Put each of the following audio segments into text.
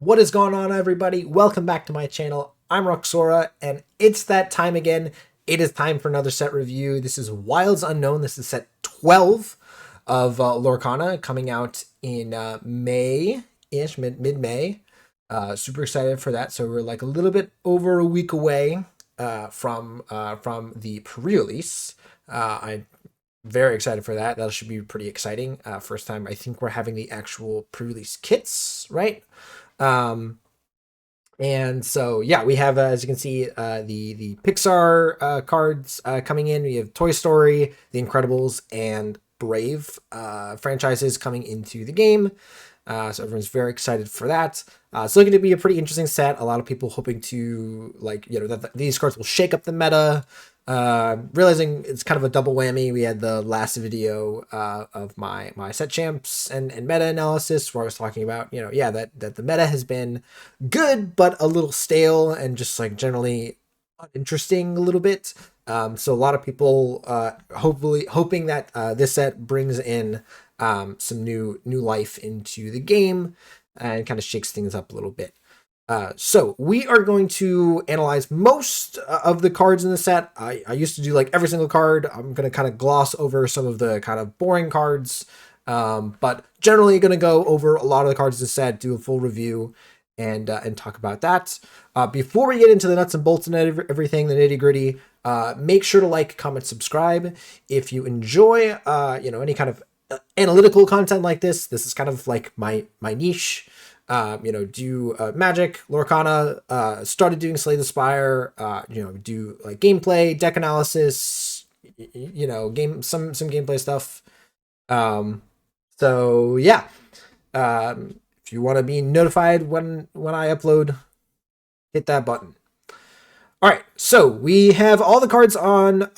What is going on, everybody? Welcome back to my channel. I'm Roxora, and it's that time again. It is time for another set review. This is Wilds Unknown. This is set 12 of Lorcana, coming out in May-ish, mid-May. Super excited for that. So we're like a little bit over a week away from the pre-release. I'm very excited for that. That should be pretty exciting. First time I think we're having the actual pre-release kits, right? Um, and so yeah, we have as you can see the Pixar cards coming in. We have Toy Story, The Incredibles, and Brave franchises coming into the game. So everyone's very excited for that. It's looking to be a pretty interesting set. A lot of people hoping to that these cards will shake up the meta. Realizing it's kind of a double whammy. We had the last video of my set champs and meta analysis where I was talking about that the meta has been good but a little stale and just like generally uninteresting a little bit. So a lot of people hoping that this set brings in some new life into the game and kind of shakes things up a little bit. So we are going to analyze most of the cards in the set. I used to do like every single card. I'm going to kind of gloss over some of the kind of boring cards, but generally going to go over a lot of the cards in the set, do a full review, and talk about that. Before we get into the nuts and bolts and everything, the nitty gritty, make sure to like, comment, subscribe if you enjoy any kind of analytical content like this. This is kind of like my niche. Do Magic, Lorcana, started doing Slay the Spire, do like gameplay, deck analysis, some gameplay stuff. So yeah, if you want to be notified when I upload, hit that button. All right, so we have all the cards on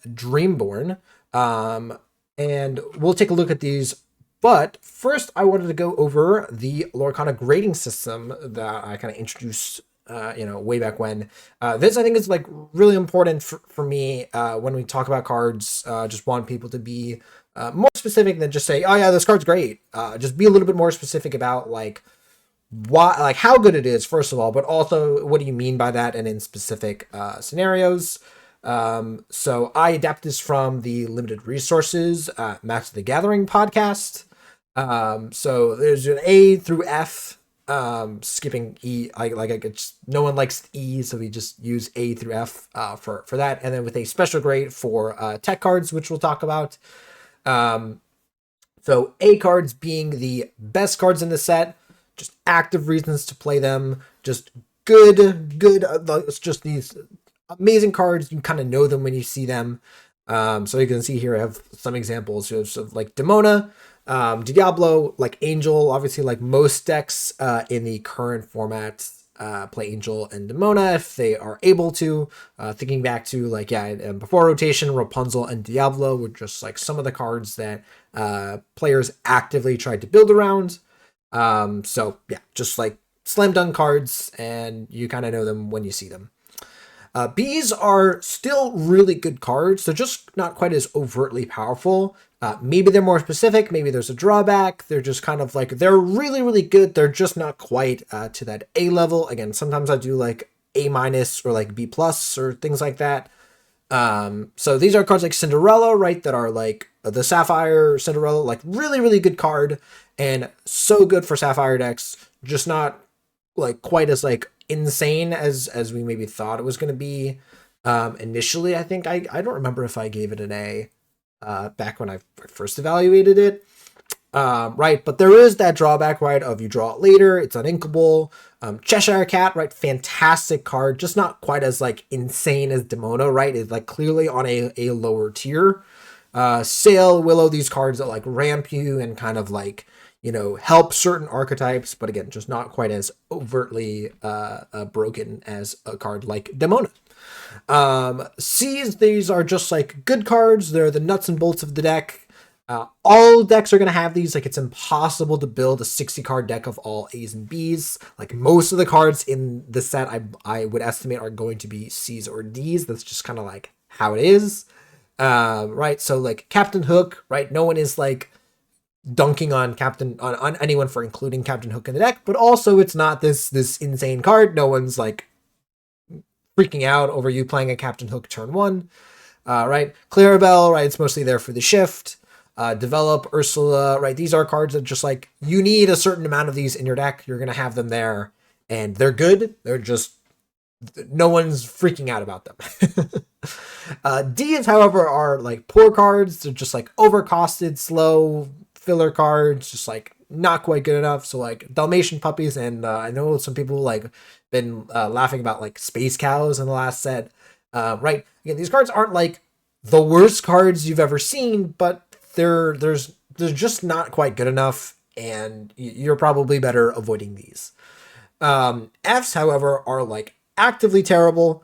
Dreamborn, and we'll take a look at these. But first, I wanted to go over the Lorcana grading system that I kind of introduced, way back when. This, I think, is like really important for me when we talk about cards. Just want people to be more specific than just say, "Oh yeah, this card's great." Just be a little bit more specific about like why, like how good it is, first of all, but also what do you mean by that, and in specific scenarios. So I adapted this from the Limited Resources Match the Gathering podcast. So there's an A through F, skipping E. No one likes E, so we just use A through F for that, and then with a special grade for tech cards, which we'll talk about. So A cards being the best cards in the set, just active reasons to play them, just good. It's just these amazing cards. You kind of know them when you see them. So you can see here I have some examples of like Demona, Diablo, like Angel. Obviously, like most decks in the current format play Angel and Demona if they are able to. Thinking back to before rotation, Rapunzel and Diablo were just like some of the cards that players actively tried to build around. So yeah, just like slam dunk cards, and you kind of know them when you see them. Bees are still really good cards. They're just not quite as overtly powerful. Maybe they're more specific. Maybe there's a drawback. They're just kind of like, they're really, really good. They're just not quite to that A level. Again, sometimes I do like A minus or like B plus or things like that. So these are cards like Cinderella, right? That are like the Sapphire Cinderella, like really, really good card and so good for Sapphire decks. Just not like quite as like insane as we maybe thought it was going to be initially. I think I don't remember if I gave it an A back when I first evaluated it, right? But there is that drawback, right, of you draw it later, it's uninkable. Cheshire Cat, right, fantastic card, just not quite as like insane as Demona, right? It's like clearly on a lower tier. Sail, Willow, these cards that like ramp you and kind of like help certain archetypes, but again, just not quite as overtly broken as a card like Demona. C's, these are just like good cards. They're the nuts and bolts of the deck. All decks are going to have these. Like, it's impossible to build a 60 card deck of all A's and B's. Like, most of the cards in the set I would estimate are going to be C's or D's. That's just kind of like how it is. Right. So like Captain Hook, right? No one is like dunking on on anyone for including Captain Hook in the deck, but also it's not this insane card. No one's like freaking out over you playing a Captain Hook turn one. Right? Clarabelle, right? It's mostly there for the shift. Develop, Ursula, right? These are cards that just like you need a certain amount of these in your deck. You're gonna have them there, and they're good. They're just no one's freaking out about them. D's, however, are like poor cards. They're just like overcosted, slow filler cards, just like not quite good enough. So like Dalmatian puppies, and I know some people like been laughing about like space cows in the last set. Right? Again, these cards aren't like the worst cards you've ever seen, but they're just not quite good enough, and you're probably better avoiding these. Fs, however, are like actively terrible.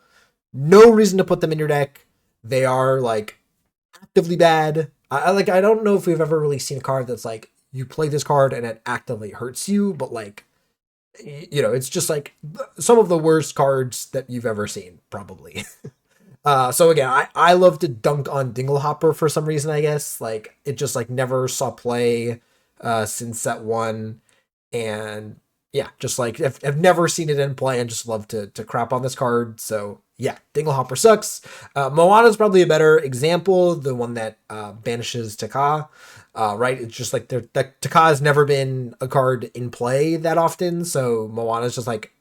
No reason to put them in your deck. They are like actively bad. I don't know if we've ever really seen a card that's like you play this card and it actively hurts you, but like it's just like some of the worst cards that you've ever seen, probably. So again, I love to dunk on Dinglehopper for some reason, I guess. Like it just like never saw play since set one. And yeah, just like I've never seen it in play and just love to crap on this card. So yeah, Dinglehopper sucks. Moana's probably a better example, the one that banishes Taka. Right? It's just like Taka has never been a card in play that often, so Moana's just like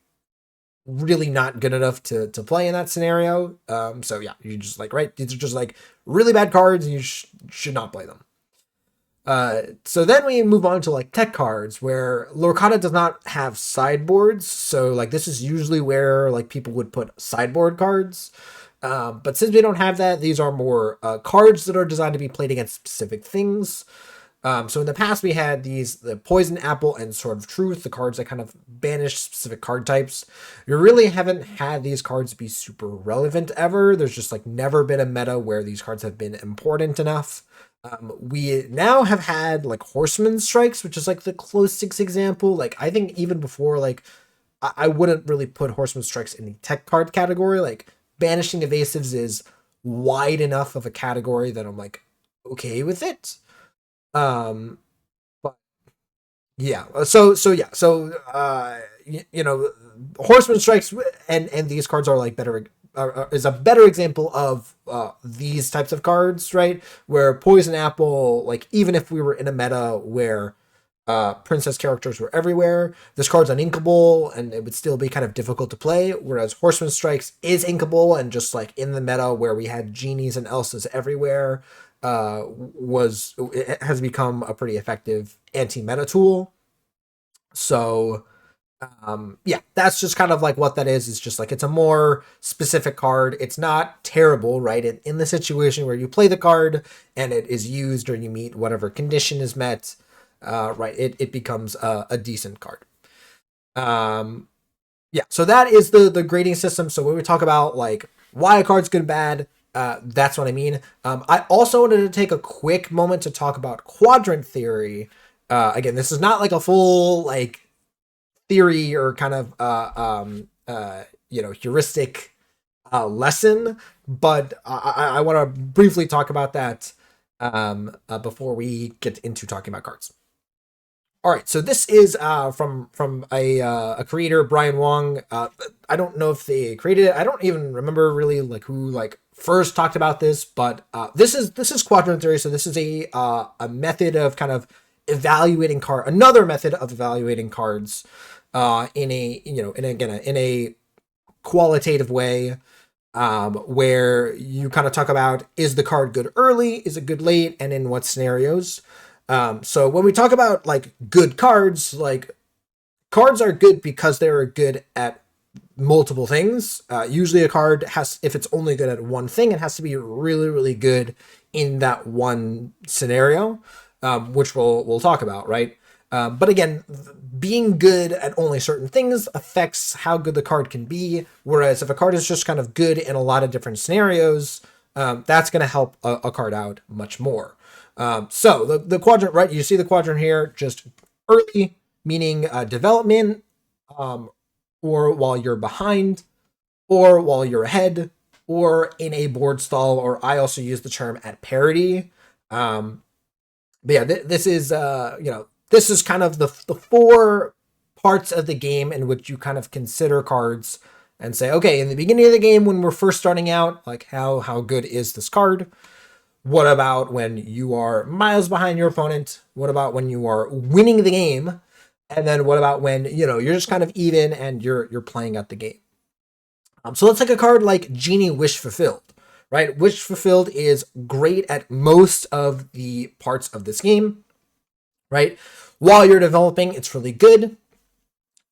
really not good enough to play in that scenario. So yeah, you just like, right, these are just like really bad cards and you should not play them. So then we move on to like tech cards where Lorcana does not have sideboards. So like this is usually where like people would put sideboard cards. But since we don't have that, these are more cards that are designed to be played against specific things. So in the past, we had the Poison Apple and Sword of Truth, the cards that kind of banish specific card types. You really haven't had these cards be super relevant ever. There's just like never been a meta where these cards have been important enough. We now have had like Horseman Strikes, which is like the closest example. Like I think even before, like I wouldn't really put Horseman Strikes in the tech card category. Like banishing evasives is wide enough of a category that I'm like okay with it. Um, but yeah, Horseman Strikes and these cards are like better. Is a better example of these types of cards, right? Where Poison Apple, like even if we were in a meta where princess characters were everywhere, this card's uninkable and it would still be kind of difficult to play. Whereas Horseman Strikes is inkable and just like in the meta where we had genies and Elsas everywhere, it has become a pretty effective anti-meta tool. So yeah, that's just kind of like what that is. It's just like it's a more specific card. It's not terrible, right? In the situation where you play the card and it is used or you meet whatever condition is met, right, it becomes a decent card. Yeah, so that is the grading system. So when we talk about like why a card's good and bad, that's what I mean. I also wanted to take a quick moment to talk about quadrant theory. Again, this is not like a full like theory or kind of heuristic lesson, but I want to briefly talk about that before we get into talking about cards. All right, so this is from a creator, Brian Wong. I don't know if they created it. I don't even remember really like who like first talked about this, but this is quadrant theory. So this is a method of kind of evaluating another method of evaluating cards in a in a qualitative way, where you kind of talk about, is the card good early, is it good late, and in what scenarios. So when we talk about like good cards, like cards are good because they're good at multiple things. Usually a card if it's only good at one thing, it has to be really, really good in that one scenario, which we'll talk about, right? But again, being good at only certain things affects how good the card can be. Whereas if a card is just kind of good in a lot of different scenarios, that's going to help a card out much more. So the quadrant, right? You see the quadrant here, just early, meaning development, or while you're behind, or while you're ahead, or in a board stall, or I also use the term at parity. But yeah, this is this is kind of the four parts of the game in which you kind of consider cards and say, okay, in the beginning of the game when we're first starting out, like how good is this card? What about when you are miles behind your opponent? What about when you are winning the game? And then what about when, you're just kind of even and you're playing out the game? So let's take a card like Genie Wish Fulfilled, right? Wish Fulfilled is great at most of the parts of this game, right? While you're developing, it's really good.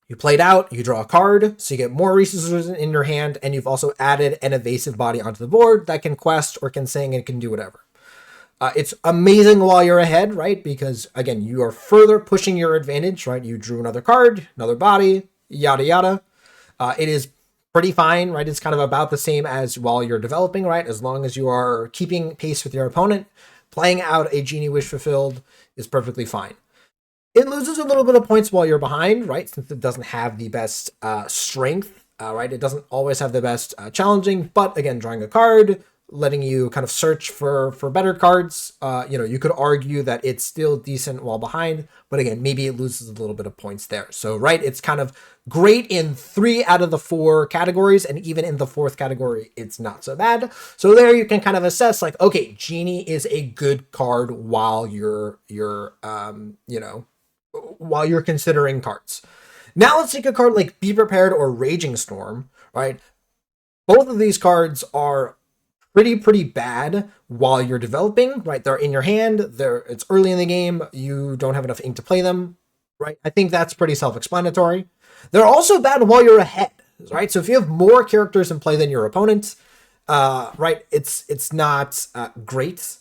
You play it out, you draw a card, so you get more resources in your hand, and you've also added an evasive body onto the board that can quest or can sing and can do whatever. It's amazing while you're ahead, right? Because, again, you are further pushing your advantage, right? You drew another card, another body, yada yada. It is pretty fine, right? It's kind of about the same as while you're developing, right? As long as you are keeping pace with your opponent, playing out a Genie Wish Fulfilled is perfectly fine. It loses a little bit of points while you're behind, right? Since it doesn't have the best strength, right? It doesn't always have the best challenging, but again, drawing a card, letting you kind of search for better cards. You could argue that it's still decent while behind, but again, maybe it loses a little bit of points there. So, right, it's kind of great in 3 out of the 4 categories, and even in the 4th category, it's not so bad. So there you can kind of assess, like, okay, Genie is a good card while you're while you're considering cards. Now let's take a card like Be Prepared or Raging Storm, right? Both of these cards are pretty bad while you're developing, right? They're in your hand, it's early in the game, you don't have enough ink to play them, right? I think that's pretty self-explanatory. They're also bad while you're ahead, right? So if you have more characters in play than your opponent, right, it's not great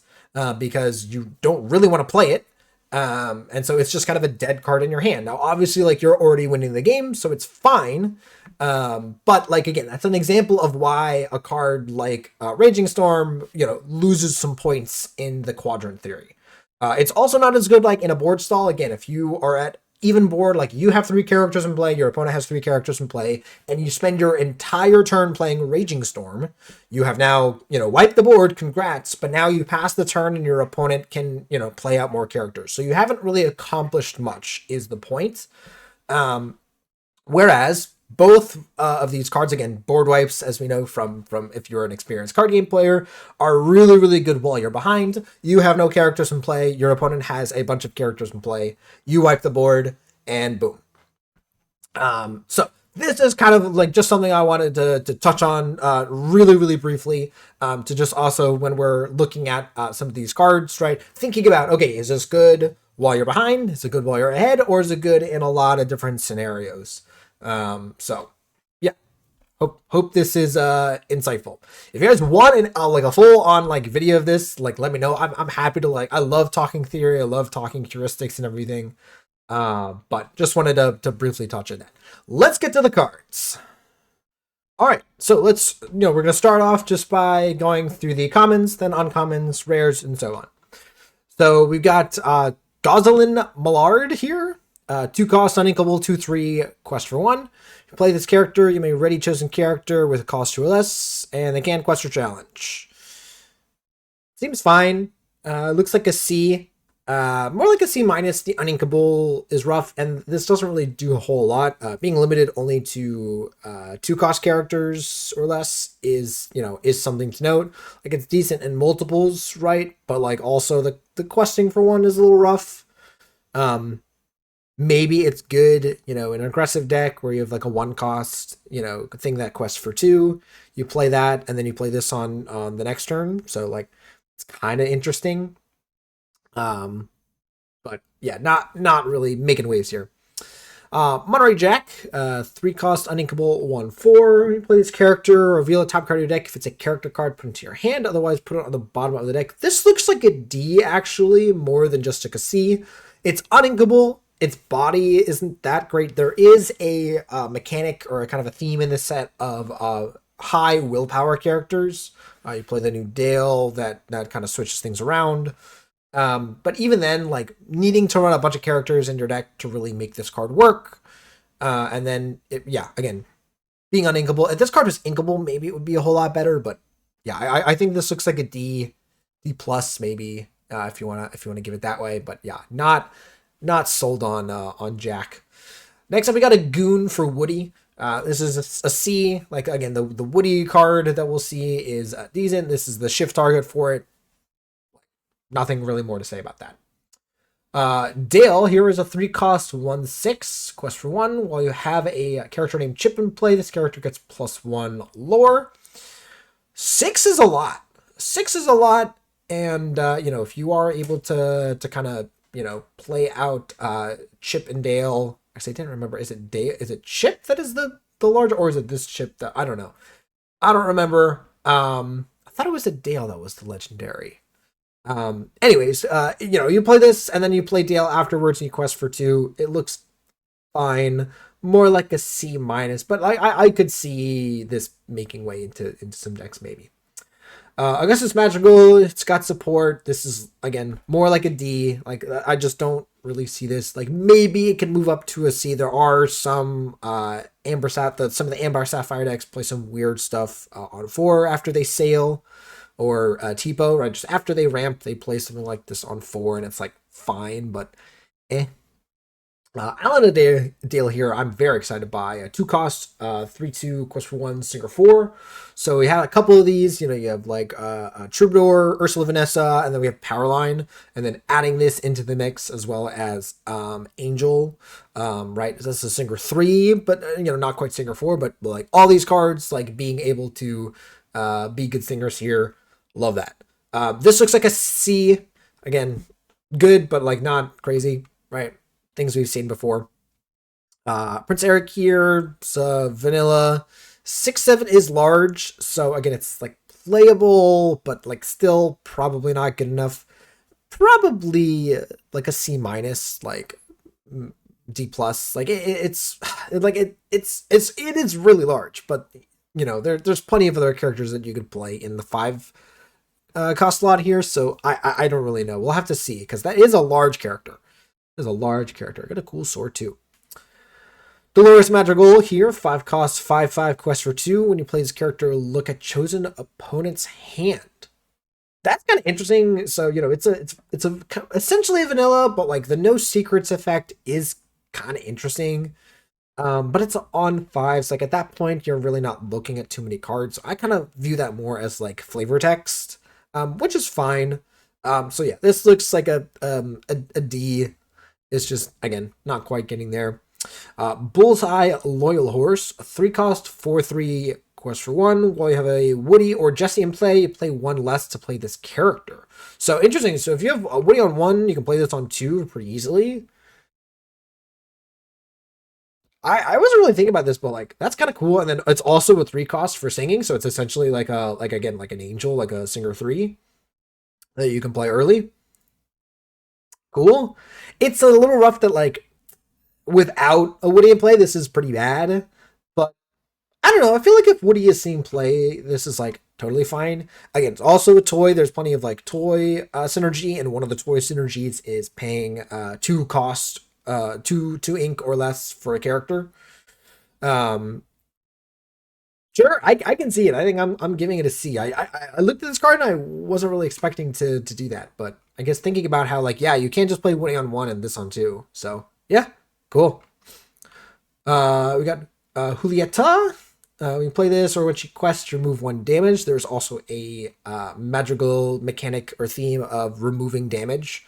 because you don't really want to play it. And so it's just kind of a dead card in your hand. Now, obviously, like, you're already winning the game, so it's fine. But like, again, that's an example of why a card like Raging Storm, loses some points in the quadrant theory. It's also not as good like in a board stall. Again, if you are at even board, like you have 3 characters in play, your opponent has 3 characters in play, and you spend your entire turn playing Raging Storm, you have now, wiped the board, congrats, but now you pass the turn and your opponent can, play out more characters. So you haven't really accomplished much, is the point. Whereas both of these cards, again, board wipes, as we know from if you're an experienced card game player, are really good while you're behind. You have no characters in play. Your opponent has a bunch of characters in play. You wipe the board, and boom. So this is kind of like just something I wanted to touch on really briefly, to just also, when we're looking at some of these cards, right, thinking about, okay, is this good while you're behind? Is it good while you're ahead? Or is it good in a lot of different scenarios? So yeah, hope this is insightful. If you guys want like a full on like video of this, like, let me know. I'm happy to, like, I love talking theory, I love talking heuristics and everything. But just wanted to briefly touch on that. Let's get to the cards. All right, so let's, we're going to start off just by going through the commons, then uncommons, rares, and so on. So we've got Gosselin Mallard here. 2 cost, uninkable, 2/3, quest for 1. You play this character, you may ready chosen character with a cost 2 or less, and they can quest or challenge. Seems fine. Looks like a C. More like a C minus. The uninkable is rough, and this doesn't really do a whole lot. Being limited only to 2 cost characters or less is something to note. Like, it's decent in multiples, right? But like, also the questing for 1 is a little rough. Maybe it's good, in an aggressive deck where you have like a 1 cost, thing that quests for 2. You play that, and then you play this on the next turn. So like, it's kind of interesting. But yeah, not really making waves here. Monterey Jack, 3 cost, uninkable, 1/4. You play this character, reveal a top card of your deck. If it's a character card, put it into your hand. Otherwise, put it on the bottom of the deck. This looks like a D, actually, more than just like a C. It's uninkable. Its body isn't that great. There is a mechanic or a kind of a theme in this set of high willpower characters. You play the new Dale, that kind of switches things around. But even then, like, needing to run a bunch of characters in your deck to really make this card work. And then, again, being uninkable. If this card was inkable, maybe it would be a whole lot better. But yeah, I think this looks like a D plus maybe. if you wanna give it that way. But yeah, not sold on Jack. Next up, we got a Goon for Woody. This is a C. Like again, the Woody card that we'll see is decent. This is the shift target for it. Nothing really more to say about that. Dale, here is a 3-cost 1/6 quest for 1. While you have a character named Chip in play, this character gets +1 lore. 6 is a lot. 6 is a lot, and if you are able to kind of play out Chip and Dale. Actually, I didn't remember. Is it Dale? Is it Chip that is the larger, or is it this Chip that I don't know? I don't remember. I thought it was a Dale that was the legendary. Anyways, you play this and then you play Dale afterwards and you quest for 2. It looks fine, more like a C minus, but I could see this making way into some decks maybe. I guess it's magical. It's got support. This is again more like a D. Like I just don't really see this. Like maybe it can move up to a C. There are some some of the Amber Sapphire decks play some weird stuff on 4 after they sail, or Tipo, right? Just after they ramp, they play something like this on 4, and it's like fine, but eh. Alan Dale here, I'm very excited by. 2-cost, 3/2, quest for 1, Singer 4. So we had a couple of these. You have like Troubadour, Ursula Vanessa, and then we have Powerline, and then adding this into the mix as well as Angel, right? This is Singer 3, but not quite Singer 4, but like all these cards, like being able to be good singers here. Love that. This looks like a C. Again, good, but like not crazy, right? Things we've seen before. Prince Eric here, so vanilla. 6/7 is large, so again, it's like playable, but like still probably not good enough. Probably like a C minus, like D plus. Like it is really large, but there's plenty of other characters that you could play in the 5 cost slot here, so I don't really know. We'll have to see, because that is a large character. There's a large character. Got a cool sword too. Dolores Madrigal here, 5-cost, 5/5 quest for 2. When you play this character, look at chosen opponent's hand. That's kind of interesting. So it's essentially a vanilla, but like the no secrets effect is kind of interesting. But it's on 5s. Like at that point, you're really not looking at too many cards. So I kind of view that more as like flavor text, which is fine. So yeah, this looks like a D. It's just, again, not quite getting there. Bullseye Loyal Horse, 3-cost, 4/3 quest for 1. While you have a Woody or Jesse in play, you play 1 less to play this character. So interesting. So if you have a Woody on 1, you can play this on 2 pretty easily. I wasn't really thinking about this, but like that's kind of cool. And then it's also a 3-cost for singing, so it's essentially like an angel, like a Singer 3 that you can play early. Cool. It's a little rough that like without a Woody in play, this is pretty bad. But I don't know. I feel like if Woody is seen play, this is like totally fine. Again, it's also a toy. There's plenty of like toy synergy, and one of the toy synergies is paying 2-cost, 2 ink or less for a character. Um, Sure, I can see it. I think I'm giving it a C. I looked at this card and I wasn't really expecting to do that, but I guess thinking about how like you can't just play Woody on 1 and this on 2. So yeah, cool. We got Julieta. We can play this, or when she quests, remove 1 damage. There's also a magical mechanic or theme of removing damage.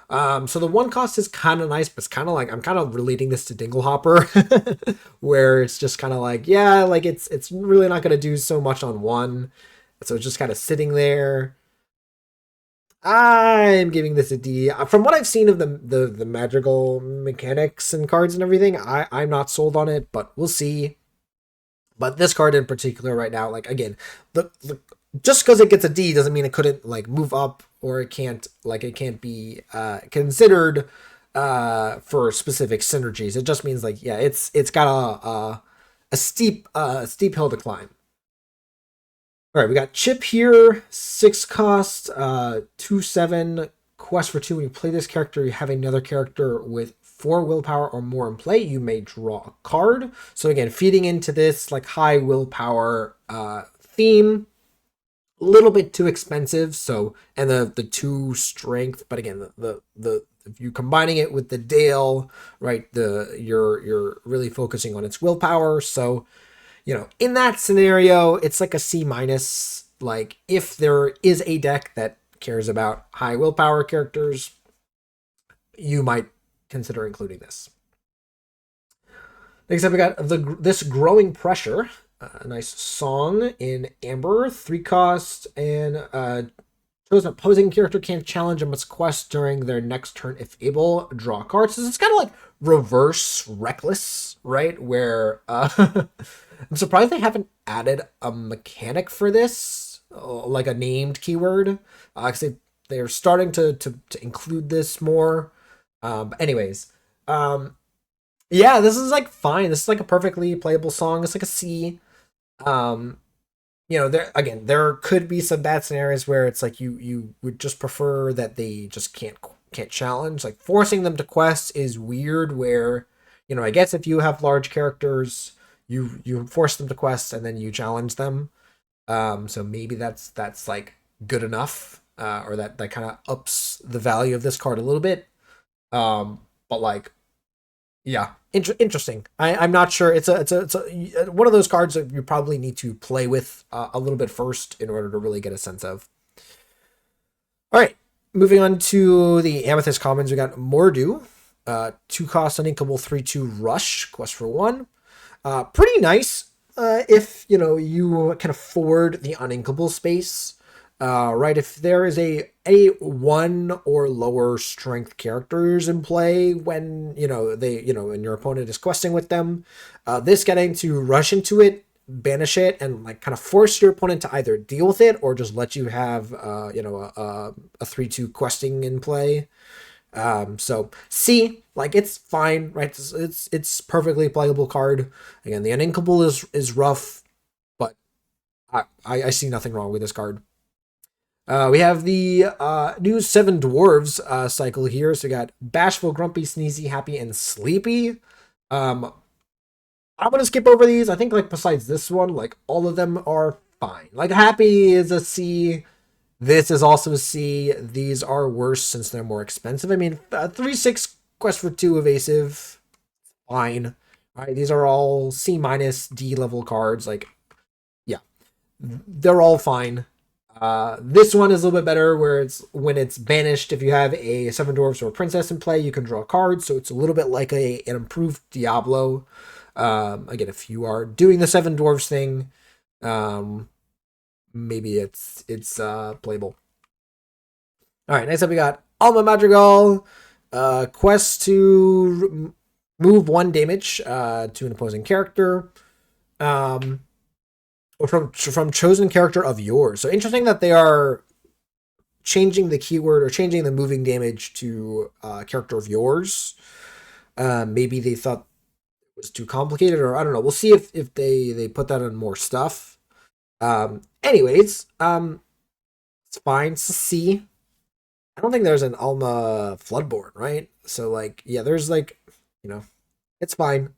So the 1-cost is kind of nice, but it's kind of like I'm kind of relating this to Dinglehopper, where it's just kind of like, yeah, like it's really not going to do so much on 1, so it's just kind of sitting there. I'm giving this a D. From what I've seen of the magical mechanics and cards and everything, I'm not sold on it, but we'll see. But this card in particular right now, like again, the just because it gets a D doesn't mean it couldn't like move up, or it can't be considered for specific synergies. It just means like, yeah, it's got a steep hill to climb. All right, we got Chip here, 6-cost, 2/7 quest for 2. When you play this character, you have another character with 4 willpower or more in play. You may draw a card. So again, feeding into this like high willpower theme. a little bit too expensive. So, and the two strength, but again, the if you combining it with the Dale, right, you're really focusing on its willpower. So, in that scenario, it's like a C minus. Like if there is a deck that cares about high willpower characters, you might consider including this. Next up, we got this growing pressure. A nice song in Amber, 3 cost, and chosen opposing character can't challenge and must quest during their next turn if able. Draw cards. So it's kind of like reverse reckless, right? Where I'm surprised they haven't added a mechanic for this, like a named keyword. Because they're starting to include this more. But anyways, yeah, this is like fine. This is like a perfectly playable song. It's like a C. Um, there could be some bad scenarios where it's like you would just prefer that they just can't challenge. Like forcing them to quest is weird. Where I guess if you have large characters, you force them to quest and then you challenge them. So maybe that's like good enough, or that kind of ups the value of this card a little bit. But like, yeah, interesting. I'm not sure. It's a one of those cards that you probably need to play with a little bit first in order to really get a sense of. All right, moving on to the Amethyst Commons. We got Mordu, 2 cost uninkable 3/2 rush quest for 1. Pretty nice if you can afford the uninkable space. Right, if there is a 1 or lower strength characters in play when and your opponent is questing with them, this getting to rush into it, banish it, and like kind of force your opponent to either deal with it or just let you have a 3/2 questing in play. So C, like it's fine, right? It's perfectly playable card. Again, the uninkable is rough, but I see nothing wrong with this card. We have the new Seven Dwarves cycle here. So we got Bashful, Grumpy, Sneezy, Happy, and Sleepy. I'm gonna skip over these. I think like besides this one, like all of them are fine. Like Happy is a C. This is also a C. These are worse since they're more expensive. I mean, 3/6 quest for 2 evasive, fine. All right, these are all C minus D level cards. Like, yeah, they're all fine. This one is a little bit better where it's when it's banished. If you have a 7 dwarfs or a princess in play, you can draw cards. So it's a little bit like an improved Diablo. Again, if you are doing the 7 dwarfs thing, maybe it's playable. All right, next up we got Alma Madrigal. Quest to move 1 damage to an opposing character. Or from chosen character of yours. So interesting that they are changing the keyword or changing the moving damage to character of yours. Maybe they thought it was too complicated, or I don't know. We'll see if they put that on more stuff. Anyways, it's fine. It's a C. I don't think there's an Alma Floodborn, right? So like, yeah, there's like, it's fine.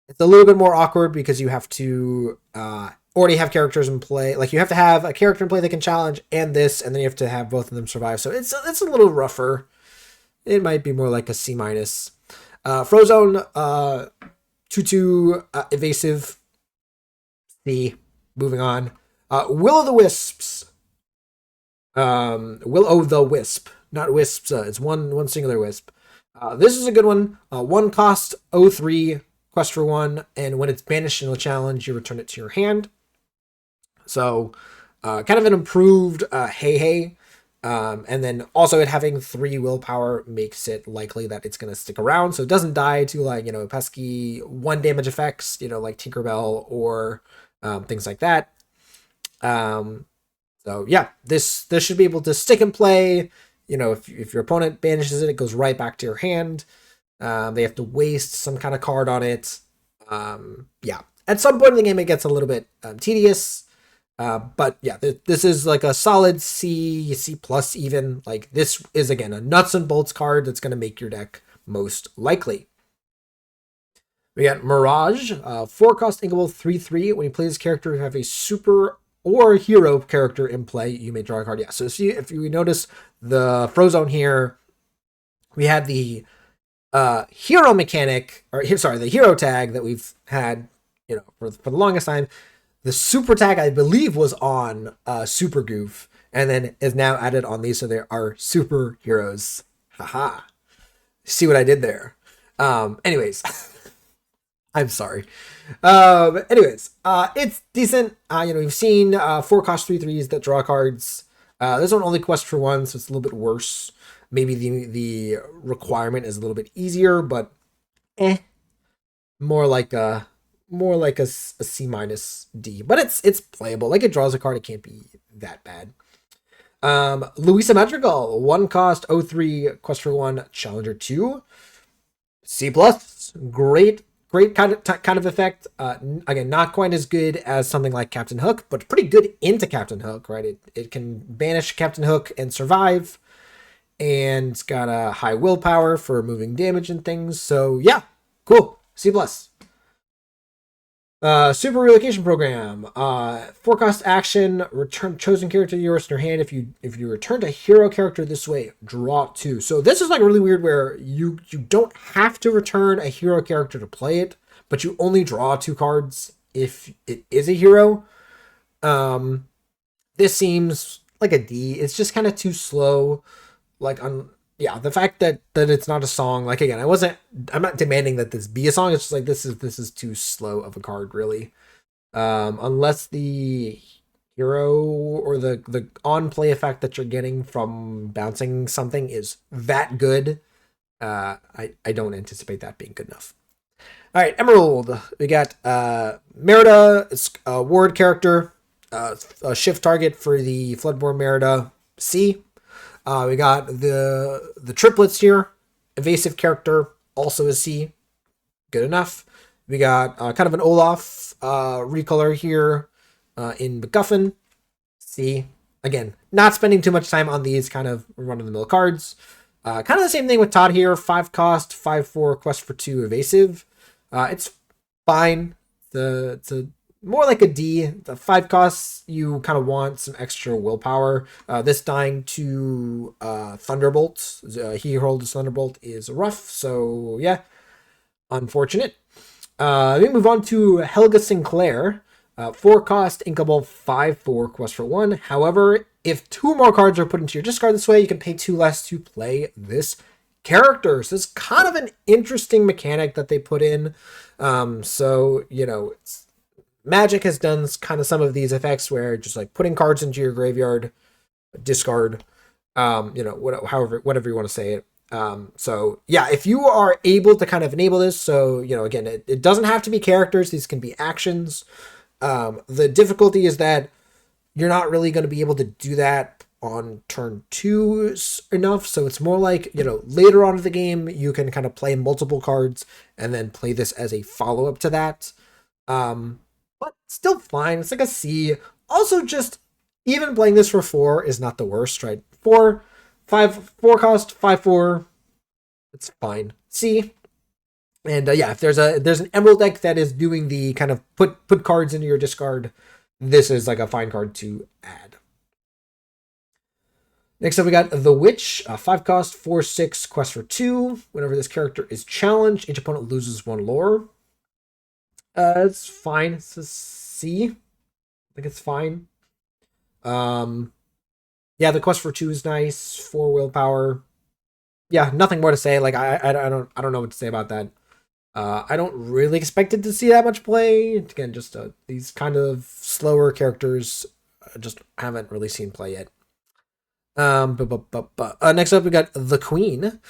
It's a little bit more awkward because you have to already have characters in play. Like you have to have a character in play that can challenge and this, and then you have to have both of them survive. So it's a little rougher. It might be more like a C minus. Frozone, 2/2 evasive. C. Moving on. Will o' the Wisps. Will o' the Wisp, not wisps. It's one singular wisp. This is a good one. 1 cost 03. Quest for 1, and when it's banished in a challenge, you return it to your hand. So, kind of an improved hey. And then also it having 3 willpower makes it likely that it's going to stick around. So it doesn't die to like, pesky 1 damage effects, like Tinkerbell or things like that. So yeah, this should be able to stick and play. If your opponent banishes it, it goes right back to your hand. They have to waste some kind of card on it. Yeah, at some point in the game, it gets a little bit tedious. But yeah, this is like a solid C plus even. Like this is again a nuts and bolts card that's going to make your deck most likely. We got Mirage, 4 cost inkable 3/3. When you play this character, you have a super or hero character in play, you may draw a card. Yeah, so if you notice the Frozone here, we had the hero mechanic, or sorry, the hero tag that we've had, for the longest time. The super tag, I believe, was on Super Goof, and then is now added on these, so there are superheroes. Haha. See what I did there? Anyways, I'm sorry. It's decent. We've seen 4 cost 3/3s that draw cards. This one only quests for 1, so it's a little bit worse. Maybe the requirement is a little bit easier, but eh, more like a C minus D. But it's playable. Like, it draws a card. It can't be that bad. Louisa Madrigal, 1 cost 03 quest for 1 Challenger 2. C plus, great kind of effect. Again, not quite as good as something like Captain Hook, but pretty good into Captain Hook, right? It can banish Captain Hook and survive, and it's got a high willpower for moving damage and things. So yeah, cool. C plus. Super relocation program. 4 cost action. Return chosen character to yours in your hand. If you returned a hero character this way, draw 2. So this is like really weird, where you don't have to return a hero character to play it, but you only draw 2 cards if it is a hero. This seems like a D. It's just kind of too slow. The fact that it's not a song, like, again, I'm not demanding that this be a song. It's just like, this is too slow of a card, really. Unless the hero or the on play effect that you're getting from bouncing something is that good, I don't anticipate that being good enough. All right, Emerald. We got Merida. It's a ward character. A shift target for the Floodborn Merida. C. We got the triplets here. Evasive character, also a C. Good enough. We got kind of an Olaf recolor here in MacGuffin. C. Again, not spending too much time on these kind of run-of-the-mill cards. Kind of the same thing with Todd here. 5 cost, 5/4 quest for 2 evasive. It's fine. It's a more like a D. The 5 costs, you kind of want some extra willpower. This dying to Thunderbolt, he holds Thunderbolt, is rough. So yeah, unfortunate. We move on to Helga Sinclair. 4 cost inkable, 5/4 quest for 1. However, if 2 more cards are put into your discard this way, you can pay 2 less to play this character. So it's kind of an interesting mechanic that they put in. Magic has done kind of some of these effects where just like putting cards into your graveyard, discard, whatever you want to say it. So yeah, if you are able to kind of enable this, so, again, it doesn't have to be characters. These can be actions. The difficulty is that you're not really going to be able to do that on turn 2 enough. So it's more like, later on in the game, you can kind of play multiple cards and then play this as a follow-up to that. But still fine. It's like a C. Also, just even playing this for 4 is not the worst, right? 4 cost, 5/4. It's fine. C. And if there's an Emerald deck that is doing the kind of put cards into your discard, this is like a fine card to add. Next up, we got The Witch. 5 cost, 4/6 quest for 2. Whenever this character is challenged, each opponent loses 1 lore. It's fine. It's a C. I think it's fine. The quest for 2 is nice. 4 willpower. Yeah, nothing more to say. Like, I don't know what to say about that. I don't really expect it to see that much play. Again, just these kind of slower characters just haven't really seen play yet. Next up, we got The Queen.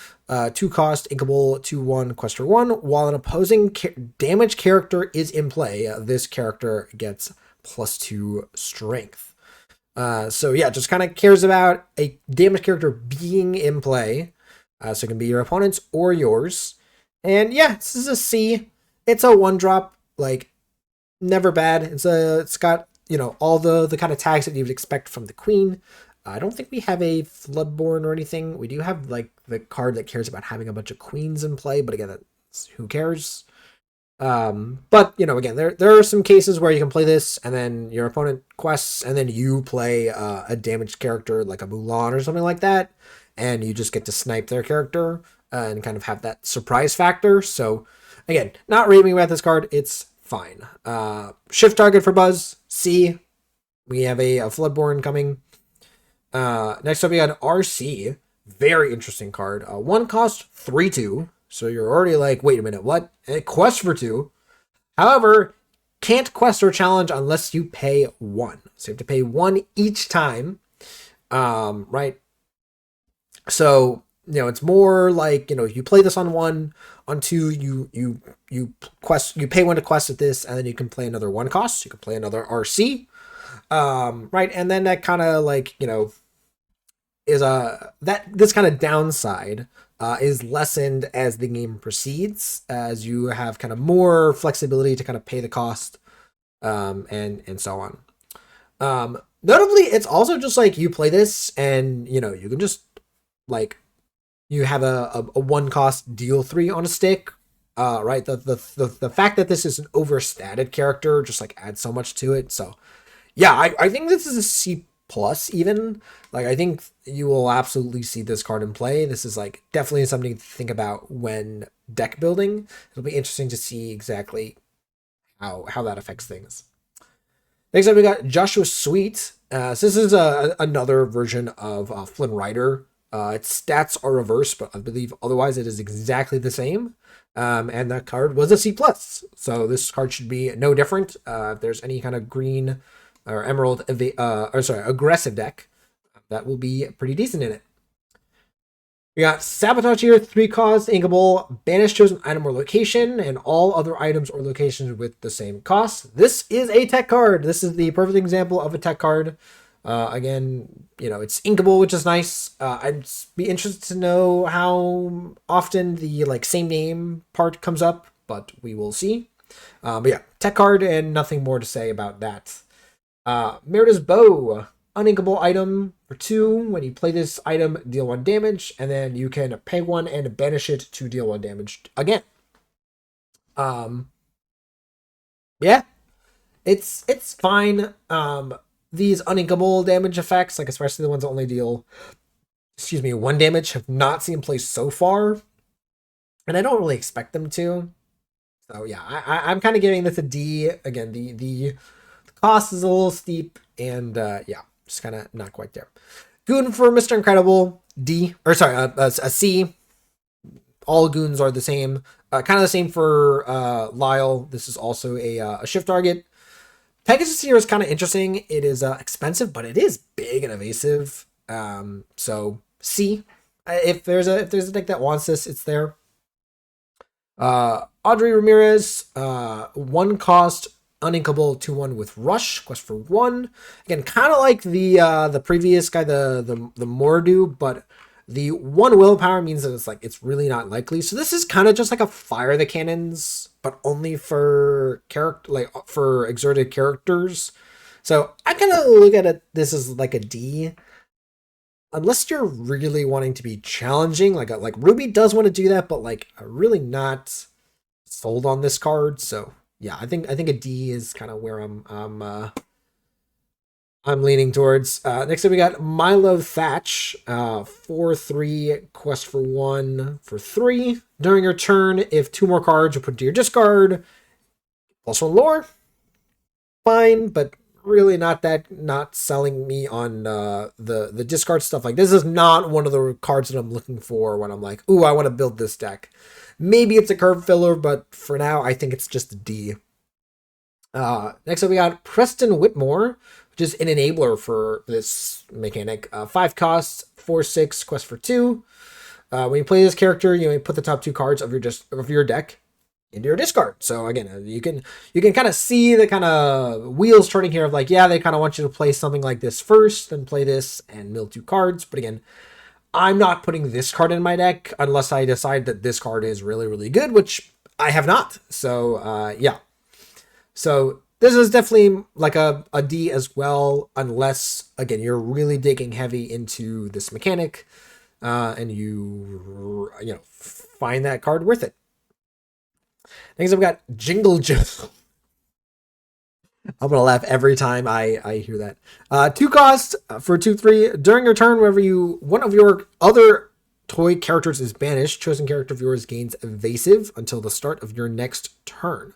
2 cost, inkable, 2/1 quest for 1. While an opposing damage character is in play, this character gets +2 strength. Just kind of cares about a damage character being in play. So it can be your opponent's or yours. And yeah, this is a C. It's a 1-drop, like, never bad. It's got, all the kind of tags that you would expect from the Queen. I don't think we have a Floodborn or anything. We do have, like, the card that cares about having a bunch of queens in play, but again, who cares? But you know, again, there are some cases where you can play this, and then your opponent quests, and then you play a damaged character like a Mulan or something like that, and you just get to snipe their character and kind of have that surprise factor. So, again, not raving about this card. It's fine. Shift target for Buzz. C. We have a Floodborn coming. Next up, we got RC. Very interesting card. One cost 3/2. So you're already like, wait a minute, what? A quest for 2. However, can't quest or challenge unless you pay 1. So you have to pay 1 each time. Right? So, you know, it's more like, you know, you play this on 1, on 2, you pay 1 to quest at this, and then you can play another 1 cost. You can play another RC. Right? And then that kind of like, you know, is this kind of downside is lessened as the game proceeds, as you have kind of more flexibility to kind of pay the cost, and so on. Notably, it's also just like you play this, and you know you can just like you have a 1 cost deal 3 on a stick. Right. The fact that this is an overstated character just like adds so much to it. So yeah, I think this is a C plus even. Like, I think you will absolutely see this card in play. This is like definitely something to think about when deck building. It'll be interesting to see exactly how that affects things. Next up, we got Joshua Sweet. So this is another version of Flynn Rider. Its stats are reversed, but I believe otherwise it is exactly the same. And that card was a C plus. So this card should be no different. If there's any kind of green or emerald, aggressive deck, that will be pretty decent in it. We got Sabotage here, 3 cost, inkable, banish chosen item or location, and all other items or locations with the same cost. This is a tech card. This is the perfect example of a tech card. Again, you know, it's inkable, which is nice. I'd be interested to know how often the like same name part comes up, but we will see. But yeah, tech card and nothing more to say about that. Merida's Bow, uninkable item for 2. When you play this item, deal 1 damage, and then you can pay 1 and banish it to deal 1 damage again. Yeah, it's fine. These uninkable damage effects, like especially the ones that only deal, 1 damage, have not seen play so far, and I don't really expect them to. So yeah, I'm kind of giving this a D. Again, the cost is a little steep, and yeah, just kind of not quite there. Goon for Mr. Incredible, D, or sorry, a C. All goons are the same. Kind of the same for Lyle. This is also a shift target. Pegasus here is kind of interesting. It is expensive, but it is big and evasive. So C. If there's a deck that wants this, it's there. Audrey Ramirez, 1 cost, uninkable 2/1 with rush, quest for 1. Again, kind of like the previous guy, the Mordu, but the 1 willpower means that it's really not likely. So this is kind of just like a fire the cannons, but only for for exerted characters. So I kind of look at it this is like a D. Unless you're really wanting to be challenging, like Ruby does want to do that, but like really not sold on this card. So yeah, I think a D is kind of where I'm leaning towards. Next up, we got Milo Thatch, 4/3 quest for 1 for 3. During your turn, if 2 more cards are put into your discard, +1 lore. Fine, but really not selling me on the discard stuff. Like, this is not one of the cards that I'm looking for when I'm like, ooh, I want to build this deck. Maybe it's a curve filler, but for now, I think it's just a D. Next up, we got Preston Whitmore, which is an enabler for this mechanic. 5 costs, 4/6, quest for 2. When you play this character, you put the top 2 cards of your deck into your discard. So again, you can kind of see the kind of wheels turning here of like, yeah, they kind of want you to play something like this first, then play this and mill 2 cards. But again, I'm not putting this card in my deck unless I decide that this card is really, really good, which I have not. So yeah. So this is definitely like a D as well, unless, again, you're really digging heavy into this mechanic and you find that card worth it. Next, I've got Jingle Jangle. I'm gonna laugh every time I hear that. Two cost for 2/3 during your turn. Whenever one of your other toy characters is banished, chosen character of yours gains evasive until the start of your next turn.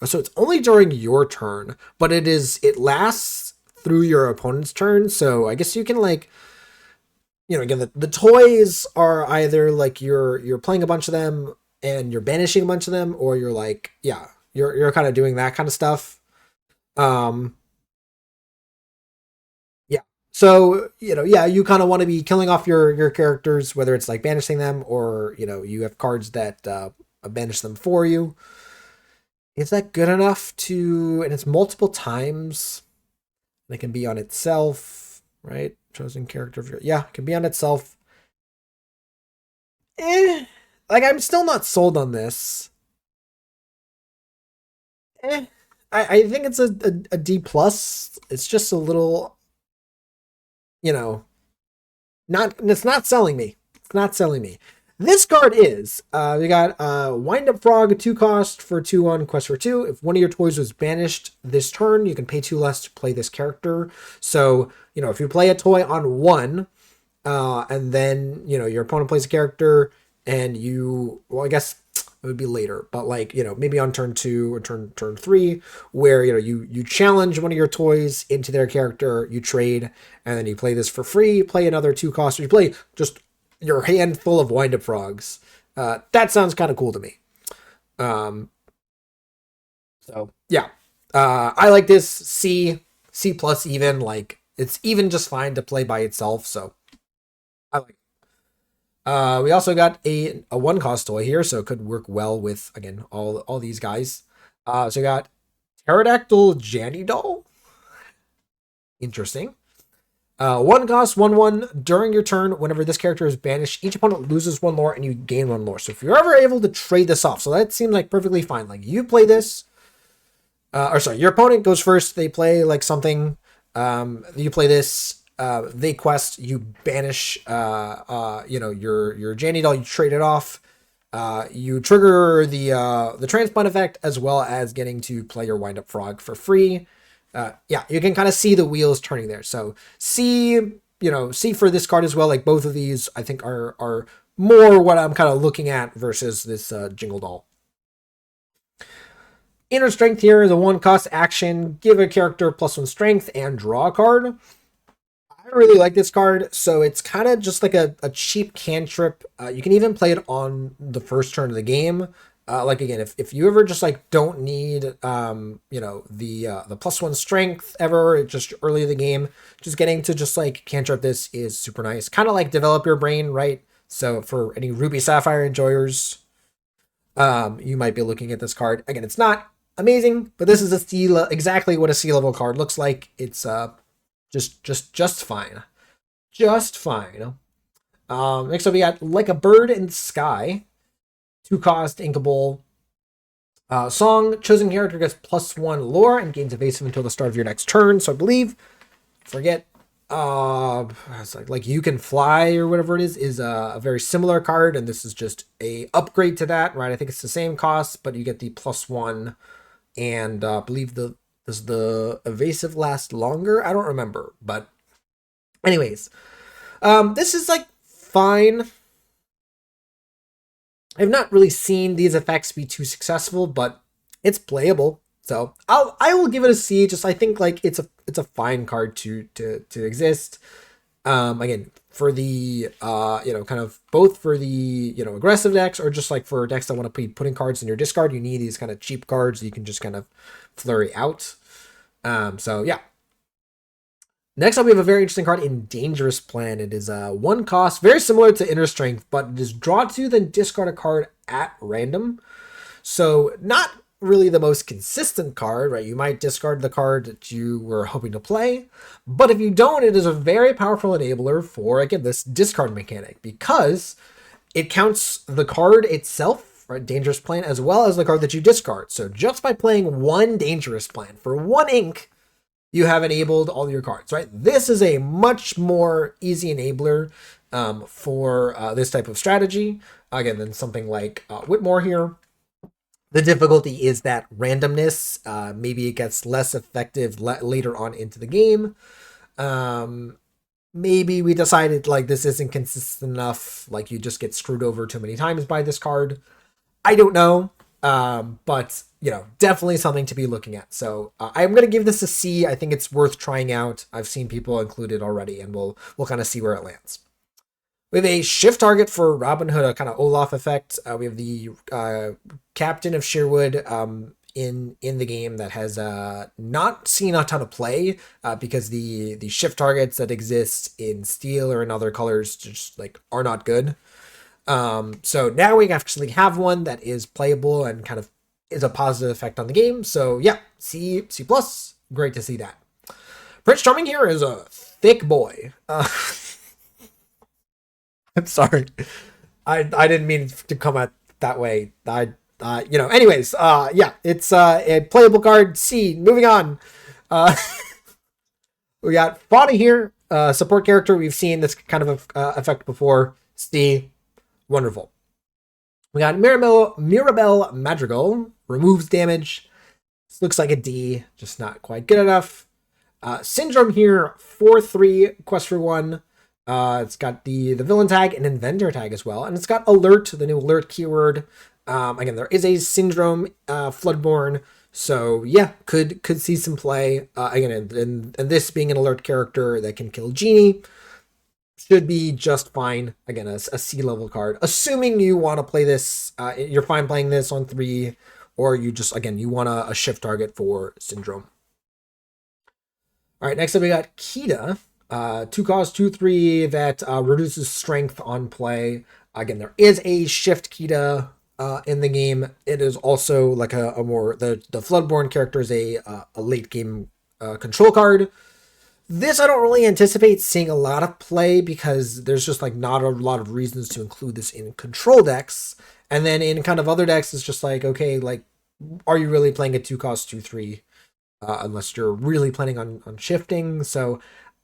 So it's only during your turn, but it lasts through your opponent's turn. So I guess you can like, again, the toys are either like you're playing a bunch of them and you're banishing a bunch of them, or you're like, yeah, you're kind of doing that kind of stuff. Um, yeah. So, yeah, you kind of want to be killing off your characters, whether it's like banishing them or, you have cards that banish them for you. Is that good enough to, and it's multiple times. It can be on itself, right? Chosen character of your, yeah, it can be on itself. Like I'm still not sold on this. Eh, I think it's a D plus. It's just a little, you know, it's not selling me. It's not selling me. This card is we got Wind Up Frog, 2 cost for 2/1 quest for 2. If one of your toys was banished this turn, you can pay 2 less to play this character. So if you play a toy on 1, and then your opponent plays a character, and I guess it would be later, but like maybe on turn 2 or turn 3, where you challenge one of your toys into their character, you trade, and then you play this for free, play another 2 cost, or you play just your hand full of wind up frogs. That sounds kind of cool to me. um so yeah, I like this. C plus, even, like it's even just fine to play by itself, so I like it. We also got a 1 cost toy here, so it could work well with, again, all these guys. So we got Pterodactyl Janny Doll. Interesting. 1 cost, 1/1. During your turn, whenever this character is banished, each opponent loses 1 lore and you gain 1 lore. So if you're ever able to trade this off, so that seems like perfectly fine. Like you play this, or sorry, your opponent goes first. They play like something. You play this. They quest. You banish. Your Janny Doll. You trade it off. You trigger the transplant effect, as well as getting to play your wind up frog for free. Yeah, you can kind of see the wheels turning there. So see for this card as well. Like both of these, I think are more what I'm kind of looking at versus this Jingle Doll. Inner Strength here is a 1 cost action. Give a character +1 strength and draw a card. I really like this card. So it's kind of just like a cheap cantrip. You can even play it on the first turn of the game. Like again, if you ever just like don't need the +1 strength ever, just early in the game, just getting to just like cantrip this is super nice. Kind of like develop your brain, right? So for any Ruby Sapphire enjoyers, you might be looking at this card. Again, it's not amazing, but this is exactly what a C level card looks like. It's just fine. Just fine. Next up we got Like a Bird in the Sky. 2 cost inkable song. Chosen character gets +1 lore and gains evasive until the start of your next turn. So I believe, forget, it's like You Can Fly or whatever it is a very similar card, and this is just a upgrade to that, right? I think it's the same cost, but you get the +1, and I believe does the evasive last longer? I don't remember, but anyways, this is like fine. I've not really seen these effects be too successful, but it's playable. So I will give it a C. Just I think like it's a fine card to exist. Again, for the kind of both for the aggressive decks, or just like for decks that want to be putting cards in your discard, you need these kind of cheap cards that you can just kind of flurry out. So yeah. Next up, we have a very interesting card in Dangerous Plan. It is 1 cost, very similar to Inner Strength, but it is draw 2, then discard a card at random. So not really the most consistent card, right? You might discard the card that you were hoping to play, but if you don't, it is a very powerful enabler for, again, this discard mechanic, because it counts the card itself, right, Dangerous Plan, as well as the card that you discard. So just by playing 1 Dangerous Plan for 1 ink, you have enabled all your cards, right? This is a much more easy enabler for this type of strategy, again, than something like Whitmore here. The difficulty is that randomness. Maybe it gets less effective later on into the game. Um, Maybe we decided like this isn't consistent enough. Like you just get screwed over too many times by this card. I don't know. But definitely something to be looking at. So I'm gonna give this a C. I think it's worth trying out. I've seen people include it already, and we'll kind of see where it lands. We have a shift target for Robin Hood, a kind of Olaf effect. We have the Captain of Sherwood in the game that has not seen a ton of play because the shift targets that exist in steel or in other colors just like are not good. So now we actually have one that is playable and kind of is a positive effect on the game. So yeah, C plus. Great to see that. Prince Charming here is a thick boy. I'm sorry. I didn't mean to come at that way. Anyways, yeah, it's a playable card. C. Moving on. Uh, we got Fauna here, support character. We've seen this kind of effect before. C. Wonderful. We got Mirabelle Madrigal, removes damage. This looks like a D, just not quite good enough. Syndrome here, 4/3, quest for 1. It's got the villain tag and inventor tag as well, and it's got alert, the new alert keyword. Again, there is a syndrome, Floodborn, so yeah, could see some play. Again, and this being an alert character that can kill Genie should be just fine. Again, a C level card, assuming you want to play this. You're fine playing this on 3, or you just you want a shift target for syndrome. All right, next up we got Kita. 2 cost, 2/3 that reduces strength on play. Again, there is a shift Kita in the game. It is also like a more the Floodborn character is a late game control card. This I don't really anticipate seeing a lot of play because there's just like not a lot of reasons to include this in control decks. And then in kind of other decks, it's just like, okay, like, are you really playing a 2 cost, 2/3? Unless you're really planning on shifting. So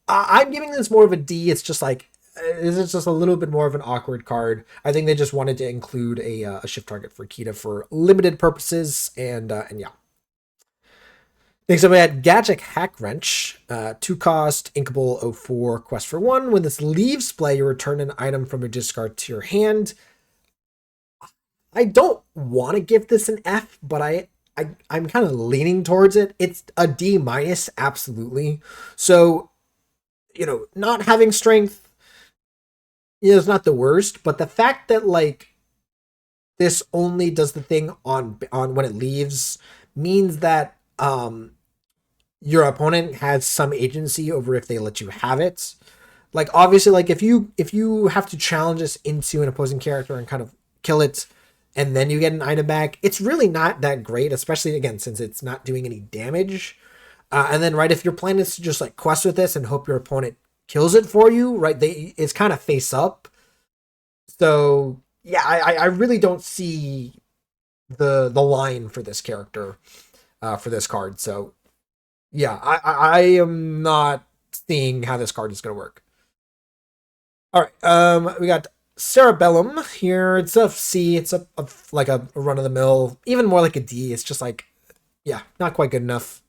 I'm giving this more of a D. It's just like, it's just a little bit more of an awkward card. I think they just wanted to include a shift target for Kita for limited purposes, and yeah. Next up, we had Gadget Hack Wrench, 2 cost, Inkable 04, quest for 1. When this leaves play, you return an item from your discard to your hand. I don't want to give this an F, but I'm kind of leaning towards it. It's a D minus, absolutely. So, not having strength is not the worst, but the fact that like this only does the thing on when it leaves means that your opponent has some agency over if they let you have it. Like obviously, like if you have to challenge this into an opposing character and kind of kill it, and then you get an item back, it's really not that great, especially again since it's not doing any damage. And then right, if your plan is to just like quest with this and hope your opponent kills it for you, right? It's kind of face up. So yeah, I really don't see the line for this character, for this card. So yeah, I am not seeing how this card is going to work. All right, we got Cerebellum here. It's a C. It's like a run of the mill, even more like a D. It's just like, yeah, not quite good enough.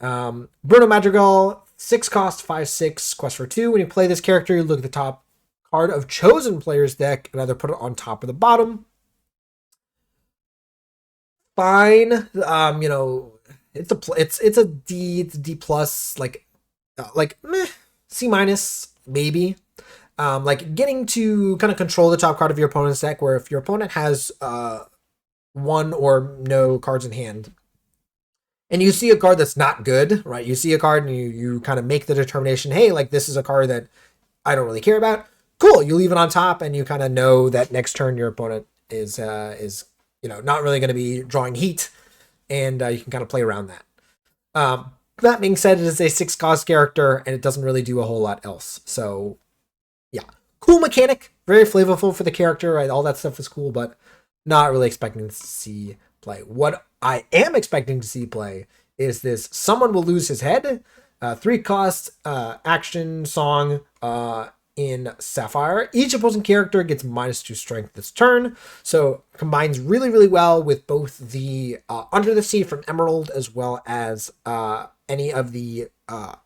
Bruno Madrigal, 6 cost, 5/6, quest for 2. When you play this character, you look at the top card of chosen player's deck and either put it on top or the bottom. Fine. It's a D, it's a D plus, like meh, C minus, maybe. Like getting to kind of control the top card of your opponent's deck, where if your opponent has one or no cards in hand, and you see a card that's not good, right? You see a card and you kind of make the determination, hey, like this is a card that I don't really care about. Cool, you leave it on top, and you kind of know that next turn your opponent is not really going to be drawing heat, and you can kind of play around that. That being said, it is a 6 cost character, and it doesn't really do a whole lot else. So yeah, cool mechanic, very flavorful for the character, right? All that stuff is cool, but not really expecting to see play. What I am expecting to see play is this Someone Will Lose His Head, 3 cost, action song. in Sapphire. Each opposing character gets -2 strength this turn, so combines really, really well with both the Under the Sea from Emerald as well as any of the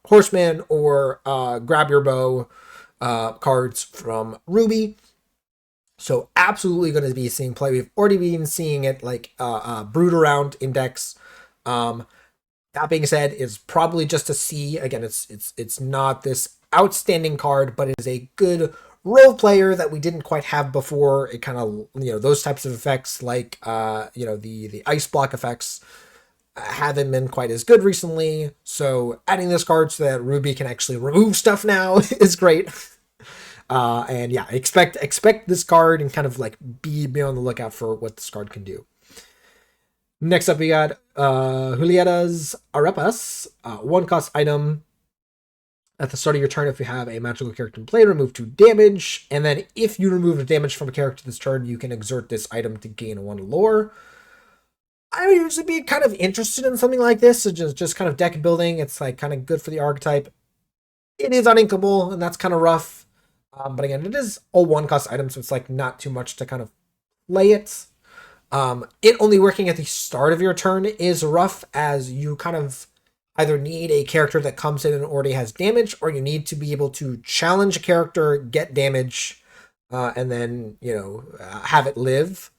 Horseman or Grab Your Bow cards from Ruby. So absolutely going to be seeing play. We've already been seeing it like brood around index. That being said, it's probably just a C. Again, it's not this outstanding card, but it is a good role player that we didn't quite have before. It kind of, those types of effects like the ice block effects haven't been quite as good recently. So adding this card so that Ruby can actually remove stuff now is great. And yeah, expect this card and kind of like be on the lookout for what this card can do. Next up, we got Julieta's Arepas, 1-cost item. At the start of your turn, if you have a magical character in play, remove 2 damage. And then if you remove damage from a character this turn, you can exert this item to gain 1 lore. I would usually be kind of interested in something like this. So just kind of deck building. It's like kind of good for the archetype. It is uninkable, and that's kind of rough. But again, it is a 1-cost item, so it's like not too much to kind of play it. It only working at the start of your turn is rough, as you kind of either need a character that comes in and already has damage, or you need to be able to challenge a character, get damage, and then, have it live.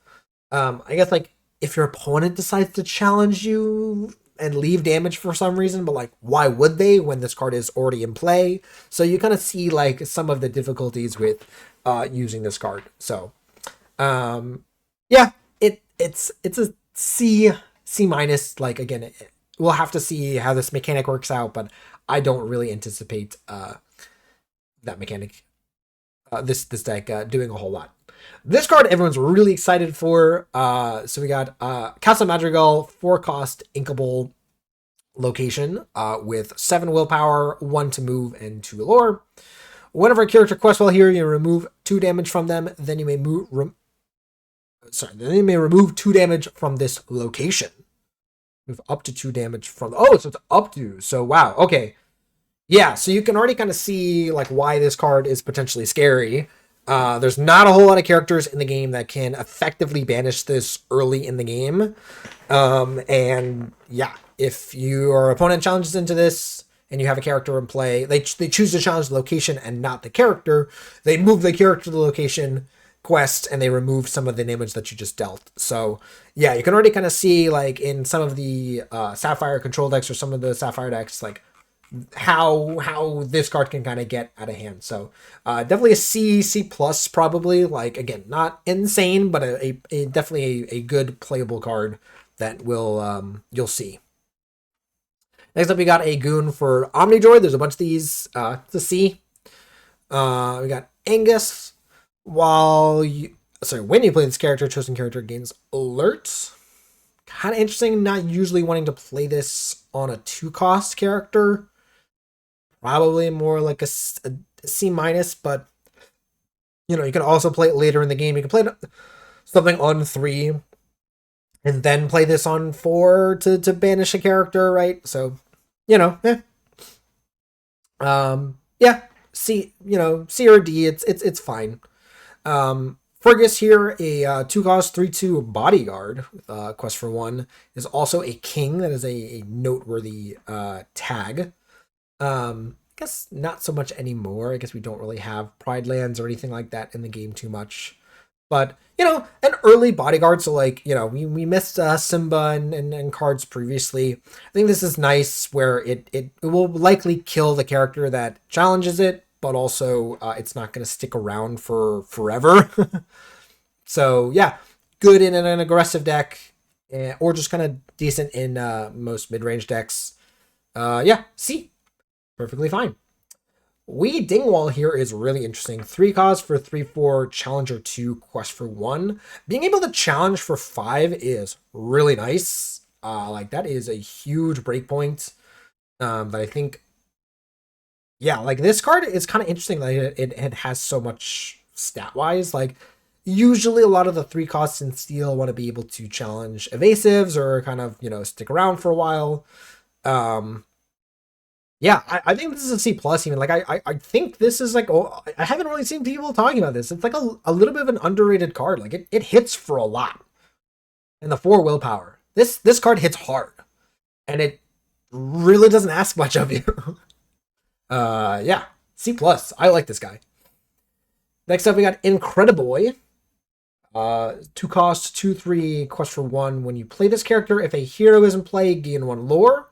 I guess, like, if your opponent decides to challenge you and leave damage for some reason, but, like, why would they when this card is already in play? So you kind of see, like, some of the difficulties with using this card. So, yeah. It's a C minus. Like, again, we'll have to see how this mechanic works out, but I don't really anticipate that mechanic, this deck doing a whole lot. This card everyone's really excited for. So we got Casa Madrigal, 4-cost inkable location with 7 willpower, 1 to move, and 2 lore. Whenever a character quests while here, you remove 2 damage from them. Then you may then you may remove 2 damage from this location. Move up to 2 damage from... Oh, so it's up to... So, wow. Okay. Yeah, so you can already kind of see like why this card is potentially scary. There's not a whole lot of characters in the game that can effectively banish this early in the game. And yeah, if your opponent challenges into this and you have a character in play, they choose to challenge the location and not the character. They move the character to the location quest and they remove some of the damage that you just dealt. So yeah, you can already kind of see like in some of the Sapphire control decks or some of the Sapphire decks, like how this card can kind of get out of hand. So definitely a C plus probably. Like, again, not insane, but a definitely a good playable card that will you'll see. Next up, we got a goon for Omnidroid. There's a bunch of these to see. We got Angus. When you play this character, chosen character gains alert. Kind of interesting. Not usually wanting to play this on a 2-cost character. Probably more like a C minus, but you can also play it later in the game. You can play something on 3 and then play this on 4 to banish a character, right? So, yeah. C or D, it's fine. Fergus here, a 2-cost 3/2 bodyguard with quest for 1, is also a king. That is a noteworthy tag. I guess not so much anymore. I guess we don't really have Pride Lands or anything like that in the game too much. But, an early bodyguard, so like, we missed Simba and cards previously. I think this is nice where it will likely kill the character that challenges it, but also it's not going to stick around for forever. So yeah, good in an aggressive deck, or just kind of decent in most mid-range decks. C. Perfectly fine. Wee Dingwall here is really interesting. 3-cost for 3/4, Challenger 2, Quest for 1. Being able to challenge for 5 is really nice. Like, that is a huge breakpoint. That I think... Yeah, like, this card is kind of interesting. Like, it has so much stat-wise. Like, usually a lot of the 3-costs in Steel want to be able to challenge evasives or kind of, stick around for a while. Yeah, I think this is a C plus even. Like I think this is like, oh, I haven't really seen people talking about this. It's like a little bit of an underrated card. Like it hits for a lot. And the 4 willpower. This card hits hard. And it really doesn't ask much of you. Yeah. C plus. I like this guy. Next up we got Incrediboy. 2 cost, 2/3, quest for 1. When you play this character, if a hero is in play, gain 1 lore.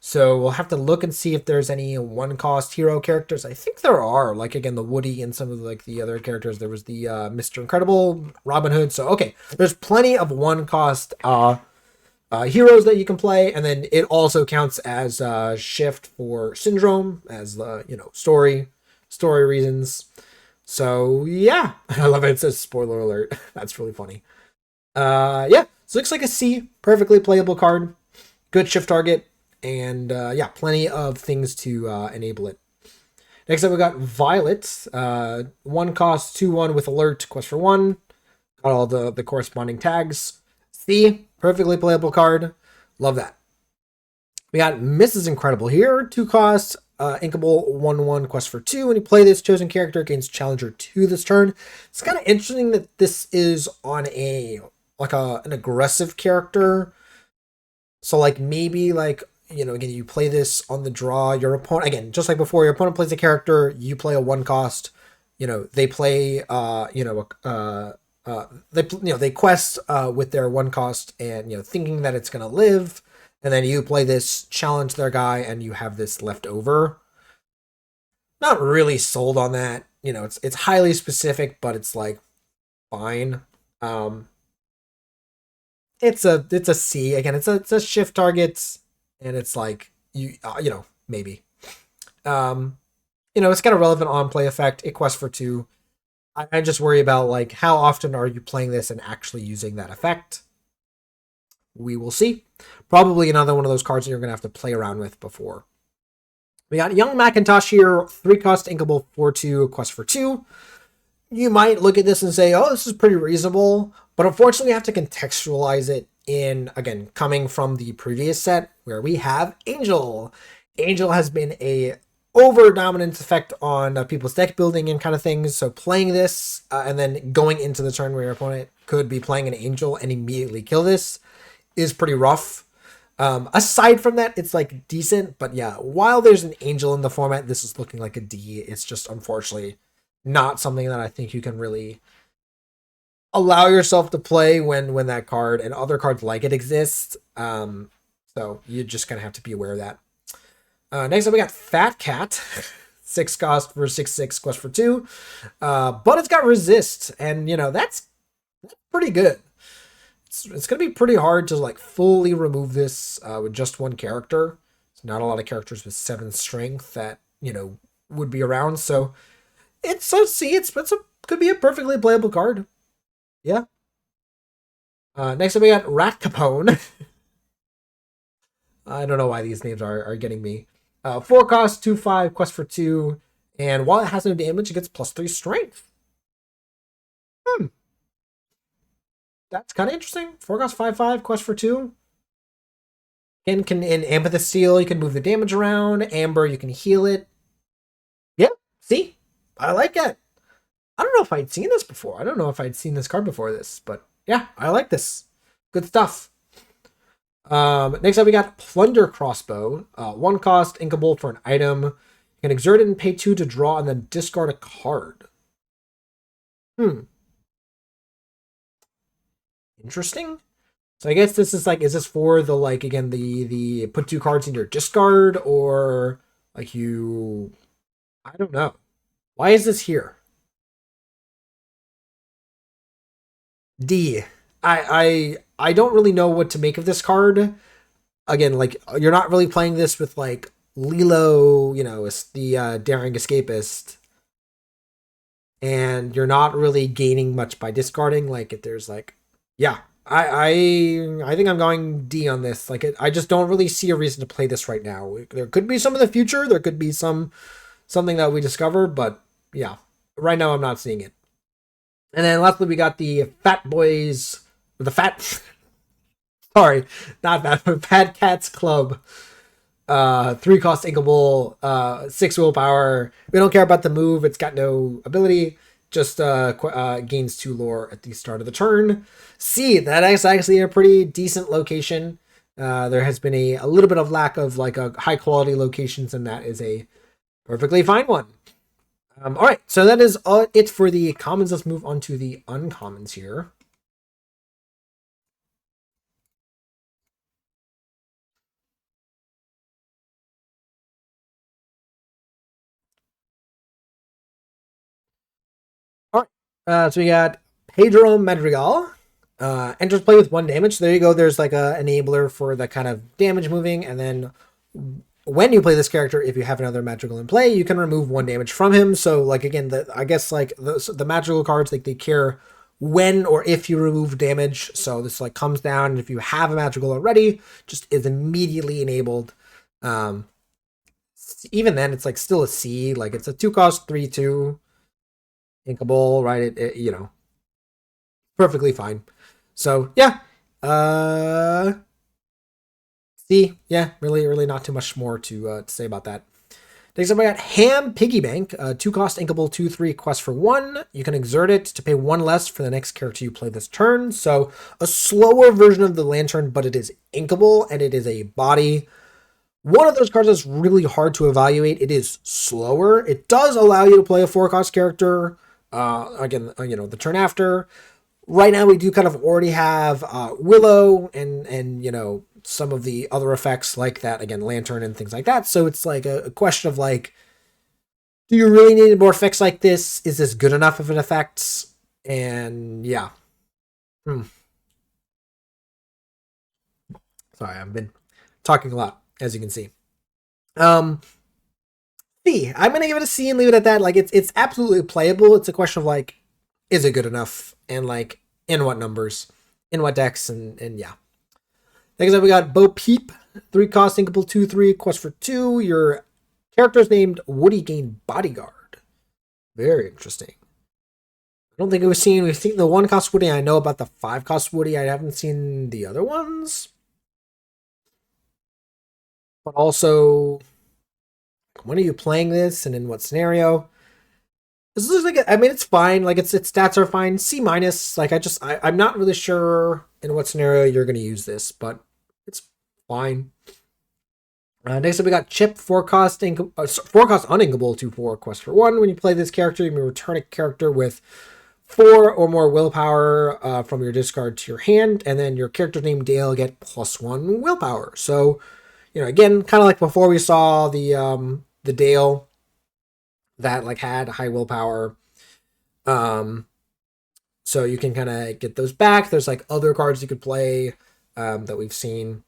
So we'll have to look and see if there's any 1 cost hero characters. I think there are, like again the Woody and some of like the other characters. There was the Mr. Incredible, Robin Hood. So okay, there's plenty of 1 cost heroes that you can play, and then it also counts as shift for Syndrome as the story reasons. So yeah, I love it. It says spoiler alert. That's really funny. Yeah, so looks like a C, perfectly playable card, good shift target, and yeah, plenty of things to enable it. Next up, we got Violet. 1 cost, 2/1 with alert, quest for 1. Got all the corresponding tags. C, perfectly playable card. Love that. We got Mrs. Incredible here. 2 costs, inkable 1/1 quest for 2. When you play this chosen character, gains Challenger 2 this turn. It's kind of interesting that this is on an aggressive character. So like maybe like again you play this on the draw. Your opponent again just like before, your opponent plays a character, you play a 1 cost. They play they quest with their 1 cost and thinking that it's gonna live, and then you play this, challenge their guy, and you have this left over. Not really sold on that. It's highly specific, but it's like fine. Um, it's a C again. It's a shift target, and it's like maybe. It's got a relevant on play effect. It quests for 2. I just worry about like how often are you playing this and actually using that effect. We will see. Probably another one of those cards that you're gonna have to play around with before. We got Young Macintosh here, 3 cost inkable 4/2, quest for 2. You might look at this and say, oh, this is pretty reasonable, but unfortunately you have to contextualize it in, again, coming from the previous set where we have Angel. Angel has been a over dominant effect on people's deck building and kind of things. So playing this and then going into the turn where your opponent could be playing an Angel and immediately kill this is pretty rough. Aside from that, it's like decent, but yeah, while there's an Angel in the format, this is looking like a D. It's just unfortunately not something that I think you can really allow yourself to play when that card and other cards like it exist. So you're just gonna have to be aware of that. Next up, we got Fat Cat. 6 cost for 6/6 quest for 2. But it's got resist, and that's pretty good. It's gonna be pretty hard to like fully remove this with just 1 character. There's not a lot of characters with 7 strength that would be around. So it's a C. Could be a perfectly playable card. Yeah. Next up we got Rat Capone. I don't know why these names are getting me. 4 cost, 2/5, quest for 2, and while it has no damage, it gets +3 strength. Hmm. That's kind of interesting. 4 cost, 5/5, quest for 2. And in Amethyst Steel, you can move the damage around. Amber, you can heal it. Yeah, see? I like it. I don't know if I'd seen this before. I don't know if I'd seen this card before this, but yeah, I like this. Good stuff. Next up, we got Plunder Crossbow. 1 cost, inkable for an item. You can exert it and pay 2 to draw and then discard a card. Interesting. So I guess this is like, is this for the like again the put 2 cards in your discard, or like I don't know. Why is this here? D. I don't really know what to make of this card. Again, like you're not really playing this with like Lilo, it's the Daring Escapist, and you're not really gaining much by discarding. Like if there's like, yeah, I think I'm going D on this. Like I just don't really see a reason to play this right now. There could be some in the future. There could be something that we discover, but yeah, right now I'm not seeing it. And then lastly, we got the Fat Boys, the Fat, sorry, not Fat, Fat Cats Club. 3 cost inkable, 6 willpower. We don't care about the move. It's got no ability. Just gains 2 lore at the start of the turn. C, that is actually a pretty decent location. There has been a little bit of lack of like a high quality locations, and that is a perfectly fine one. All right, so that is it for the commons. Let's move on to the uncommons here. All right, so we got Pedro Madrigal. Enters play with 1 damage. So there you go. There's like a enabler for the kind of damage moving, and then when you play this character, if you have another magical in play, you can remove 1 damage from him. So like again, I guess like the magical cards, like they care when or if you remove damage. So this like comes down, and if you have a magical already, just is immediately enabled. Even then, it's like still a C. Like it's a 2 cost 3/2 inkable, right? You know, perfectly fine. So yeah, C, yeah, really not too much more to say about that. Next up, I got Ham Piggy Bank, 2 cost inkable 2/3 quest for 1. You can exert it to pay 1 less for the next character you play this turn. So a slower version of the lantern, but it is inkable and it is a body. One of those cards that's really hard to evaluate. It is slower. It does allow you to play a 4 cost character. Again, the turn after. Right now, we do kind of already have Willow and some of the other effects like that. Again, Lantern and things like that. So it's like a question of like, do you really need more effects like this? Is this good enough of an effect? And yeah. Sorry, I've been talking a lot, as you can see. C. I'm gonna give it a C and leave it at that. Like it's absolutely playable. It's a question of like, is it good enough? And like in what numbers, in what decks, and yeah. Next up we got Bo Peep, 3 cost inkable 2/3 quest for 2. Your character is named Woody Gain Bodyguard. Very interesting. I don't think we've seen the 1 cost Woody. I know about the 5 cost Woody. I haven't seen the other ones. But also, when are you playing this and in what scenario? This looks like I mean it's fine. Like its stats are fine. C minus. Like I'm not really sure in what scenario you're going to use this, but it's fine. Next up, we got Chip, 4 cost 4 cost uninkable 2/4 quest for 1. When you play this character, you may return a character with 4 or more willpower from your discard to your hand, and then your character named Dale get +1 willpower. So, again, kind of like before we saw the Dale that like had high willpower. So you can kind of get those back. There's like other cards you could play that we've seen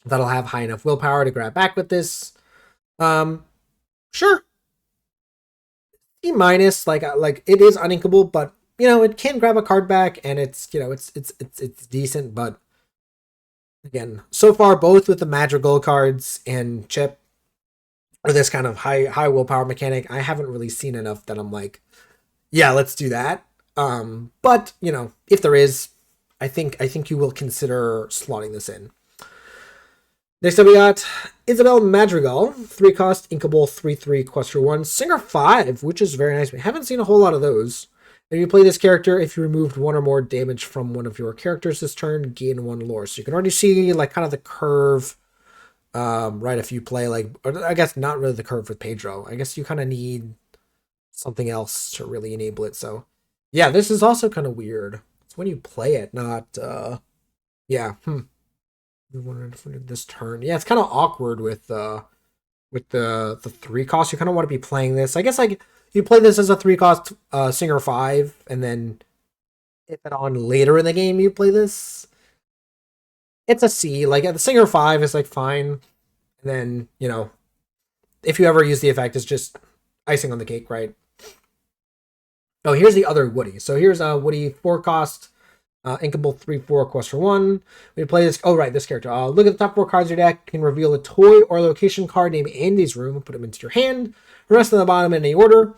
that'll have high enough willpower to grab back with this. Sure. E minus, like it is uninkable, but it can grab a card back, and it's it's decent. But again, so far both with the Madrigal cards and Chip, or this kind of high willpower mechanic, I haven't really seen enough that I'm like, yeah, let's do that. But if there is, I think you will consider slotting this in. Next up, we got Isabel Madrigal, 3 cost inkable 3/3 quest for 1. Singer 5, which is very nice. We haven't seen a whole lot of those. And you play this character, if you removed 1 or more damage from one of your characters this turn, gain 1 lore. So you can already see like kind of the curve. Right, if you play like, I guess not really the curve with Pedro. I guess you kind of need something else to really enable it. So yeah, this is also kind of weird. It's when you play it, not yeah. This turn. Yeah, it's kind of awkward with the 3 cost. You kind of want to be playing this. I guess like you play this as a 3 cost Singer 5, and then if it on later in the game you play this, it's a C. Like the Singer 5 is like fine. And then, if you ever use the effect, it's just icing on the cake, right? Oh, here's the other Woody. So here's Woody, 4 cost, inkable 3/4 quest for 1. We play this. Oh, right, this character. Look at the top 4 cards of your deck. You can reveal a toy or location card named Andy's Room. Put them into your hand. The rest on the bottom in any order.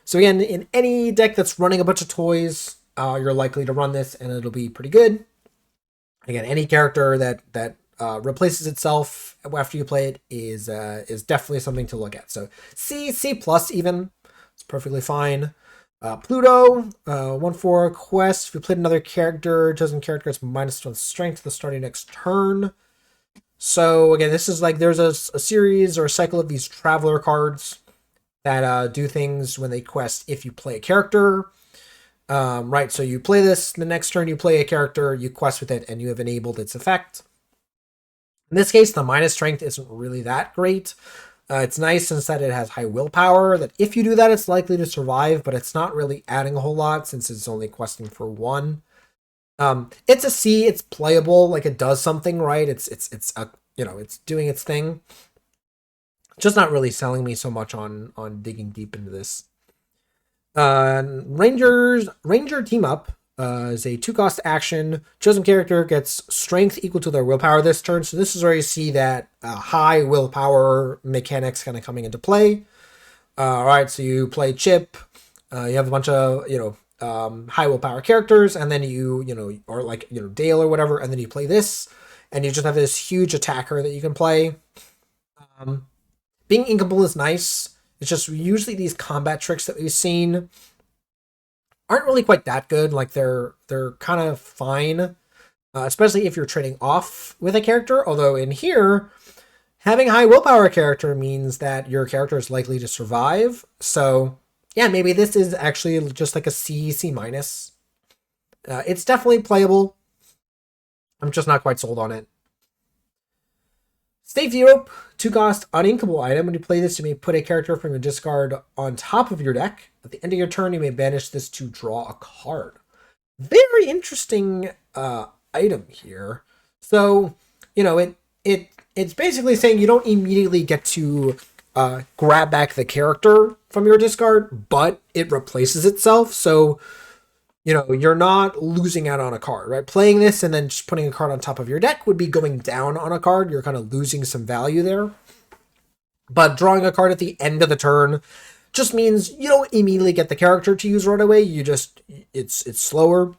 So again, in any deck that's running a bunch of toys, you're likely to run this, and it'll be pretty good. Again, any character that replaces itself after you play it is definitely something to look at. So C plus even, it's perfectly fine. Pluto, 1/4 quest. If you played another character, chosen character gets -1 strength to the starting next turn. So again, this is like there's a series or a cycle of these traveler cards that do things when they quest if you play a character. Right, so you play this, the next turn you play a character, you quest with it, and you have enabled its effect. In this case, the minus strength isn't really that great. It's nice since that it has high willpower, that if you do that, it's likely to survive, but it's not really adding a whole lot since it's only questing for 1. It's a C, it's playable, like it does something, right? It's it's doing its thing. Just not really selling me so much on digging deep into this. Ranger Team Up is a 2-cost action. Chosen character gets strength equal to their willpower this turn. So this is where you see that high willpower mechanics kind of coming into play. All right, so you play Chip. You have a bunch of high willpower characters, and then or like Dale or whatever, and then you play this, and you just have this huge attacker that you can play. Being inkable is nice. It's just usually these combat tricks that we've seen aren't really quite that good. Like they're kind of fine, especially if you're trading off with a character. Although in here, having a high willpower character means that your character is likely to survive. So yeah, maybe this is actually just like a C minus. It's definitely playable. I'm just not quite sold on it. Safety Rope, 2-cost uninkable item. When you play this, you may put a character from your discard on top of your deck. At the end of your turn, you may banish this to draw a card. Very interesting item here. So, it's basically saying you don't immediately get to grab back the character from your discard, but it replaces itself. So, you're not losing out on a card, right? Playing this and then just putting a card on top of your deck would be going down on a card. You're kind of losing some value there. But drawing a card at the end of the turn just means you don't immediately get the character to use right away. It's slower.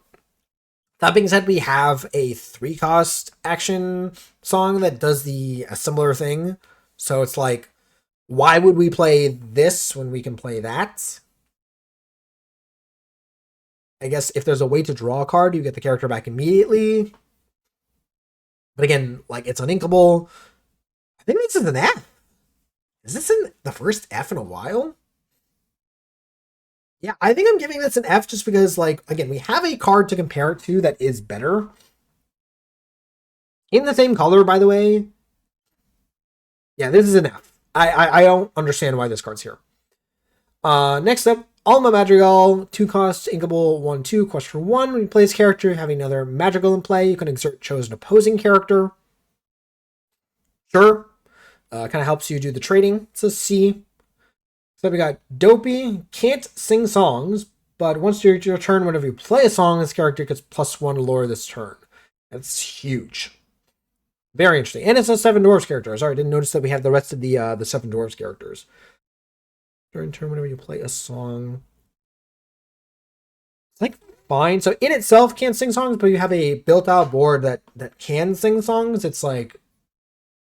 That being said, we have a 3-cost action song that does a similar thing. So it's like, why would we play this when we can play that? I guess if there's a way to draw a card, you get the character back immediately. But again, like it's uninkable. I think this is an F. Is this the first F in a while? Yeah, I think I'm giving this an F just because, like, again, we have a card to compare it to that is better. In the same color, by the way. Yeah, this is an F. I don't understand why this card's here. Next up, Alma Madrigal, 2-cost, inkable, 1/2, quest for 1. When you play this character, having another Madrigal in play, you can exert chosen opposing character. Sure. Kind of helps you do the trading. It's a C. So we got Dopey, can't sing songs, but once your turn, whenever you play a song, this character gets +1 lore this turn. That's huge. Very interesting. And it's a 7 Dwarves character. Sorry, I didn't notice that we have the rest of the 7 Dwarves characters. During turn, whenever you play a song, it's like fine. So in itself can't sing songs, but you have a built-out board that can sing songs. It's like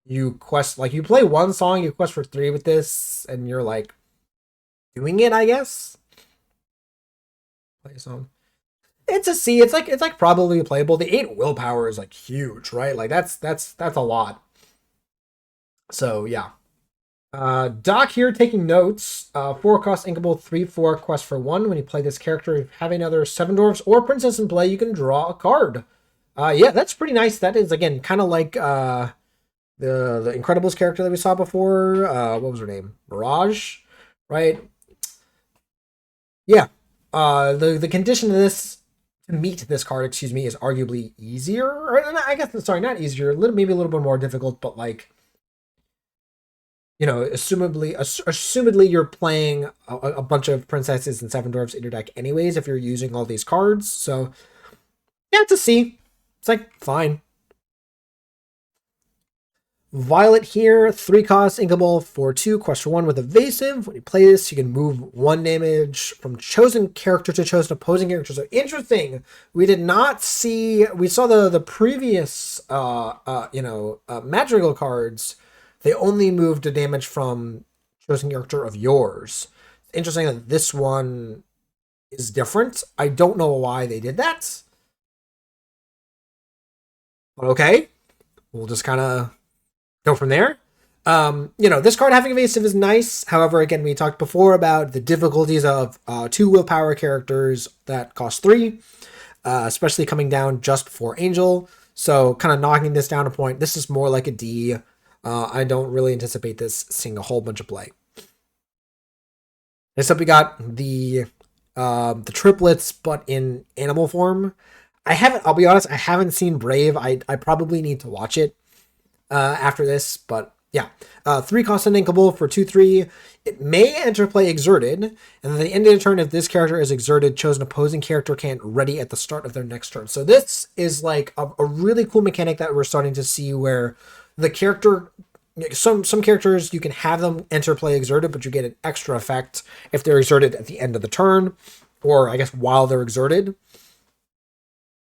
you quest, like you play one song, you quest for 3 with this, and you're like doing it, I guess. Play a song. It's a C. It's like probably playable. The 8 willpower is like huge, right? Like that's a lot. So yeah. Doc here taking notes. 4-cost inkable, 3/4 quest for 1. When you play this character, if you have another 7 dwarves or princess in play, you can draw a card. Yeah, that's pretty nice. That is again kind of like the Incredibles character that we saw before. What was her name? Mirage, right? Yeah. The condition of this to meet this card, excuse me, is arguably easier. Or I guess sorry, not easier. Maybe a little bit more difficult, but like. Assumedly you're playing a bunch of princesses and 7 dwarves in your deck anyways if you're using all these cards. So yeah, it's a C. It's like fine. Violet here, 3 cost, inkable for 2, question 1 with evasive. When you play this, you can move 1 damage from chosen character to chosen opposing character. So interesting. We did not see, we saw the previous, magical cards. They only moved the damage from chosen character of yours. Interesting that this one is different. I don't know why they did that. But okay. We'll just kind of go from there. This card having evasive is nice. However, again, we talked before about the difficulties of 2 willpower characters that cost 3, especially coming down just before Angel. So kind of knocking this down a point. This is more like a D. I don't really anticipate this seeing a whole bunch of play. Next up, we got the triplets, but in animal form. I'll be honest, I haven't seen Brave. I probably need to watch it after this, but yeah. 3 cost uninkable for 2/3. It may enter play exerted, and then at the end of the turn, if this character is exerted, chosen opposing character can't ready at the start of their next turn. So this is like a really cool mechanic that we're starting to see where the character, some characters you can have them enter play exerted, but you get an extra effect if they're exerted at the end of the turn, or I guess while they're exerted.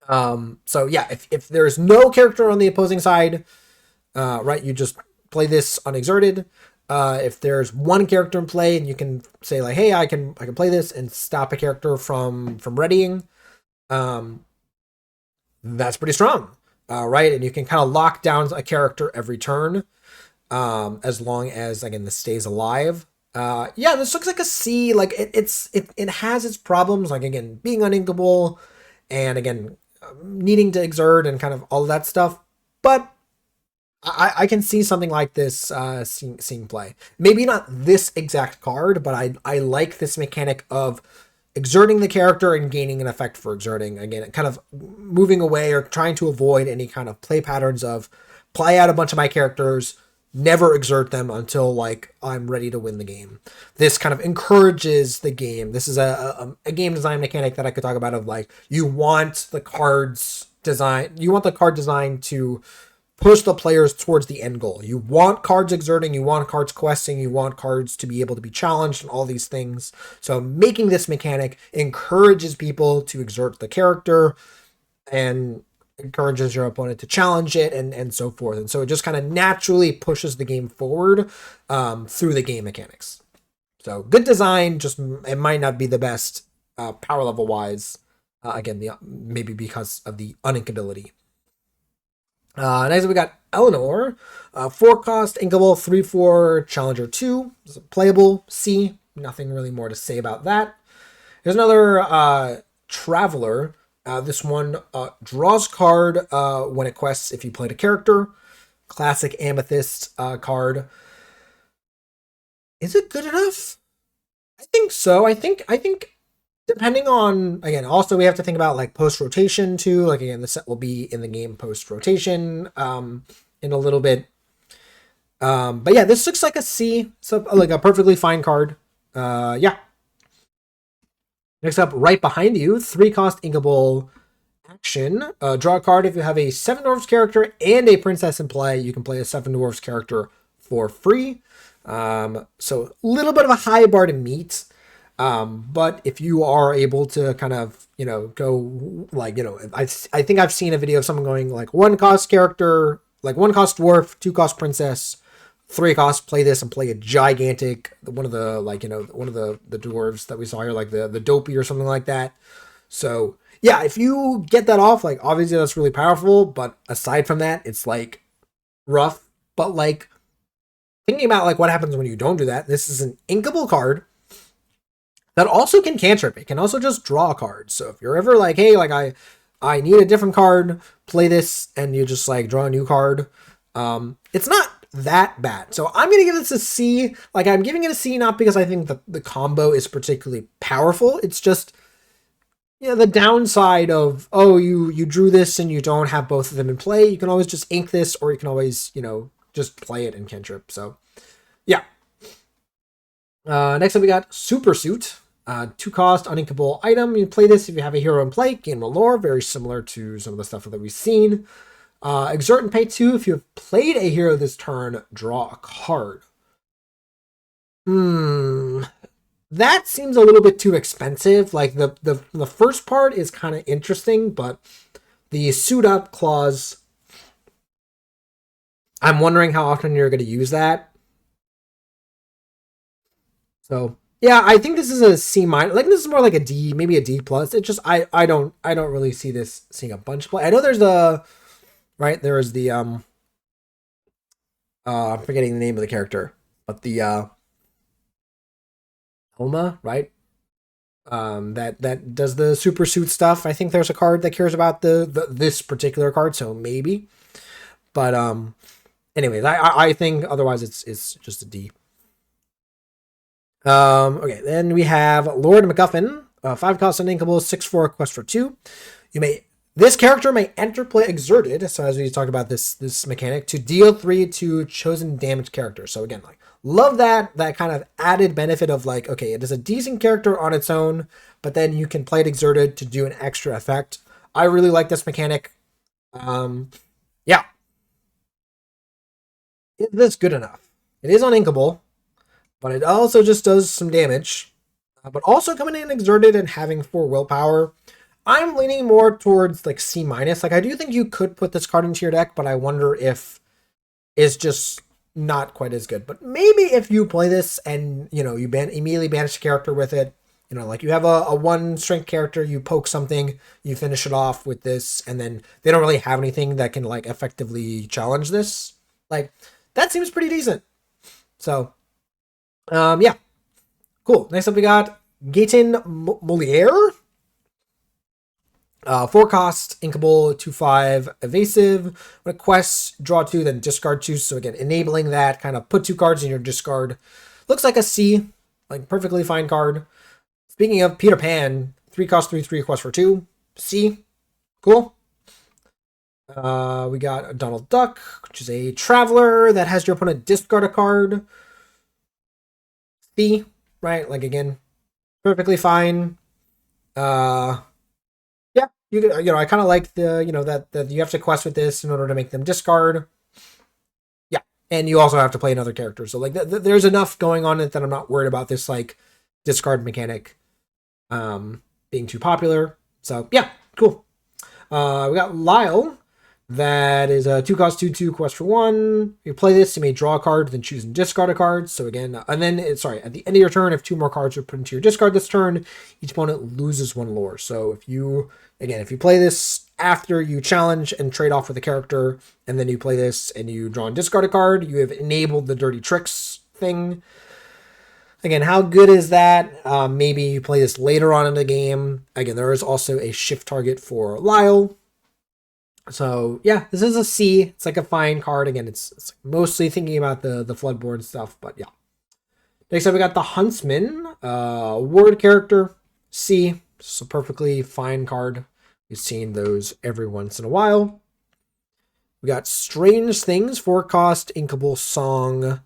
So yeah, if there's no character on the opposing side, right, you just play this unexerted. If there's one character in play and you can say like, hey, I can play this and stop a character from readying, that's pretty strong, right? And you can kind of lock down a character every turn, as long as again this stays alive. Yeah, this looks like a C. Like it has its problems, like again being uninkable, and again needing to exert and kind of all of that stuff, but I can see something like this seeing play. Maybe not this exact card, but I like this mechanic of exerting the character and gaining an effect for exerting. Again, kind of moving away or trying to avoid any kind of play patterns of play out a bunch of my characters, never exert them until like I'm ready to win the game. This kind of encourages the game. This is a game design mechanic that I could talk about of like you want the card design to push the players towards the end goal. You want cards exerting, you want cards questing, you want cards to be able to be challenged and all these things. So making this mechanic encourages people to exert the character and encourages your opponent to challenge it and so forth. And so it just kind of naturally pushes the game forward through the game mechanics. So good design, just it might not be the best power level wise. Again, maybe because of the uninkability. Next we got Eleanor, 4 cost, inkable, 3/4, challenger 2, playable, C, nothing really more to say about that. Here's another traveler. This one draws card when it quests if you played a character. Classic amethyst card. Is it good enough? I think so. I think depending on, again, also we have to think about like post rotation too. Like again, the set will be in the game post rotation in a little bit. But yeah, this looks like a C. So like a perfectly fine card. Yeah. Next up, right behind you, 3 cost inkable action. Draw a card if you have a 7 dwarves character and a princess in play. You can play a 7 dwarves character for free. So a little bit of a high bar to meet. But if you are able to kind of, go like, I think I've seen a video of someone going like 1 cost character, like 1 cost dwarf, 2 cost princess, 3 cost, play this and play a gigantic, one of the dwarves that we saw here, like the dopey or something like that. So yeah, if you get that off, like obviously that's really powerful, but aside from that, it's like rough. But like thinking about like what happens when you don't do that, this is an inkable card that also can cantrip. It can also just draw a card. So if you're ever like, hey, like I need a different card, play this, and you just like draw a new card. It's not that bad. So I'm gonna give this a C. Like I'm giving it a C not because I think the combo is particularly powerful. It's just the downside of you drew this and you don't have both of them in play. You can always just ink this, or you can always just play it in cantrip. So yeah. Next up we got Super Suit. 2 cost, uninkable item. You play this if you have a hero in play, gain more lore, very similar to some of the stuff that we've seen. Exert and pay 2. If you have played a hero this turn, draw a card. That seems a little bit too expensive. Like the first part is kind of interesting, but the suit up clause, I'm wondering how often you're going to use that. So yeah, I think this is a C minus. Like this is more like a D, maybe a D plus. It just I don't really see this seeing a bunch of play. I know there's the right there is the I'm forgetting the name of the character, but the Elma, right? That does the super suit stuff. I think there's a card that cares about the this particular card, so maybe. But anyways, I think otherwise it's just a D. Okay, then we have Lord MacGuffin, 5 cost uninkable, 6/4 quest for 2. You may this character may enter play exerted. So as we talked about this mechanic to deal 3 to chosen damage characters. So again, like love that kind of added benefit of like, okay, it is a decent character on its own, but then you can play it exerted to do an extra effect. I really like this mechanic. Yeah, is this good enough? It is uninkable, but it also just does some damage. But also coming in exerted and having 4 willpower. I'm leaning more towards like C minus. Like I do think you could put this card into your deck, but I wonder if it's just not quite as good. But maybe if you play this and you immediately banish the character with it, like you have a 1 strength character, you poke something, you finish it off with this, and then they don't really have anything that can like effectively challenge this. Like that seems pretty decent. So yeah, cool. Next up we got Gaten Moliere. 4 cost, inkable, 2/5, evasive. When it quests, draw 2, then discard 2. So again, enabling that, kind of put 2 cards in your discard. Looks like a C, like perfectly fine card. Speaking of Peter Pan, 3 cost, 3/3, quest for 2. C, cool. We got Donald Duck, which is a traveler that has your opponent discard a card. C, right? Like again, perfectly fine. Yeah, I kind of like the that you have to quest with this in order to make them discard. Yeah, and you also have to play another character. So like there's enough going on that I'm not worried about this like discard mechanic being too popular. So yeah, cool. We got Lyle. That is a 2 cost 2/2 quest for 1. You play this, you may draw a card, then choose and discard a card. So again, and then at the end of your turn, if 2 more cards are put into your discard this turn, each opponent loses 1 lore. So if you play this after you challenge and trade off with a character, and then you play this and you draw and discard a card, you have enabled the dirty tricks thing. Again, how good is that? Maybe you play this later on in the game. Again, there is also a shift target for Lyle. So yeah, this is a C. It's like a fine card. Again, it's mostly thinking about the Floodborn stuff, but yeah. Next up, we got the Huntsman, ward character, C. So perfectly fine card. We've seen those every once in a while. We got Strange Things, 4 cost, inkable song.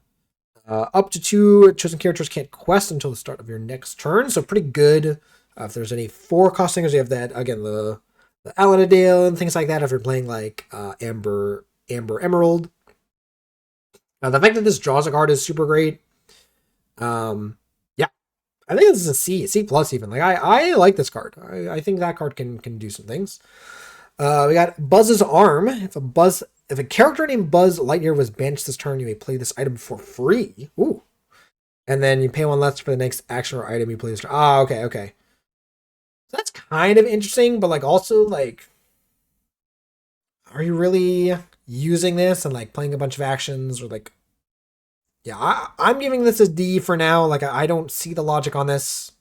Up to 2 chosen characters can't quest until the start of your next turn. So pretty good. If there's any 4 cost things, you have that again the Alanadale and things like that if you're playing like Amber Emerald. The fact that this draws a card is super great. Yeah, I think this is a C plus even. Like I like this card. I think that card can do some things. We got Buzz's Arm. If a character named Buzz Lightyear was banished this turn, you may play this item for free. Ooh. And then you pay 1 less for the next action or item you play this turn. Okay. That's kind of interesting, but like also like, are you really using this and like playing a bunch of actions or like, yeah, I'm giving this a D for now. Like I don't see the logic on this.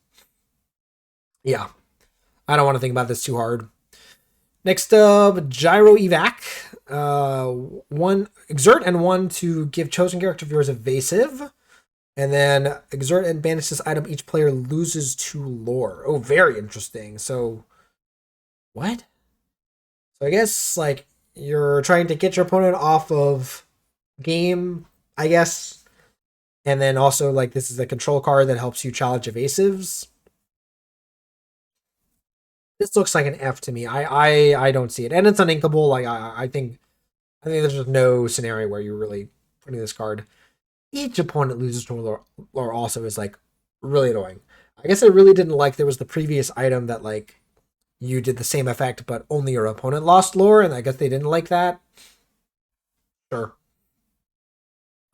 Yeah, I don't want to think about this too hard. Next up, Gyro Evac. 1 exert and 1 to give chosen character of yours evasive. And then exert and banish this item. Each player loses 2 lore. Oh, very interesting. So, what? So I guess like you're trying to get your opponent off of game, I guess. And then also like this is a control card that helps you challenge evasives. This looks like an F to me. I don't see it, and it's uninkable. Like I think I think there's just no scenario where you're really putting this card. Each opponent loses to lore also is like really annoying. I guess I really didn't like there was the previous item that like you did the same effect, but only your opponent lost lore, and I guess they didn't like that. Sure.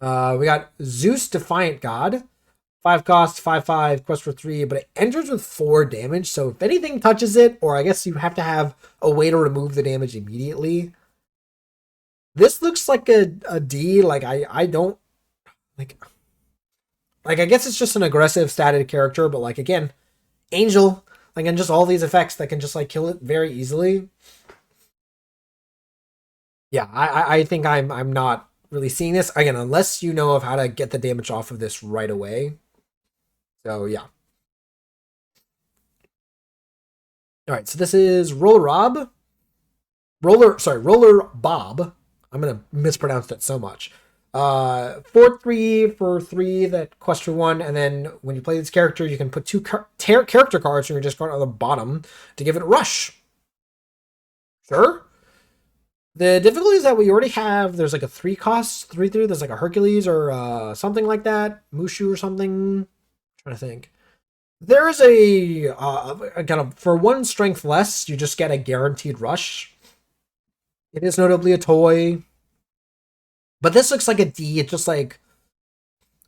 We got Zeus Defiant God. 5 cost, 5/5, quest for 3, but it enters with 4 damage. So if anything touches it, or I guess you have to have a way to remove the damage immediately. This looks like a D. Like I don't like I guess it's just an aggressive statted character, but like again, Angel, like and just all these effects that can just like kill it very easily. Yeah, I think I'm not really seeing this again unless you know of how to get the damage off of this right away. So yeah. All right, so this is Roller Bob. I'm gonna mispronounce that so much. 4/3 for 3 that quest for 1, and then when you play this character, you can put 2 character cards from your discard on the bottom to give it rush. Sure. The difficulty is that we already have. There's like a 3 cost 3/3. There's like a Hercules or something like that, Mushu or something. I'm trying to think. There is a kind of for 1 strength less, you just get a guaranteed rush. It is notably a toy, but this looks like a D. It's just like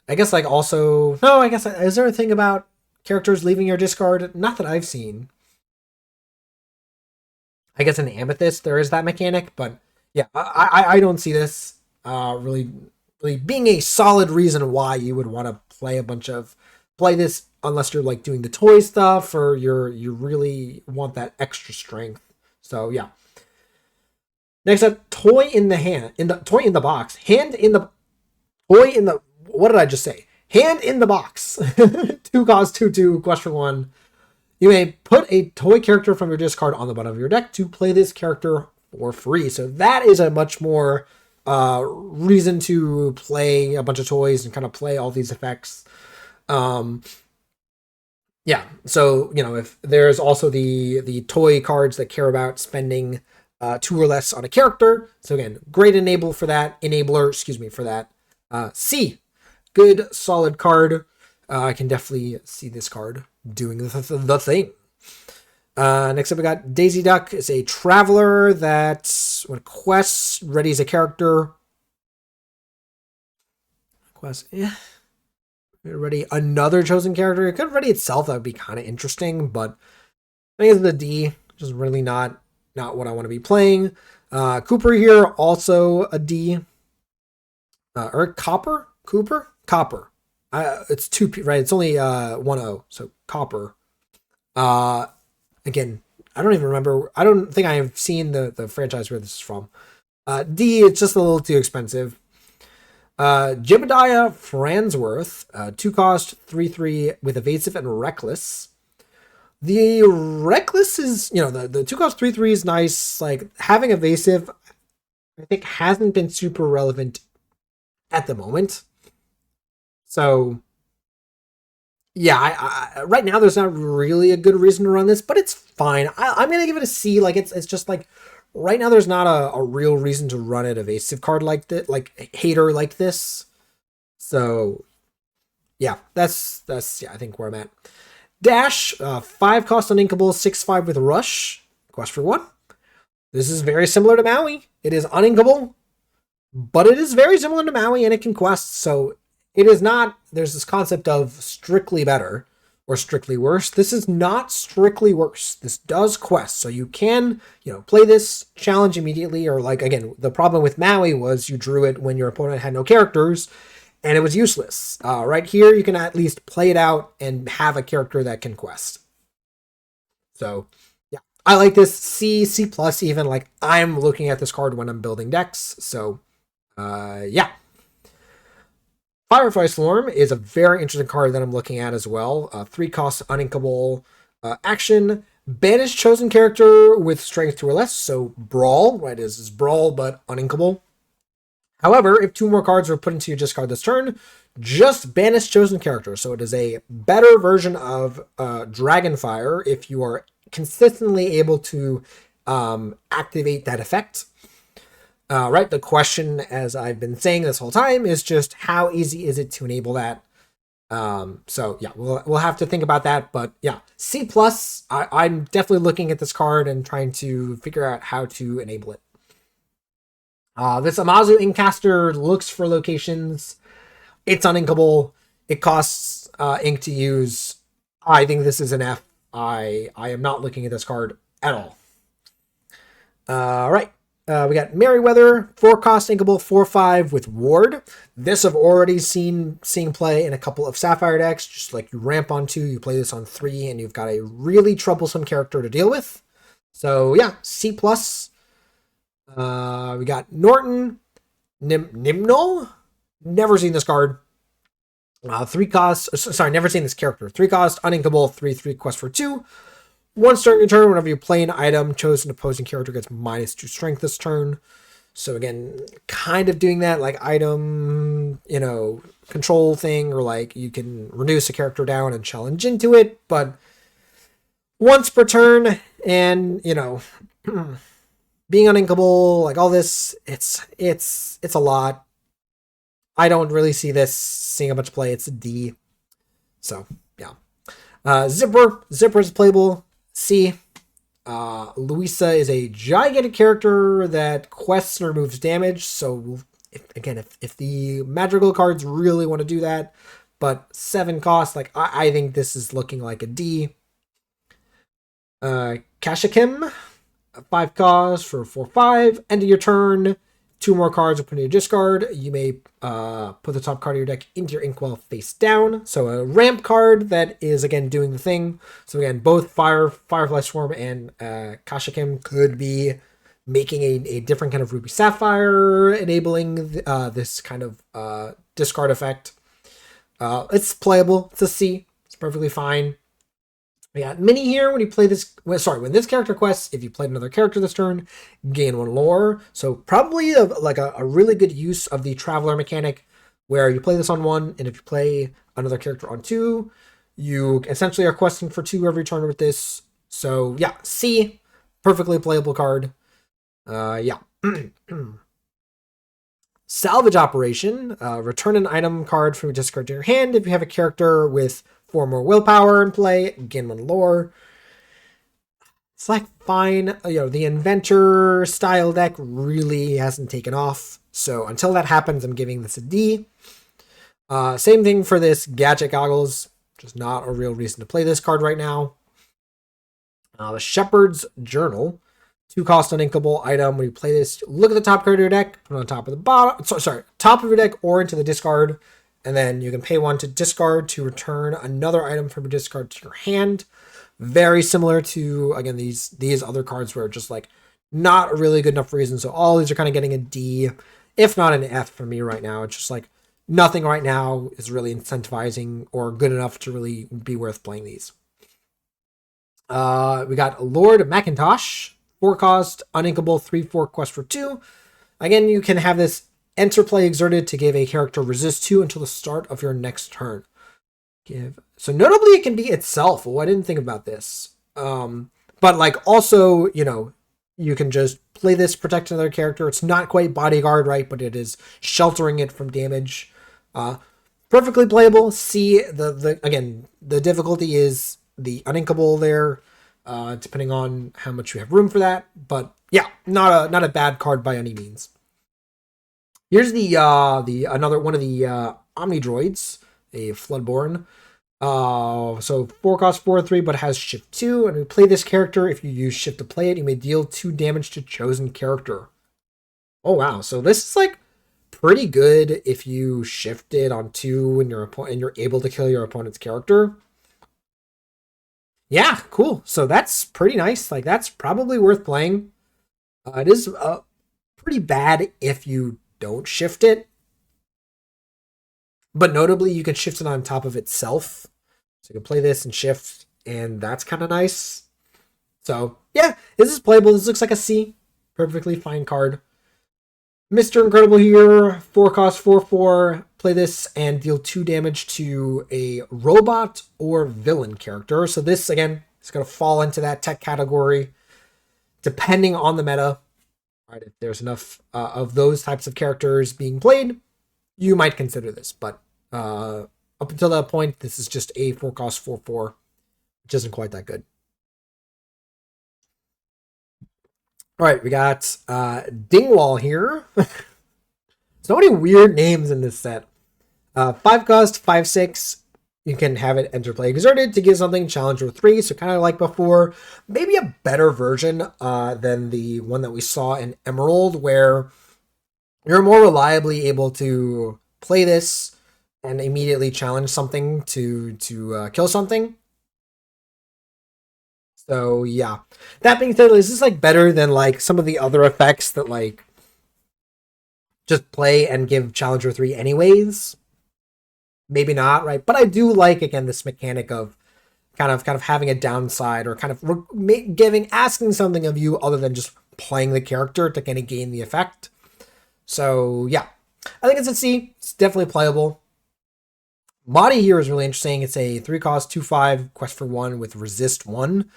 I guess like also no. I guess is there a thing about characters leaving your discard? Not that I've seen. I guess in Amethyst there is that mechanic, but yeah, I don't see this really being a solid reason why you would want to play this unless you're like doing the toy stuff or you really want that extra strength. So yeah. Next up, toy in the hand in the toy in the box, hand in the toy in the what did I just say? Hand in the box. 2 cost 2/2 question 1. You may put a toy character from your discard on the bottom of your deck to play this character for free. So that is a much more reason to play a bunch of toys and kind of play all these effects. Um, yeah, so if there's also the toy cards that care about spending 2 or less on a character. So again, great enabler, excuse me, for that. C, good solid card. I can definitely see this card doing the thing. Next up, we got Daisy Duck. Is a traveler that when quests readies a character. Quest, yeah. Ready another chosen character. It could ready itself. That would be kind of interesting, but I think it's the D. Just really not what I want to be playing. Cooper here also a D. Or Copper. It's 2 P, right? It's only 1 O, so Copper. Again, I don't even remember. I don't think I have seen the franchise where this is from. D, it's just a little too expensive. Jebediah Fransworth, 2 cost 3/3 with evasive and reckless. The reckless is, the 2 cost 3/3 is nice. Like having evasive, I think hasn't been super relevant at the moment. So yeah, right now there's not really a good reason to run this, but it's fine. I'm gonna give it a C. Like it's just like right now there's not a real reason to run an evasive card like that, like hater like this. So yeah, that's yeah, I think where I'm at. Dash, 5 cost uninkable, 6/5 with rush. Quest for 1. This is very similar to Maui. It is uninkable, but it is very similar to Maui and it can quest. So it is not, there's this concept of strictly better or strictly worse. This is not strictly worse. This does quest. So you can, play this challenge immediately, or like, again, the problem with Maui was you drew it when your opponent had no characters and it was useless. Right here, you can at least play it out and have a character that can quest. So yeah, I like this. C plus even. Like I'm looking at this card when I'm building decks. So yeah. Firefly Swarm is a very interesting card that I'm looking at as well. 3 costs, uninkable, action. Banish chosen character with strength 2 or less. So Brawl, right? Is Brawl, but uninkable. However, if 2 more cards are put into your discard this turn, just banish chosen character. So it is a better version of Dragonfire if you are consistently able to activate that effect. Right, the question, as I've been saying this whole time, is just how easy is it to enable that? So yeah, we'll have to think about that. But yeah, C plus. I'm definitely looking at this card and trying to figure out how to enable it. This Amazu Inkcaster looks for locations. It's uninkable. It costs ink to use. I think this is an F. I am not looking at this card at all. All right. We got Merryweather, 4 cost inkable, 4/5 with Ward. This I've already seeing play in a couple of Sapphire decks. Just like you ramp on 2, you play this on 3, and you've got a really troublesome character to deal with. So yeah, C plus. We got Norton, Nimnol. Never seen this card. 3 costs. Sorry, never seen this character. 3 cost, uninkable, 3/3 quest for 2. Once during your turn, whenever you play an item, chosen opposing character gets -2 strength this turn. So again, kind of doing that like item, control thing, or like you can reduce a character down and challenge into it, but once per turn, and being uninkable, like all this, it's a lot. I don't really see this seeing a bunch of play. It's a D. So yeah. Zipper is playable. C. Louisa is a gigantic character that quests and removes damage. So if the magical cards really want to do that, but 7 cost, like I think this is looking like a D. Kashakim, 5 cost for 4/5. End of your turn. 2 more cards are put in your discard. You may put the top card of your deck into your inkwell face down. So a ramp card that is, again, doing the thing. So again, both Firefly Swarm and Kashakim could be making a different kind of Ruby Sapphire, enabling this kind of discard effect. It's playable. It's a C. It's perfectly fine. We got Mini here. When you play this, when this character quests, if you played another character this turn, gain 1 lore. So probably a really good use of the Traveler mechanic, where you play this on 1, and if you play another character on 2, you essentially are questing for 2 every turn with this. So yeah, C, perfectly playable card. Yeah. Salvage Operation. Return an item card from your discard to your hand if you have a character with 4 more willpower in play, gain 1 lore. It's like fine. The Inventor style deck really hasn't taken off. So until that happens, I'm giving this a D. Same thing for this Gadget Goggles. Just not a real reason to play this card right now. The Shepherd's Journal. 2 cost uninkable item. When you play this, look at the top card of your deck, put it on top of the bottom. Top of your deck or into the discard. And then you can pay 1 to discard to return another item from your discard to your hand. Very similar to, again, these other cards where just like not a really good enough reason. So all these are kind of getting a D, if not an F for me right now. It's just like nothing right now is really incentivizing or good enough to really be worth playing these. We got Lord Macintosh, 4 cost, uninkable, 3/4 quest for 2. Again, you can have this enter play exerted to give a character resist 2 until the start of your next turn. So notably, it can be itself. Oh, I didn't think about this. But like also, you can just play this, protect another character. It's not quite bodyguard, right? But it is sheltering it from damage. Perfectly playable. C. The difficulty is the uninkable there, depending on how much you have room for that. But yeah, not a bad card by any means. Here's another one of the Omni Droids, a Floodborn. So 4 cost 4/3, but has shift 2. And we play this character. If you use shift to play it, you may deal 2 damage to chosen character. Oh wow! So this is like pretty good if you shift it on 2 and you're able to kill your opponent's character. Yeah, cool. So that's pretty nice. Like that's probably worth playing. It is pretty bad if you don't shift it, but notably you can shift it on top of itself. So you can play this and shift, and that's kind of nice. So yeah, this is playable. This looks like a C. Perfectly fine card. Mr. Incredible here, 4 cost 4/4. Play this and deal 2 damage to a robot or villain character. So this, again, is going to fall into that tech category, depending on the meta. Right, if there's enough of those types of characters being played, you might consider this. But up until that point, this is just a 4 cost 4/4, which isn't quite that good. All right, we got Dingwall here. So many weird names in this set. 5 cost 5/6. You can have it enter play exerted to give something challenger 3. So kind of like before, maybe a better version than the one that we saw in Emerald, where you're more reliably able to play this and immediately challenge something to kill something. So yeah, that being said, is this like better than like some of the other effects that like just play and give challenger 3 anyways? Maybe not, right? But I do like again this mechanic of kind of having a downside or kind of asking something of you other than just playing the character to kind of gain the effect. So yeah, I think it's a C. It's definitely playable. Body here is really interesting. It's a 3 cost 2/5 quest for 1 with resist 1.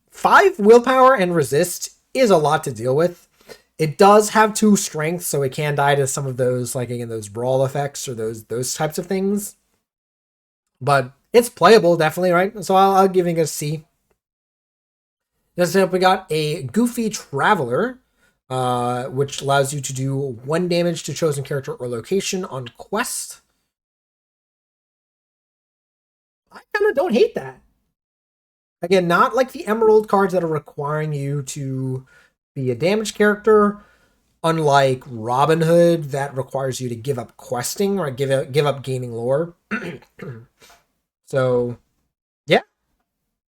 5 willpower and resist is a lot to deal with. It does have 2 strength, so it can die to some of those, like again, those brawl effects or those types of things. But it's playable, definitely, right? So I'll give it a C. Next up, we got a Goofy Traveler, which allows you to do 1 damage to chosen character or location on quest. I kind of don't hate that. Again, not like the Emerald cards that are requiring you to be a damage character, unlike Robin Hood that requires you to give up questing or give up gaining lore. So yeah,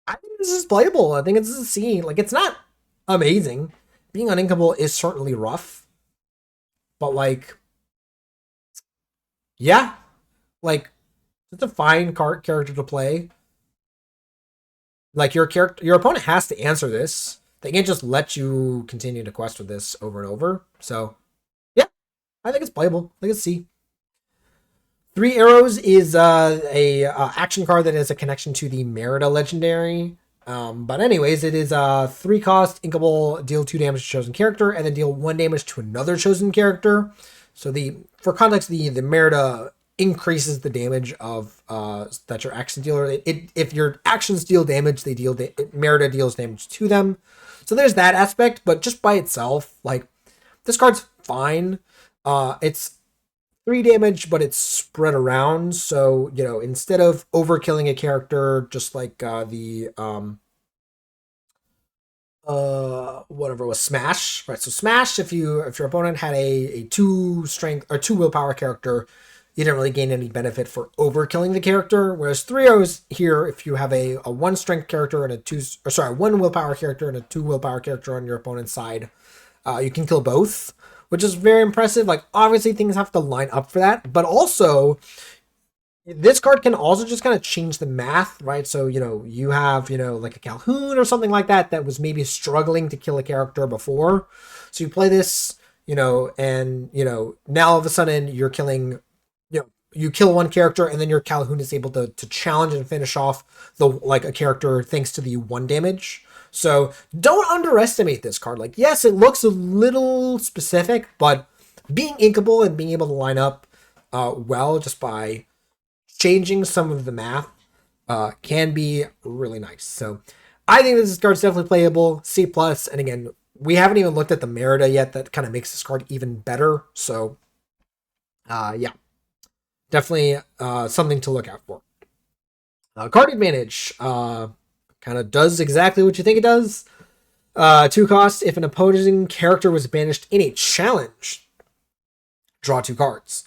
I think this is playable. I think it's a C. Like, it's not amazing. Being uninkable is certainly rough, but like, yeah, like it's a fine character to play. Like, your opponent has to answer this. They can't just let you continue to quest with this over and over. So yeah, I think it's playable. I think it's C. 3 Arrows is a action card that has a connection to the Merida legendary. But anyways, it is 3 cost, inkable, deal 2 damage to chosen character, and then deal 1 damage to another chosen character. So for context, the Merida increases the damage of that your actions deal. If your actions deal damage, Merida deals damage to them. So there's that aspect, but just by itself, like, this card's fine. It's 3 damage, but it's spread around. So, instead of overkilling a character, just like whatever it was, Smash, right? So Smash, if your opponent had a 2 strength or 2 willpower character, you didn't really gain any benefit for overkilling the character. Whereas 3 O's here, if you have a 1 strength character and a 1 willpower character and a 2 willpower character on your opponent's side, you can kill both, which is very impressive. Like, obviously things have to line up for that, but also this card can also just kind of change the math, right? So, you have, like a Calhoun or something like that was maybe struggling to kill a character before. So you play this, and, now all of a sudden you're killing, you kill 1 character and then your Calhoun is able to challenge and finish off a character thanks to the 1 damage. So don't underestimate this card. Like, yes, it looks a little specific, but being inkable and being able to line up well just by changing some of the math can be really nice. So I think this card's definitely playable, C+. And again, we haven't even looked at the Merida yet. That kind of makes this card even better. So yeah, definitely something to look out for. Card advantage kind of does exactly what you think it does. 2 costs. If an opposing character was banished in a challenge, draw 2 cards.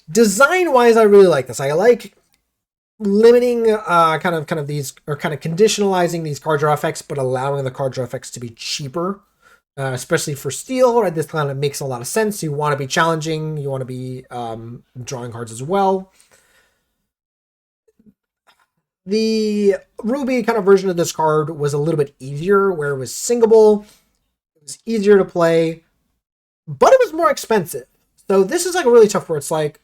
Design wise, I really like this. I like limiting kind of these, or kind of conditionalizing these card draw effects, but allowing the card draw effects to be cheaper, especially for steel. Right, this kind of makes a lot of sense. You want to be challenging, you want to be drawing cards as well. The Ruby kind of version of this card was a little bit easier, where it was singable, it was easier to play, but it was more expensive. So this is like a really tough where it's like,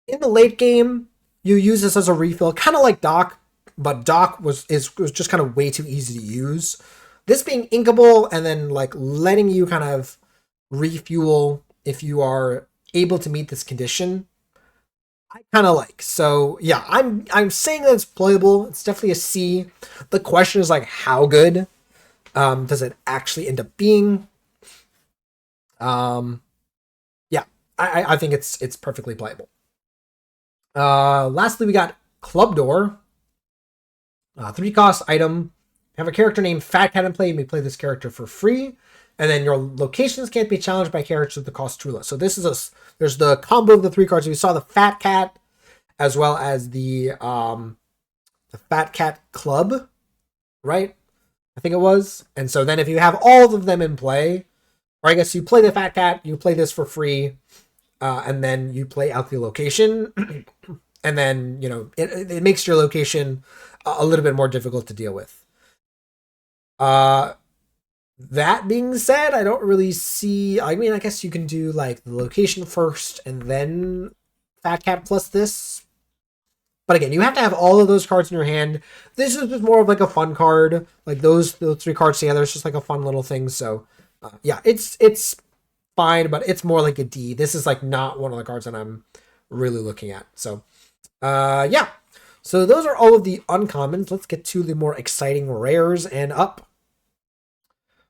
in the late game, you use this as a refill, kind of like Doc, but Doc was just kind of way too easy to use. this being inkable and then like letting you kind of refuel if you are able to meet this condition, I kind of like. So yeah, I'm saying that it's playable. It's definitely a C. The question is like how good does it actually end up being? Um, yeah, I think it's perfectly playable. Lastly, we got Club Door. 3 cost item. Have a character named Fat Cat in play. You may play this character for free. And then your locations can't be challenged by characters with the cost too low. So this is there's the combo of the 3 cards. We saw the Fat Cat as well as the Fat Cat Club, right? I think it was. And so then if you have all of them in play, or I guess you play the Fat Cat, you play this for free, and then you play out the location, and then it makes your location a little bit more difficult to deal with. That being said, I don't really see. I mean, I guess you can do like the location first and then Fat Cat plus this. But again, you have to have all of those cards in your hand. This is just more of like a fun card. Like those 3 cards together, it's just like a fun little thing. So yeah, it's fine, but it's more like a D. This is like not one of the cards that I'm really looking at. So yeah. So those are all of the uncommons. Let's get to the more exciting rares and up.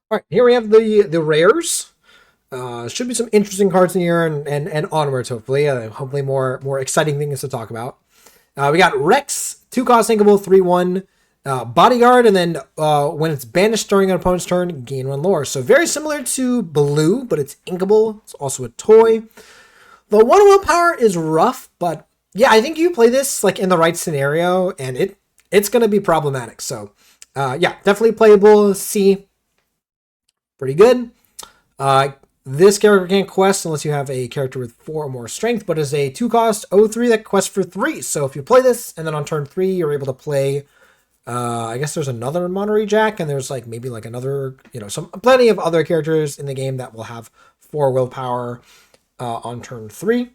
All right, here we have the rares. Should be some interesting cards in here and onwards, hopefully. Hopefully more exciting things to talk about. We got Rex, 2 cost inkable, 3/1 bodyguard, and then when it's banished during an opponent's turn, gain 1 lore. So very similar to blue, but it's inkable. It's also a toy. The 1 willpower is rough, but yeah, I think you play this like in the right scenario, and it's gonna be problematic. So yeah, definitely playable. C. Pretty good. This character can't quest unless you have a character with 4 or more strength, but is a 2 cost 0/3 that quests for 3. So if you play this and then on turn 3 you're able to play, I guess there's another Monterey Jack, and there's like maybe like another, plenty of other characters in the game that will have 4 willpower on turn 3.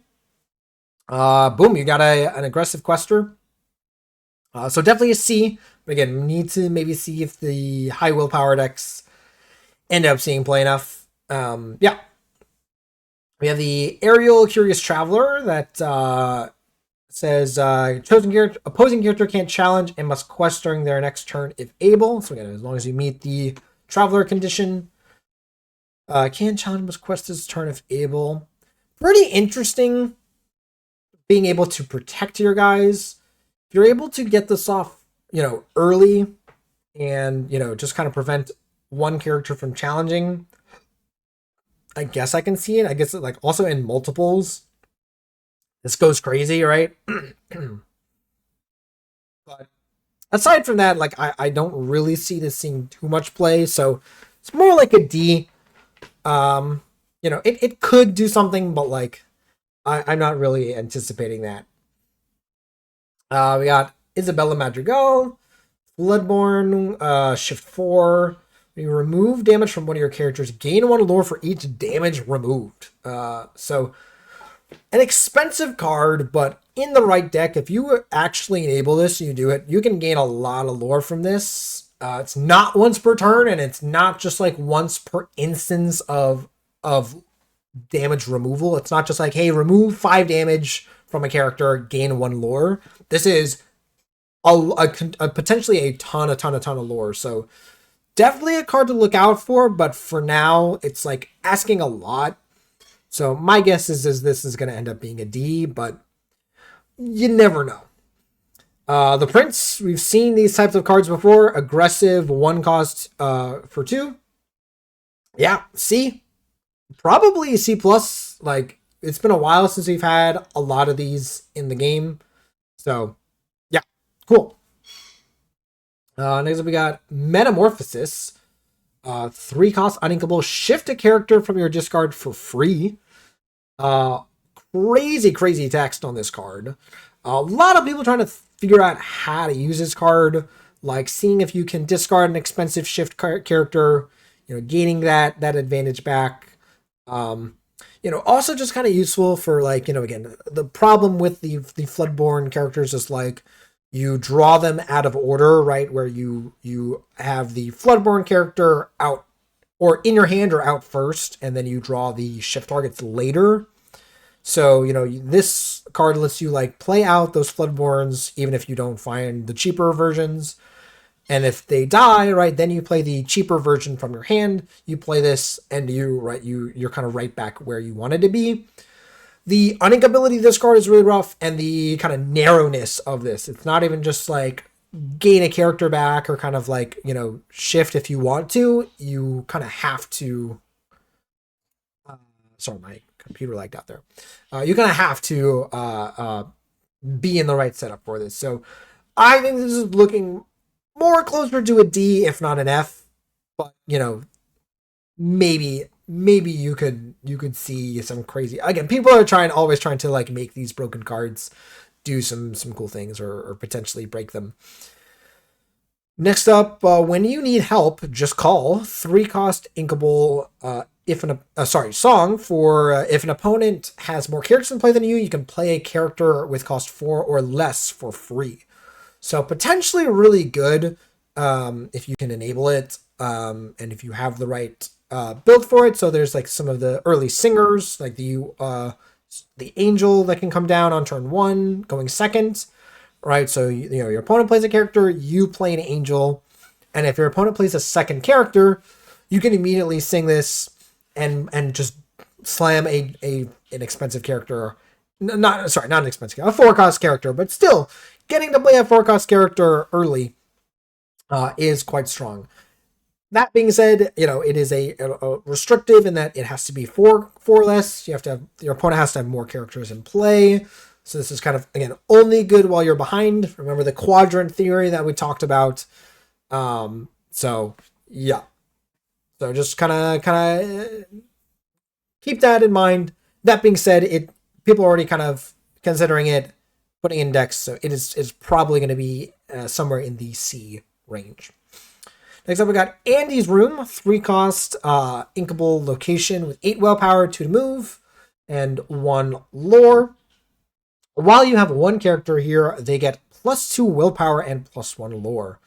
Boom, you got an aggressive quester. So definitely a C. But again, need to maybe see if the high willpower decks end up seeing play enough. Yeah. We have the Aerial Curious Traveler that says opposing character can't challenge and must quest during their next turn if able. So again, as long as you meet the Traveler condition. Can challenge, must quest this turn if able. Pretty interesting being able to protect your guys. If you're able to get this off, early and, just kind of prevent one character from challenging, I guess I can see it. I guess like also in multiples, this goes crazy, right? But aside from that, like I don't really see this seeing too much play. So it's more like a D. It could do something, but like I'm not really anticipating that. We got Isabella Madrigal, Bloodborne, Shift 4. You remove damage from one of your characters, gain 1 lore for each damage removed. So an expensive card, but in the right deck, if you actually enable this and you do it, you can gain a lot of lore from this. It's not once per turn, and it's not just like once per instance of damage removal. It's not just like, hey, remove 5 damage from a character, gain 1 lore. This is a potentially a ton of lore. So definitely a card to look out for, but for now, it's like asking a lot. So my guess is this is going to end up being a D, but you never know. The Prince, we've seen these types of cards before. Aggressive, 1 cost for 2. Yeah, C. Probably C+. Like, it's been a while since we've had a lot of these in the game. So, yeah, cool. Next up we got Metamorphosis. 3 cost uninkable. Shift a character from your discard for free. Crazy text on this card. A lot of people trying to figure out how to use this card, like seeing if you can discard an expensive shift character, gaining that advantage back. Also just kind of useful for like, again, the problem with the Floodborn characters is like You draw them out of order, right? Where you have the Floodborn character out or in your hand or out first, and then you draw the shift targets later. So, this card lets you like play out those Floodborns even if you don't find the cheaper versions. And if they die, right, then you play the cheaper version from your hand. You play this, and you're kind of right back where you wanted to be. The uninkability of this card is really rough, and the kind of narrowness of this. It's not even just like gain a character back or kind of like, shift if you want to. You kind of have to. Sorry, my computer lagged out there. You kind of have to be in the right setup for this. So I think this is looking more closer to a D, if not an F. But maybe you could see some crazy. Again, people are always trying to like make these broken cards do some cool things or potentially break them. Next up, when you need help, just call 3-cost inkable. Song for if an opponent has more characters in play than you can play a character with cost 4 or less for free. So potentially really good if you can enable it and if you have the right build for it. So there's like some of the early singers, like the angel that can come down on turn 1, going second, right? So your opponent plays a character, you play an angel, and if your opponent plays a second character, you can immediately sing this and just slam an expensive character. Not an expensive, a 4-cost character, but still getting to play a 4-cost character early is quite strong. That being said, it is a restrictive in that it has to be 4 less. Your opponent has to have more characters in play. So this is kind of, again, only good while you're behind. Remember the quadrant theory that we talked about. So yeah. So just kind of keep that in mind. That being said, people are already kind of considering it, putting in decks, so it is probably going to be somewhere in the C range. Next up, we got Andy's Room, 3-cost inkable location with 8 willpower, 2 to move, and 1 lore. While you have one character here, they get +2 willpower and +1 lore.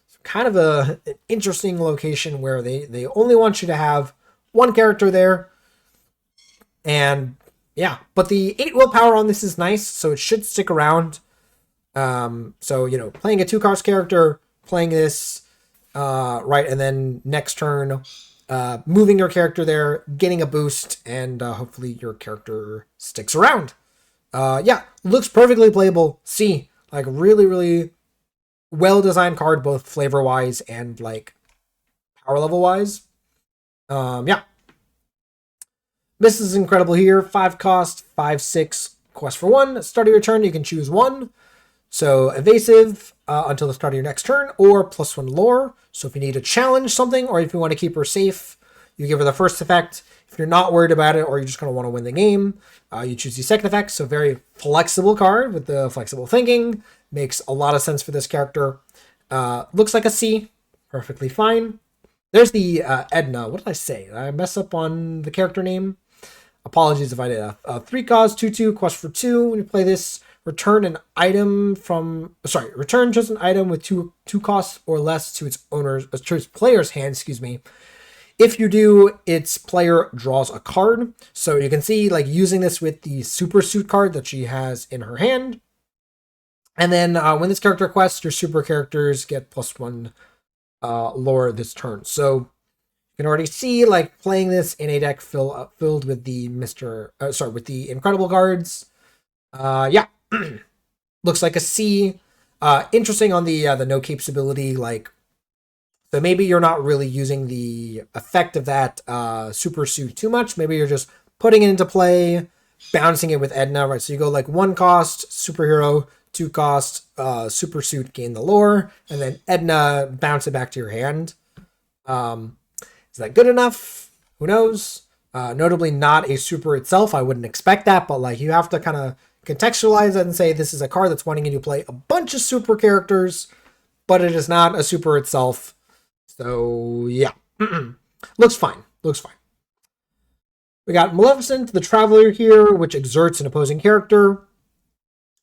So kind of an interesting location where they only want you to have one character there. And yeah, but the 8 willpower on this is nice, so it should stick around. So, playing a 2-cost character, playing this, right, and then next turn, moving your character there, getting a boost, and hopefully your character sticks around. Yeah, looks perfectly playable. C, like really, really well-designed card, both flavor-wise and like power level-wise. Yeah. This is incredible here. 5-cost, 5/6, quest for 1. Start of your turn, you can choose 1. So evasive until the start of your next turn, or +1 lore. So if you need to challenge something, or if you want to keep her safe, you give her the first effect. If you're not worried about it, or you're just going to want to win the game, you choose the second effect. So very flexible card with the flexible thinking. Makes a lot of sense for this character. Looks like a C. Perfectly fine. There's the Edna. What did I say? Did I mess up on the character name? Apologies if I did. 3-cost, 2/2, quest for 2. When you play this, return just an item with two costs or less to its player's hand, If you do, its player draws a card. So you can see like using this with the super suit card that she has in her hand. And then when this character quests, your super characters get +1 lore this turn. So you can already see like playing this in a deck filled with the with the incredible cards. Yeah. Looks like a C. Interesting on the no capes ability, like, so maybe you're not really using the effect of that super suit too much. Maybe you're just putting it into play, bouncing it with Edna, right? So you go like 1-cost superhero, 2-cost super suit, gain the lore, and then Edna, bounce it back to your hand. Is that good enough? Who knows? Notably not a super itself. I wouldn't expect that, but like you have to kind of contextualize it and say this is a card that's wanting you to play a bunch of super characters, but it is not a super itself. So yeah, looks fine. We got Maleficent, the Traveler here, which exerts an opposing character.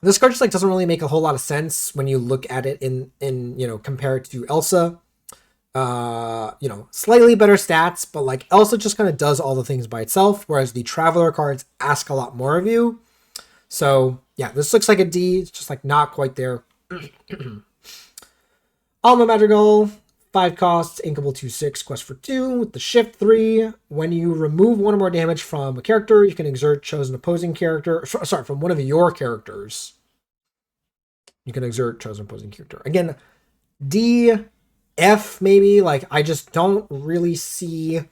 This card just like doesn't really make a whole lot of sense when you look at it in compare it to Elsa. Slightly better stats, but like Elsa just kind of does all the things by itself, whereas the Traveler cards ask a lot more of you. So yeah, this looks like a D. It's just like not quite there. Alma Madrigal, 5 costs, inkable 2/6, quest for 2, with the shift 3. When you remove 1 or more damage from a character, you can exert chosen opposing character. Sorry, from one of your characters. You can exert chosen opposing character. Again, D, F maybe. Like, I just don't really see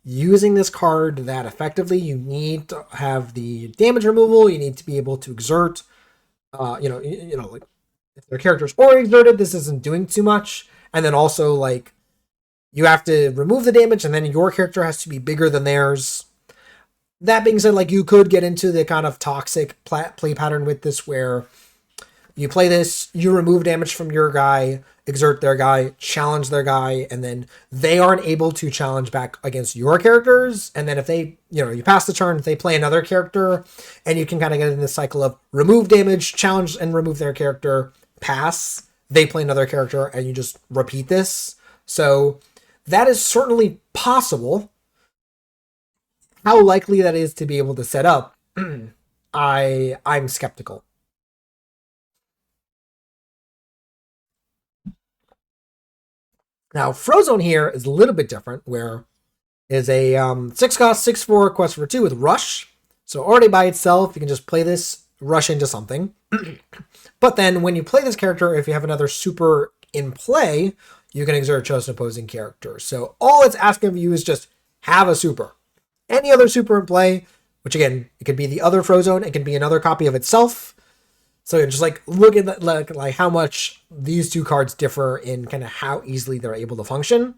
using this card that effectively. You need to have the damage removal. You need to be able to exert. Like if their characters or exerted, this isn't doing too much. And then also like you have to remove the damage, and then your character has to be bigger than theirs. That being said, like you could get into the kind of toxic play pattern with this, where you play this, you remove damage from your guy, exert their guy, challenge their guy, and then they aren't able to challenge back against your characters. And then if they, you pass the turn, they play another character, and you can kind of get in this cycle of remove damage, challenge and remove their character, pass, they play another character, and you just repeat this. So that is certainly possible. How likely that is to be able to set up, I'm skeptical. Now, Frozone here is a little bit different, where is a 6 cost, 6/4, quest for 2 with Rush. So already by itself, you can just play this, rush into something. But then when you play this character, if you have another super in play, you can exert chosen opposing character. So all it's asking of you is just have a super. Any other super in play, which again, it could be the other Frozone, it can be another copy of itself. So just like look at that, like how much these two cards differ in kind of how easily they're able to function.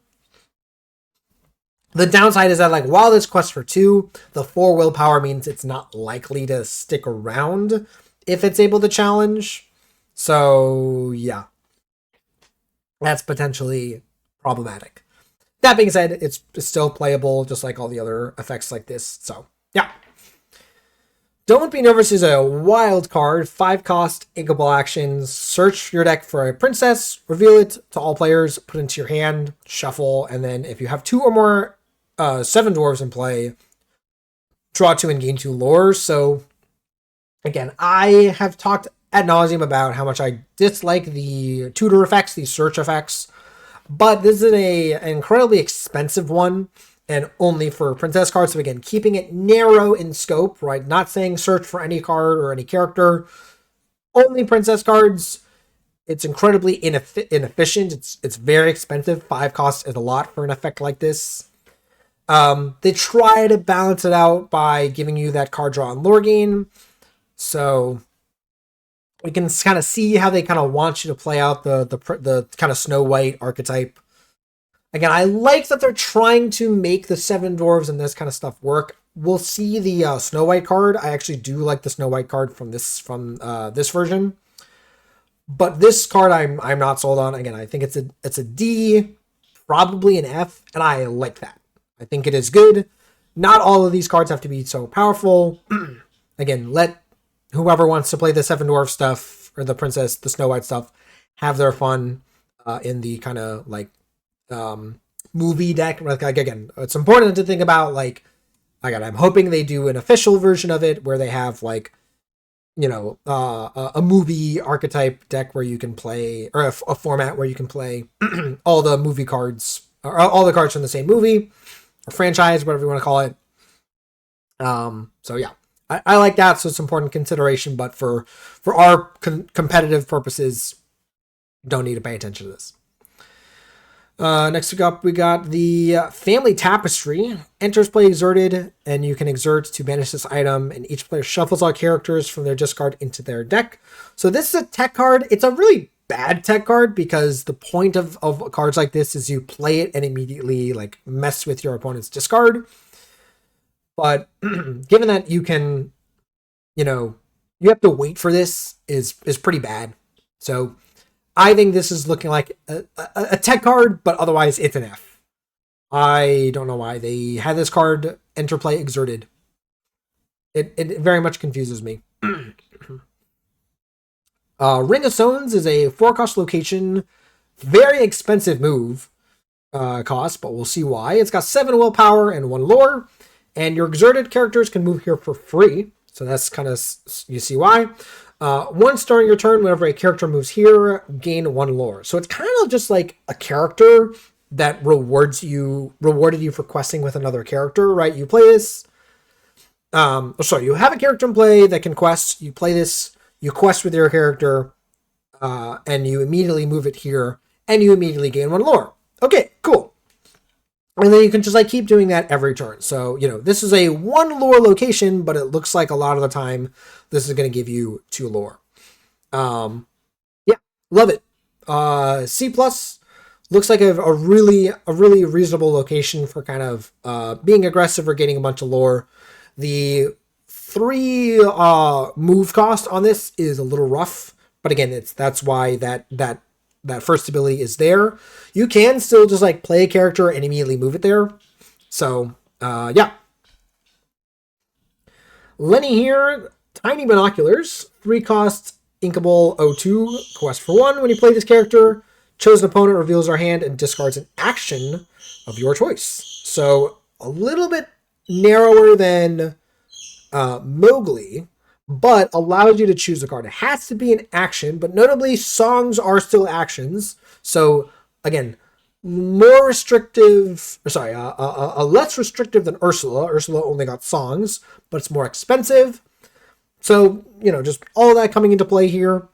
The downside is that like while this quest for 2, the 4 willpower means it's not likely to stick around if it's able to challenge. So yeah, that's potentially problematic. That being said, it's still playable just like all the other effects like this. So yeah. Don't Be Nervous is a wild card, 5 cost, inkable actions. Search your deck for a princess, reveal it to all players, put it into your hand, shuffle, and then if you have 2 or more 7 dwarves in play, draw 2 and gain 2 lores. So again, I have talked ad nauseum about how much I dislike the tutor effects, these search effects, but this is an incredibly expensive one, and only for princess cards. So again, keeping it narrow in scope, right? Not saying search for any card or any character, only princess cards. It's incredibly inefficient. It's very expensive. 5 costs is a lot for an effect like this. They try to balance it out by giving you that card draw and lore gain. So we can kind of see how they kind of want you to play out the kind of Snow White archetype. Again, I like that they're trying to make the 7 dwarves and this kind of stuff work. We'll see the Snow White card. I actually do like the Snow White card from this version, but this card I'm not sold on. Again, I think it's a D, probably an F, and I like that. I think it is good. Not all of these cards have to be so powerful. Again, let whoever wants to play the 7 dwarf stuff or the princess, the Snow White stuff, have their fun in the kind of like movie deck. Like, again, it's important to think about like, again, I'm hoping they do an official version of it where they have like, a movie archetype deck where you can play, or a format where you can play all the movie cards, or all the cards from the same movie or franchise, whatever you want to call it. So yeah, I like that. So it's important consideration, but for our competitive purposes, don't need to pay attention to this. Next up, we got the Family Tapestry. Enters play exerted, and you can exert to banish this item, and each player shuffles all characters from their discard into their deck. So this is a tech card. It's a really bad tech card because the point of cards like this is you play it and immediately like mess with your opponent's discard. But given that you can, you have to wait for this is pretty bad. So I think this is looking like a tech card, but otherwise it's an F. I don't know why they had this card enter play exerted. It very much confuses me. Ring of Stones is a 4-cost location, very expensive move cost, but we'll see why. It's got 7 willpower and 1 lore, and your exerted characters can move here for free. So that's kind of, you see why. Once during your turn, whenever a character moves here, gain 1 lore. So it's kind of just like a character that rewarded you for questing with another character, right? You play this. You have a character in play that can quest. You play this. You quest with your character, and you immediately move it here, and you immediately gain 1 lore. Okay, cool. And then you can just like keep doing that every turn. So, this is a 1 lore location, but it looks like a lot of the time this is going to give you 2 lore. Yeah, love it. C plus looks like a really reasonable location for kind of being aggressive or getting a bunch of lore. The 3 move cost on this is a little rough, but again, that's why that first ability is there. You can still just like play a character and immediately move it there. So yeah. Lenny here, Tiny Binoculars, 3 cost, Inkable O2, quest for 1. When you play this character, chosen opponent reveals their hand and discards an action of your choice. So a little bit narrower than Mowgli, but allows you to choose a card. It has to be an action, but notably songs are still actions. So again, more restrictive, less restrictive than Ursula. Ursula only got songs, but it's more expensive. So, just all that coming into play here.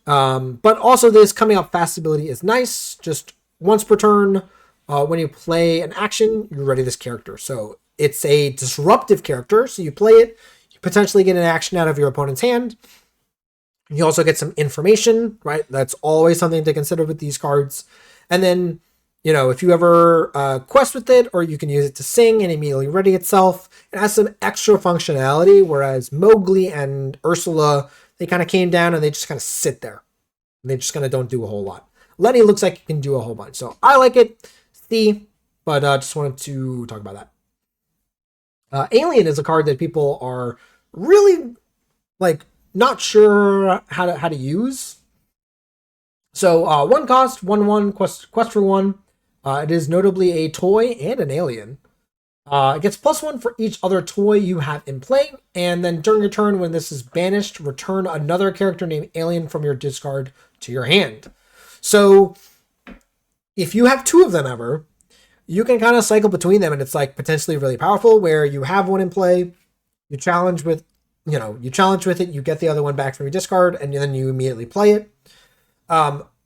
But also this coming up fast ability is nice. Just once per turn, when you play an action, you ready this character. So it's a disruptive character. So you play it, you potentially get an action out of your opponent's hand. You also get some information, right? That's always something to consider with these cards. And then, if you ever quest with it, or you can use it to sing and immediately ready itself, it has some extra functionality, whereas Mowgli and Ursula, they kind of came down and they just kind of sit there. And they just kind of don't do a whole lot. Lenny looks like it can do a whole bunch. So I like it, but just wanted to talk about that. Alien is a card that people are really, not sure how to use. So 1 cost, 1/1, quest for 1. It is notably a toy and an alien. It gets +1 for each other toy you have in play, and then during your turn, when this is banished, return another character named Alien from your discard to your hand. So if you have 2 of them ever, you can kind of cycle between them, and it's potentially really powerful, where you have one in play, you challenge with it, you get the other one back from your discard, and then you immediately play it.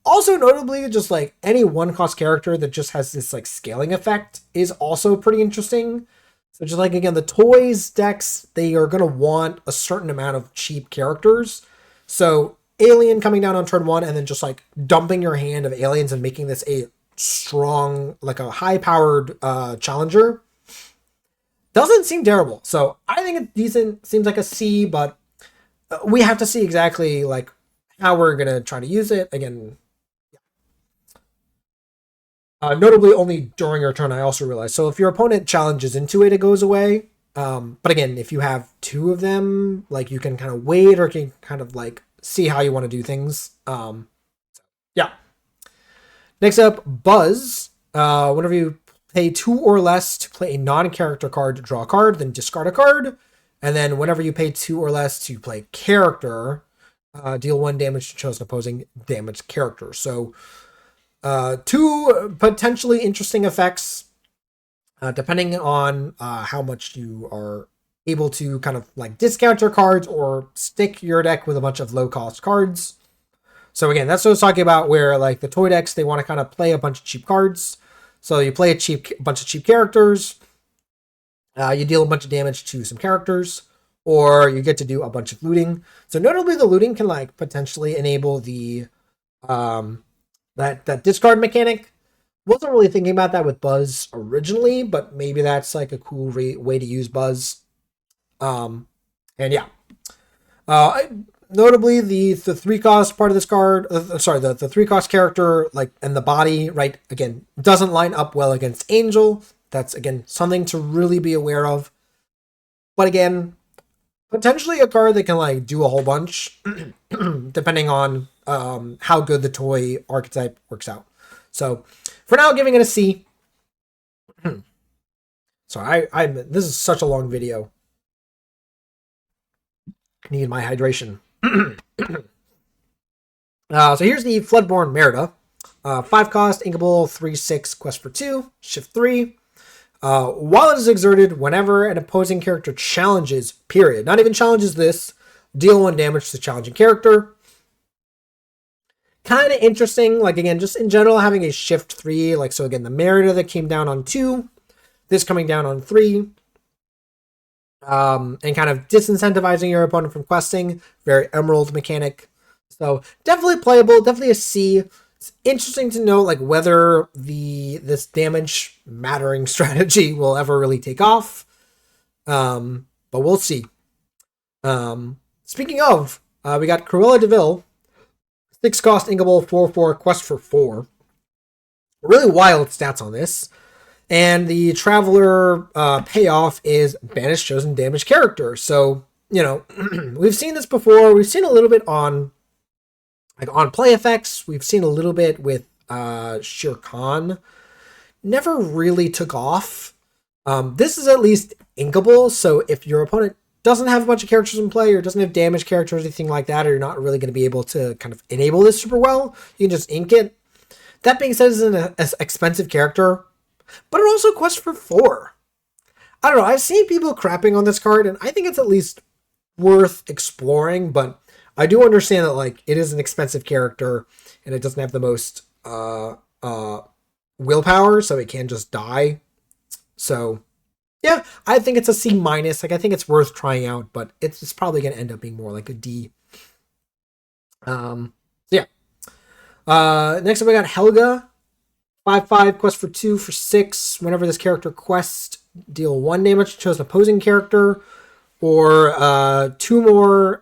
Also notably, just any 1-cost character that just has this scaling effect is also pretty interesting. So just again, the toys decks, they are going to want a certain amount of cheap characters. So Alien coming down on turn 1 and then just dumping your hand of aliens and making this a strong, a high-powered challenger doesn't seem terrible. So I think it's decent. Seems like a C, but we have to see exactly how we're going to try to use it. Again, notably only during your turn, I also realized. So if your opponent challenges into it, it goes away. But again, if you have 2 of them, you can kind of wait or can kind of see how you want to do things. Yeah. Next up, Buzz. Whenever you pay 2 or less to play a non-character card to draw a card, then discard a card. And then whenever you pay 2 or less to play character, deal 1 damage to chosen opposing damaged character. So 2 potentially interesting effects, depending on how much you are able to kind of discount your cards or stick your deck with a bunch of low-cost cards. So again, that's what I was talking about, where the toy decks, they want to kind of play a bunch of cheap cards. So you play a bunch of cheap characters, you deal a bunch of damage to some characters, or you get to do a bunch of looting. So notably, the looting can potentially enable the that discard mechanic. Wasn't really thinking about that with Buzz originally, but maybe that's a cool way to use Buzz. And yeah, notably the 3-cost part of this card, the 3-cost character, and the body, right, again, doesn't line up well against Angel. That's again something to really be aware of. But again, potentially a card that can like do a whole bunch, depending on how good the toy archetype works out. So for now, giving it a C. Sorry, I this is such a long video. I need my hydration. So here's the Floodborn Merida. 5 cost, inkable, 3/6, quest for 2, shift 3. While it is exerted, whenever an opposing character challenges, period, not even challenges this, deal 1 damage to the challenging character. Kind of interesting, like again, just in general, having a shift 3, like so again, the Merida that came down on 2, this coming down on 3, and kind of disincentivizing your opponent from questing, very Emerald mechanic. So definitely playable, definitely a C. It's interesting to know like whether this damage mattering strategy will ever really take off. But we'll see. Speaking of, we got Cruella de Vil, 6 cost, inkable, 4/4, quest for 4. Really wild stats on this. And the Traveler payoff is banish chosen damage character. So, you know, we've seen this before. We've seen a little bit on play effects. We've seen a little bit with Shere Khan. Never really took off. This is at least inkable. So if your opponent doesn't have a bunch of characters in play or doesn't have damage characters or anything like that, or you're not really going to be able to kind of enable this super well, you can just ink it. That being said, it's an expensive character, but it also quests for 4. I don't know. I've seen people crapping on this card, and I think it's at least worth exploring, but I do understand that like it is an expensive character and it doesn't have the most willpower, so it can just die. So yeah, I think it's a C minus. Like I think it's worth trying out, but it's probably gonna end up being more like a D. So yeah. Next up we got Helga. 5/5, quest for 2 for 6. Whenever this character quests, deal 1 damage to chosen opposing character, or 2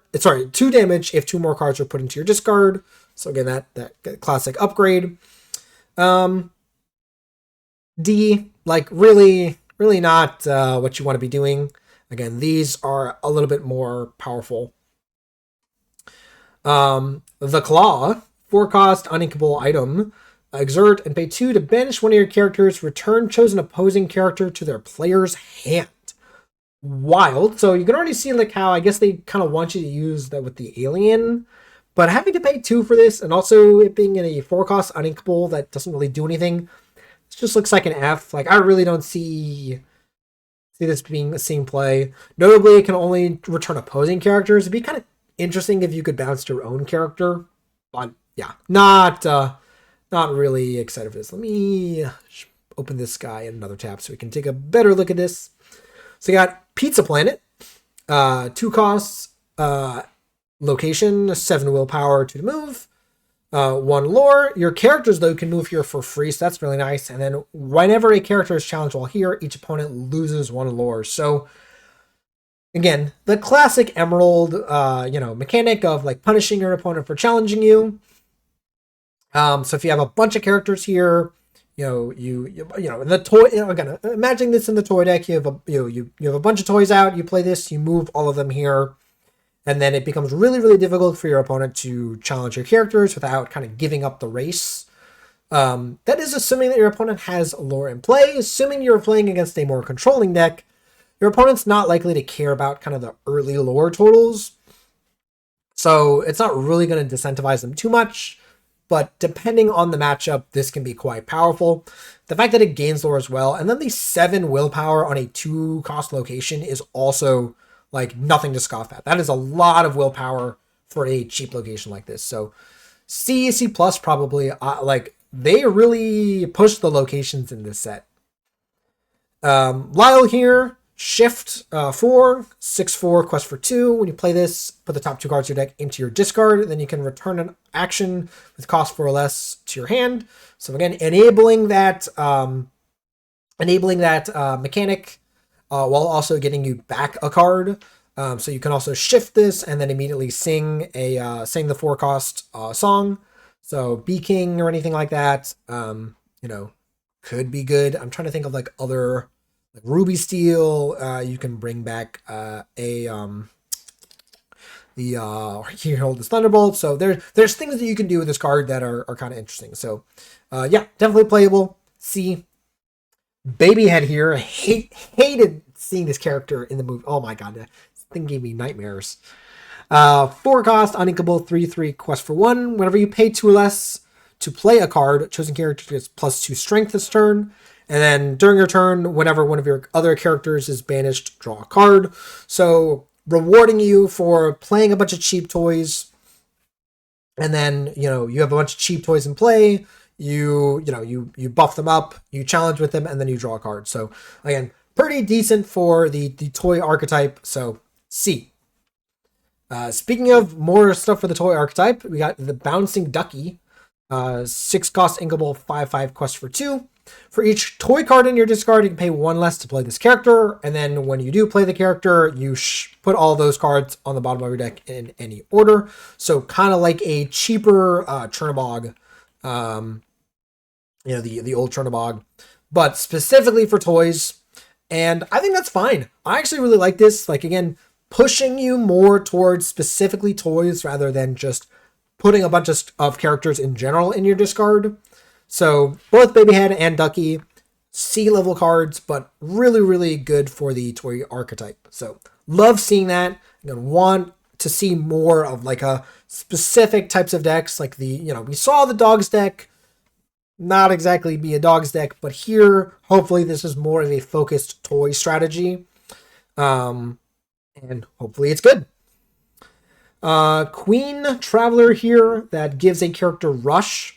damage if 2 more cards are put into your discard. So again, that classic upgrade. D, like really not what you want to be doing. Again, these are a little bit more powerful. The Claw, 4 cost, uninkable item. Exert and pay 2 to banish one of your characters. Return chosen opposing character to their player's hand. Wild. So you can already see like how I guess they kind of want you to use that with the alien, but having to pay 2 for this, and also it being in a 4 cost uninkable that doesn't really do anything, it just looks like an F. Like I really don't see this being a seeing play. Notably, it can only return opposing characters. It'd be kind of interesting if you could bounce your own character, but yeah, not really excited for this. Let me open this guy in another tab so we can take a better look at this. So you got Pizza Planet, 2 costs, location, 7 willpower, 2 to move, 1 lore. Your characters, though, can move here for free, so that's really nice. And then whenever a character is challenged while here, each opponent loses 1 lore. So again, the classic Emerald, mechanic of like punishing your opponent for challenging you. So if you have a bunch of characters here, the toy, again, imagine this in the toy deck. You have a bunch of toys out. You play this. You move all of them here, and then it becomes really, really difficult for your opponent to challenge your characters without kind of giving up the race. That is assuming that your opponent has lore in play. Assuming you're playing against a more controlling deck, your opponent's not likely to care about kind of the early lore totals, so it's not really going to disincentivize them too much. But depending on the matchup, this can be quite powerful. The fact that it gains lore as well, and then the 7 willpower on a 2 cost location is also like nothing to scoff at. That is a lot of willpower for a cheap location like this. So C plus probably. Like they really push the locations in this set. Lyle here. Shift 4, 6/4, quest for 2. When you play this, put the top 2 cards of your deck into your discard. Then you can return an action with cost 4 or less to your hand. So again, enabling that mechanic while also getting you back a card. So you can also shift this and then immediately sing the 4 cost song. So Be King or anything like that, could be good. I'm trying to think of like other. Like Ruby Steel, you can bring back a he holds Thunderbolt. So there's things that you can do with this card that are kind of interesting. So yeah, definitely playable. C. Babyhead here. Hated seeing this character in the movie. Oh my god, this thing gave me nightmares. 4 cost, uninkable, 3/3 quest for 1. Whenever you pay 2 or less to play a card, chosen character gets +2 strength this turn. And then during your turn, whenever one of your other characters is banished, draw a card. So rewarding you for playing a bunch of cheap toys. And then, you have a bunch of cheap toys in play. You buff them up, you challenge with them, and then you draw a card. So again, pretty decent for the toy archetype. So C. Speaking of more stuff for the toy archetype, we got the Bouncing Ducky. 6 cost, inkable, 5/5 quest for 2. For each toy card in your discard, you can pay 1 less to play this character. And then when you do play the character, you put all those cards on the bottom of your deck in any order. So kind of like a cheaper Chernobog, the old Chernobog, but specifically for toys. And I think that's fine. I actually really like this. Like, again, pushing you more towards specifically toys rather than just putting a bunch of characters in general in your discard. So both Babyhead and Ducky, C-level cards, but really, really good for the toy archetype. So love seeing that. I'm going to want to see more of like a specific types of decks. Like we saw the Dogs deck, not exactly be a Dogs deck, but here, hopefully this is more of a focused toy strategy. And hopefully it's good. Queen Traveler here that gives a character rush.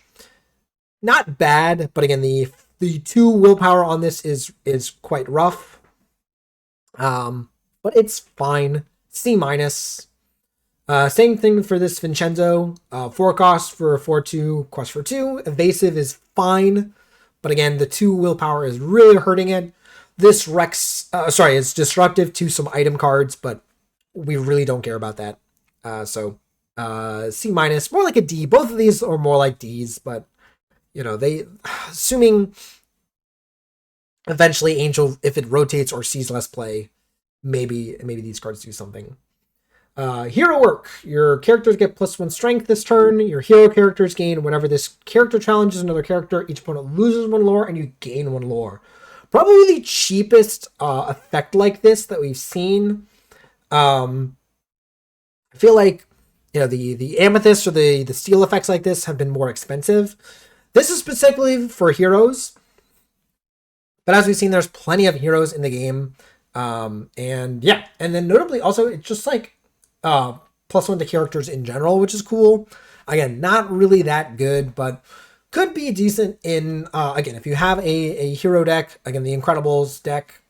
Not bad, but again, the 2 willpower on this is quite rough. But it's fine. C-. Same thing for this Vincenzo. 4 cost for 4/2, quest for 2. Evasive is fine, but again, the 2 willpower is really hurting it. This it's disruptive to some item cards, but we really don't care about that. So C-, more like a D. Both of these are more like Ds, but they, assuming eventually Angel, if it rotates or sees less play, maybe these cards do something. Hero work. Your characters get +1 strength this turn. Your hero characters gain whenever this character challenges another character. Each opponent loses 1 lore and you gain 1 lore. Probably the cheapest effect like this that we've seen. I feel like the amethyst or the steel effects like this have been more expensive. This is specifically for heroes, but as we've seen, there's plenty of heroes in the game. And then notably also, it's just like +1 to characters in general, which is cool. Again, not really that good, but could be decent in, again, if you have a hero deck, again, the Incredibles deck,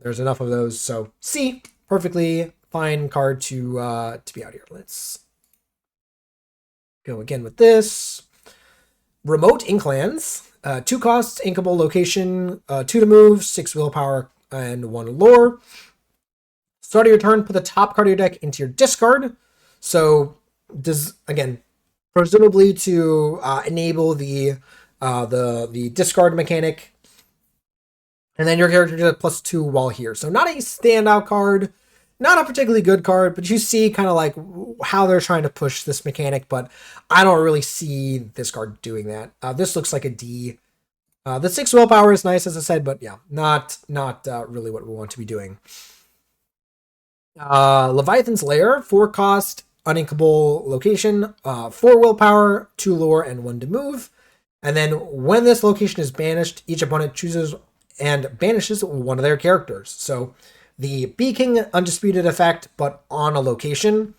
there's enough of those. So C, perfectly fine card to be out here. Let's go again with this. Remote Inklands. 2 costs, inkable location, 2 to move, 6 willpower, and 1 lore. Start of your turn, put the top card of your deck into your discard. So, again, presumably to enable the discard mechanic. And then your character gets +2 while here. So not a standout card, not a particularly good card, but you see kind of like how they're trying to push this mechanic, but I don't really see this card doing that. This looks like a D. The 6 willpower is nice, as I said, but yeah, not really what we want to be doing. Leviathan's Lair, 4 cost, uninkable location, 4 willpower, 2 lore, and 1 to move. And then when this location is banished, each opponent chooses and banishes one of their characters. So the Bee King Undisputed effect, but on a location.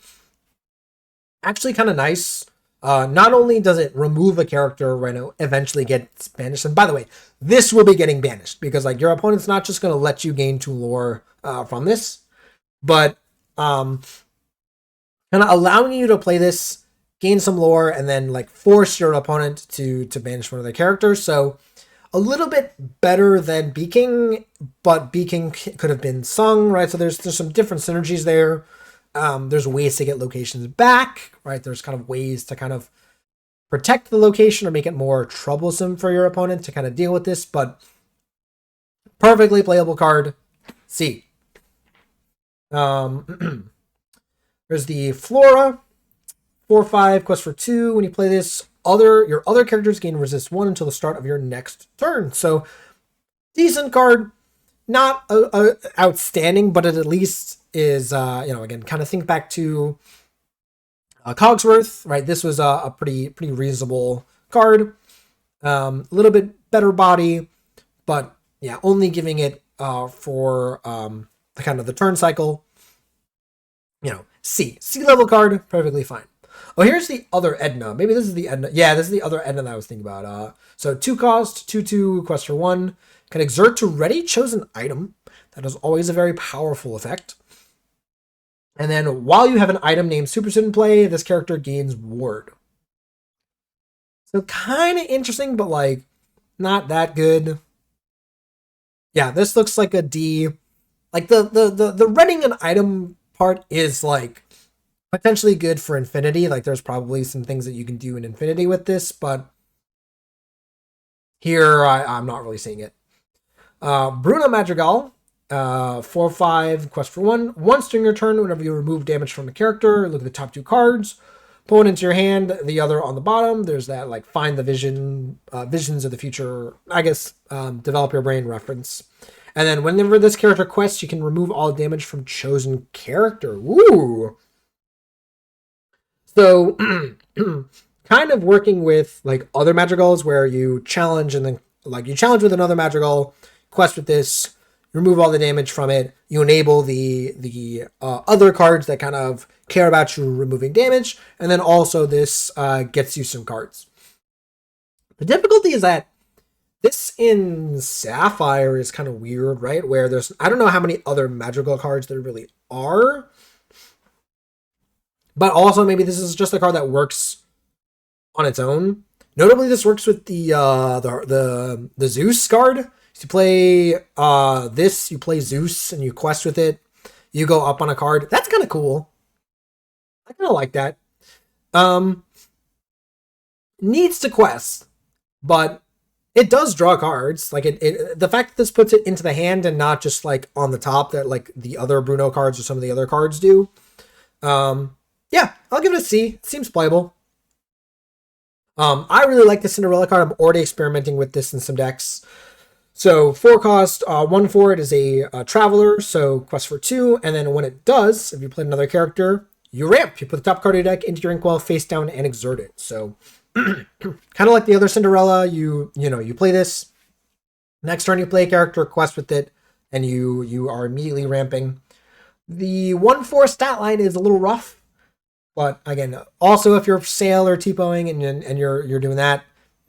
Actually kind of nice. Not only does it remove a character when it eventually gets banished, and by the way, this will be getting banished because like your opponent's not just going to let you gain 2 lore from this, but kind of allowing you to play this, gain some lore, and then like force your opponent to banish one of their characters. So a little bit better than Bee King, but Bee King could have been sung, right? So there's some different synergies there. There's ways to get locations back, right? There's kind of ways to kind of protect the location or make it more troublesome for your opponent to kind of deal with this, but perfectly playable card. C. There's the Flora, 4/5, quest for 2. When you play this, your other characters gain resist 1 until the start of your next turn. So, decent card. Not outstanding, but it at least is, again, kind of think back to Cogsworth, right? This was a pretty reasonable card. A little bit better body, but yeah, only giving it for the kind of the turn cycle. C level card, perfectly fine. Oh, here's the other Edna. Maybe this is the Edna. Yeah, this is the other Edna that I was thinking about. So 2 cost, 2/2, quest for 1. Can exert to ready chosen item. That is always a very powerful effect. And then while you have an item named Supersuit in play, this character gains ward. So kind of interesting, but like not that good. Yeah, this looks like a D. Like the readying an item part is like potentially good for Infinity. Like there's probably some things that you can do in Infinity with this, but here I'm not really seeing it. Bruna Madrigal, 4/5, quest for 1. Once during your turn, whenever you remove damage from a character, look at the top 2 cards. Pull it into your hand, the other on the bottom. There's that like find the visions of the future, I guess, develop your brain reference. And then whenever this character quests, you can remove all damage from chosen character. Woo! So, kind of working with like other Madrigals where you challenge and then like you challenge with another Madrigal, quest with this, remove all the damage from it. You enable the other cards that kind of care about you removing damage, and then also this gets you some cards. The difficulty is that this in Sapphire is kind of weird, right? Where I don't know how many other Madrigal cards there really are, but also maybe this is just a card that works on its own. Notably, this works with the Zeus card. So you play this, you play Zeus, and you quest with it. You go up on a card. That's kind of cool. I kind of like that. Needs to quest, but it does draw cards. Like the fact that this puts it into the hand and not just like on the top that like the other Bruno cards or some of the other cards do. Yeah, I'll give it a C. It seems playable. I really like the Cinderella card. I'm already experimenting with this in some decks. So 4 cost, 1 for it is a Traveler, so quest for 2, and then when it does, if you play another character, you ramp. You put the top card of your deck into your inkwell face down and exert it. So kind of like the other Cinderella, you play this. Next turn you play a character, quest with it, and you are immediately ramping. The 1/4 stat line is a little rough, but again, also if you're Sail or T-Bowing and you're doing that,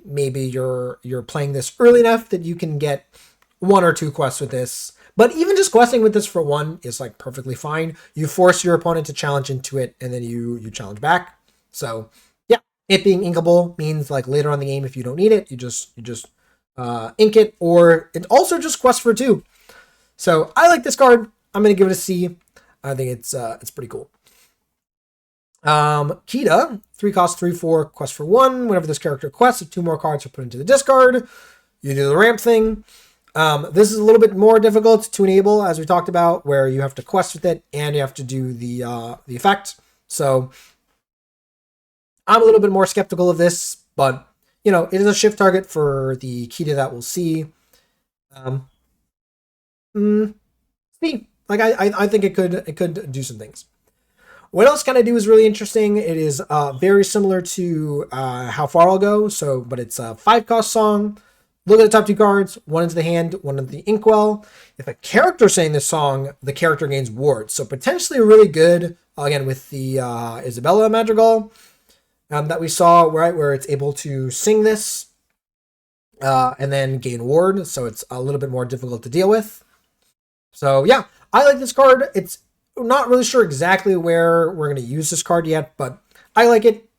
maybe you're playing this early enough that you can get 1 or 2 quests with this. But even just questing with this for 1 is like perfectly fine. You force your opponent to challenge into it, and then you challenge back. So yeah, it being inkable means like later on in the game, if you don't need it, you just ink it, or it also just quests for 2. So I like this card. I'm gonna give it a C. I think it's pretty cool. Kita, 3 cost, 3/4, quest for 1. Whenever this character quests, if 2 more cards are put into the discard, you do the ramp thing. This is a little bit more difficult to enable, as we talked about, where you have to quest with it and you have to do the effect. So I'm a little bit more skeptical of this, but it is a shift target for the Kita that we'll see. See, like I think it could do some things. What else can I do is really interesting. It is very similar to How Far I'll Go. So, but it's a 5 cost song. Look at the top 2 cards, 1 into the hand, 1 into the inkwell. If a character sang this song, the character gains wards. So potentially really good, again, with the Isabella Madrigal that we saw, right, where it's able to sing this and then gain ward. So it's a little bit more difficult to deal with. So yeah, I like this card. It's not really sure exactly where we're going to use this card yet, but I like it.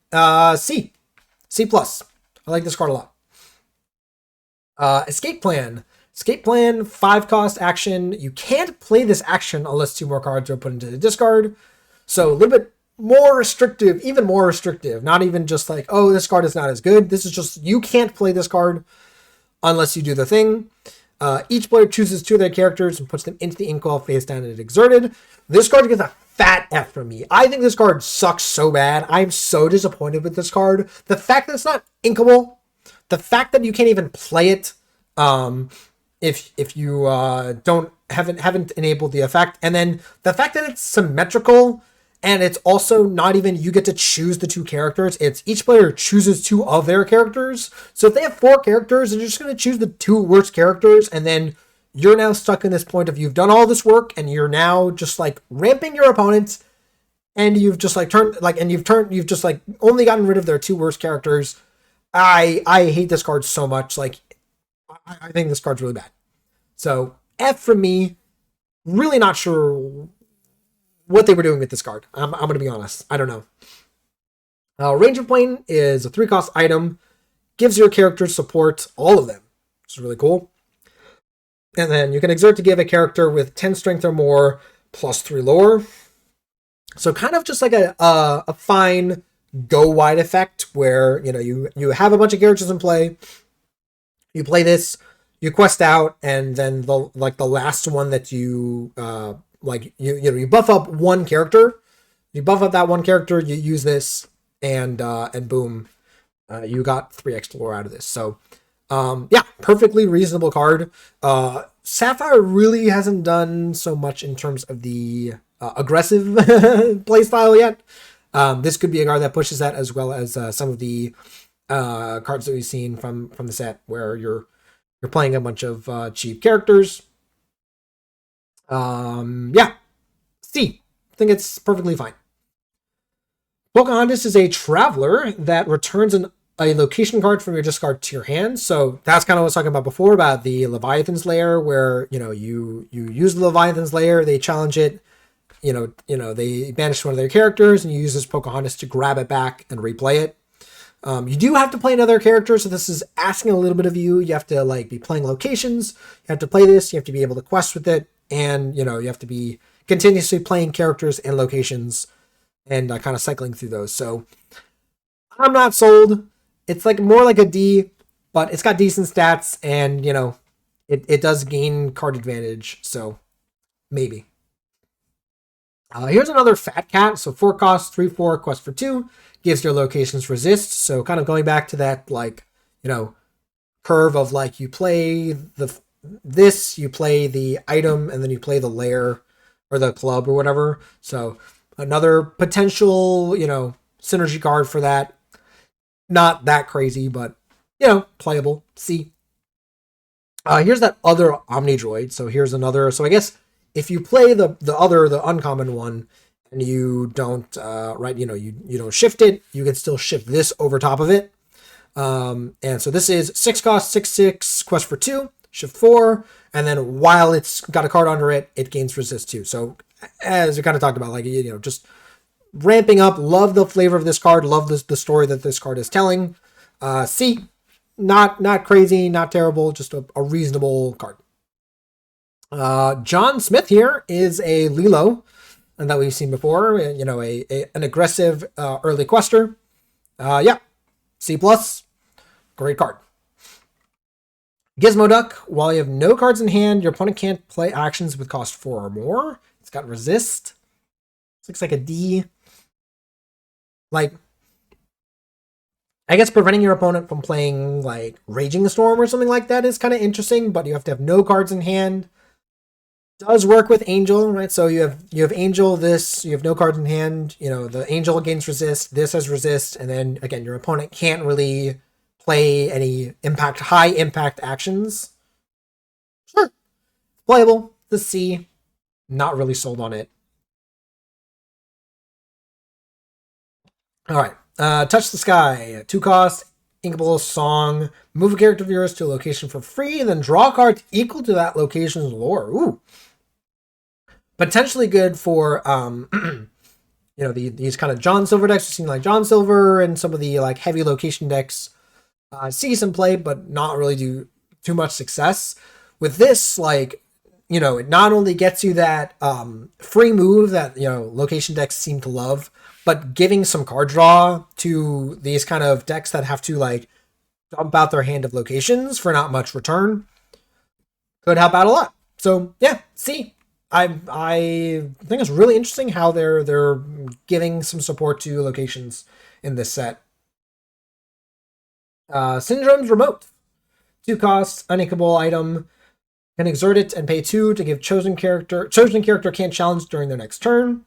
C+. I like this card a lot. Escape Plan. Escape Plan, 5 cost action. You can't play this action unless 2 more cards are put into the discard. So a little bit more restrictive, even more restrictive. Not even just like, oh, this card is not as good. This is just, you can't play this card unless you do the thing. Each player chooses 2 of their characters and puts them into the inkwell face down and exerted. This card gets a fat F from me. I think this card sucks so bad. I'm so disappointed with this card. The fact that it's not inkable, the fact that you can't even play it if you haven't enabled the effect, and then the fact that it's symmetrical. And it's also not even you get to choose the 2 characters. It's each player chooses 2 of their characters. So if they have 4 characters, they're just going to choose the 2 worst characters. And then you're now stuck in this point of you've done all this work and you're now just like ramping your opponents. And you've just like you've just like only gotten rid of their 2 worst characters. I hate this card so much. Like, I think this card's really bad. So F from me. Really not sure what they were doing with this card. I'm going to be honest. I don't know. Ranger Plane is a 3-cost item. Gives your characters support, all of them. Which is really cool. And then you can exert to give a character with 10 strength or more plus 3 lore. So kind of just like a fine go wide effect where, you know, you have a bunch of characters in play. You play this, you quest out, and then the last one that you you buff up one character, you buff up that one character, you use this, and boom, you got 3 extra lore out of this. So yeah, perfectly reasonable card. Sapphire really hasn't done so much in terms of the aggressive playstyle yet. This could be a card that pushes that, as well as some of the cards that we've seen from the set where you're playing a bunch of cheap characters. Yeah. C. I think it's perfectly fine. Pocahontas is a traveler that returns a location card from your discard to your hand. So that's kind of what I was talking about before about the Leviathan's Lair, where, you know, you use the Leviathan's Lair, they challenge it, you know, they banish one of their characters, and you use this Pocahontas to grab it back and replay it. You do have to play another character, so this is asking a little bit of you. You have to like be playing locations. You have to play this. You have to be able to quest with it, and you know you have to be continuously playing characters and locations, and kind of cycling through those. So I'm not sold. It's like more like a D, but it's got decent stats, and you know it does gain card advantage. So maybe. Here's another Fat Cat. So 4 costs, 3/4, quest for 2. Gives your locations resist. So kind of going back to that, like, you know, curve of like you play this, you play the item, and then you play the lair or the club or whatever. So another potential, you know, synergy card for that. Not that crazy, but, you know, playable. C. Here's that other Omni Droid. So here's another. So I guess if you play the uncommon one, and you don't you don't shift it, you can still shift this over top of it. And so this is 6 cost, 6/6, quest for 2, shift 4, and then while it's got a card under it, it gains resist 2. So as we kind of talked about, like, you know, just ramping up. Love the flavor of this card, love the story that this card is telling. C, not crazy, not terrible, just a reasonable card. John Smith here is a Lilo, and that we've seen before, you know, an aggressive early quester. Yeah, C+, great card. Gizmo Duck, while you have no cards in hand, your opponent can't play actions with cost 4 or more. It's got resist. This looks like a D. Like, I guess preventing your opponent from playing, like, Raging Storm or something like that is kind of interesting, but you have to have no cards in hand. Does work with Angel, right? So you have Angel, this, you have no cards in hand, you know, the Angel gains resist, this has resist, and then again your opponent can't really play any high impact actions. Sure. Playable. The C. Not really sold on it. Alright. Touch the Sky. 2 cost, inkable song. Move a character of yours to a location for free, then draw a card equal to that location's lore. Ooh. Potentially good for, you know, these kind of John Silver decks. We've seen like John Silver and some of the like heavy location decks see some play, but not really do too much success. With this, like, you know, it not only gets you that free move that, you know, location decks seem to love, but giving some card draw to these kind of decks that have to like dump out their hand of locations for not much return. could help out a lot. So yeah, see, I think it's really interesting how they're giving some support to locations in this set. Syndrome's remote. 2 costs, uninkable item. Can exert it and pay 2 to give chosen character. Chosen character can't challenge during their next turn.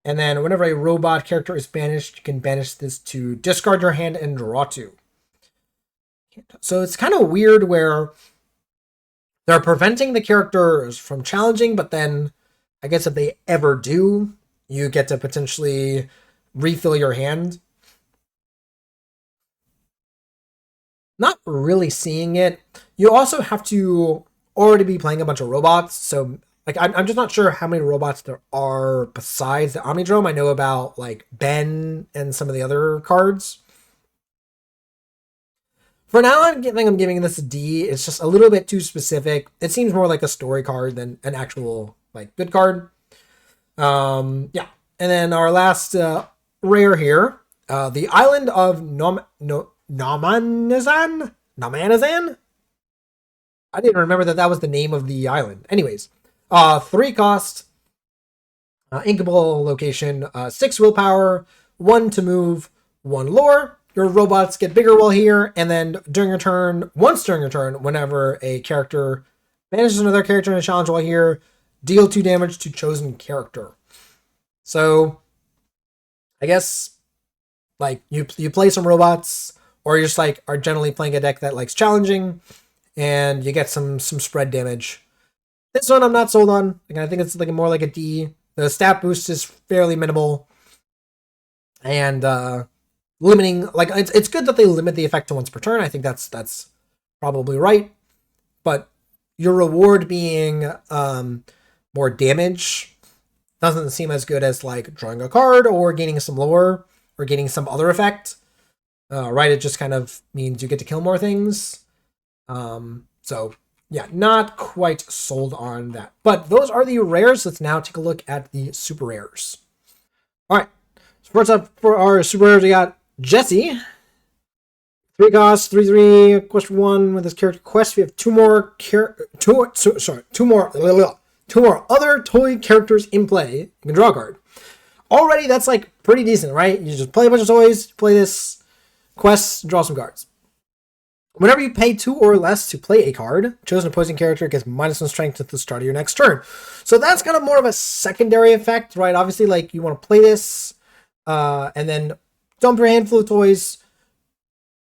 And then whenever a robot character is banished, you can banish this to discard your hand and draw 2. So it's kind of weird where they're preventing the characters from challenging, but then I guess if they ever do, you get to potentially refill your hand. Not really seeing it. You also have to already be playing a bunch of robots, so like I'm just not sure how many robots there are besides the Omnidrome. I know about like Ben and some of the other cards. For now, I think I'm giving this a D. It's just a little bit too specific. It seems more like a story card than an actual like good card. Yeah, and then our last rare here, the Island of Nomanazan. Nomanazan. I didn't remember that was the name of the island. Anyways, 3 cost, inkable location, 6 willpower, 1 to move, 1 lore. Your robots get bigger while here, and then during your turn, once during your turn, whenever a character banishes another character in a challenge while here, deal 2 damage to chosen character. So, I guess, like, you play some robots, or you just, like, are generally playing a deck that likes challenging, and you get some spread damage. This one I'm not sold on. Like, I think it's like more like a D. The stat boost is fairly minimal. And, limiting, like, it's good that they limit the effect to once per turn. I think that's probably right. But your reward being more damage doesn't seem as good as like drawing a card or gaining some lore or gaining some other effect. Right? It just kind of means you get to kill more things. So yeah, not quite sold on that. But those are the rares. Let's now take a look at the super rares. All right. So first up for our super rares, we got Jesse. 3 costs, 3/3, quest for 1 with this character quest. We have two more other toy characters in play. You can draw a card. Already, that's like pretty decent, right? You just play a bunch of toys, play this quest, draw some cards. Whenever you pay 2 or less to play a card, chosen opposing character gets -1 strength at the start of your next turn. So that's kind of more of a secondary effect, right? Obviously, like, you want to play this, and then dump your handful of toys,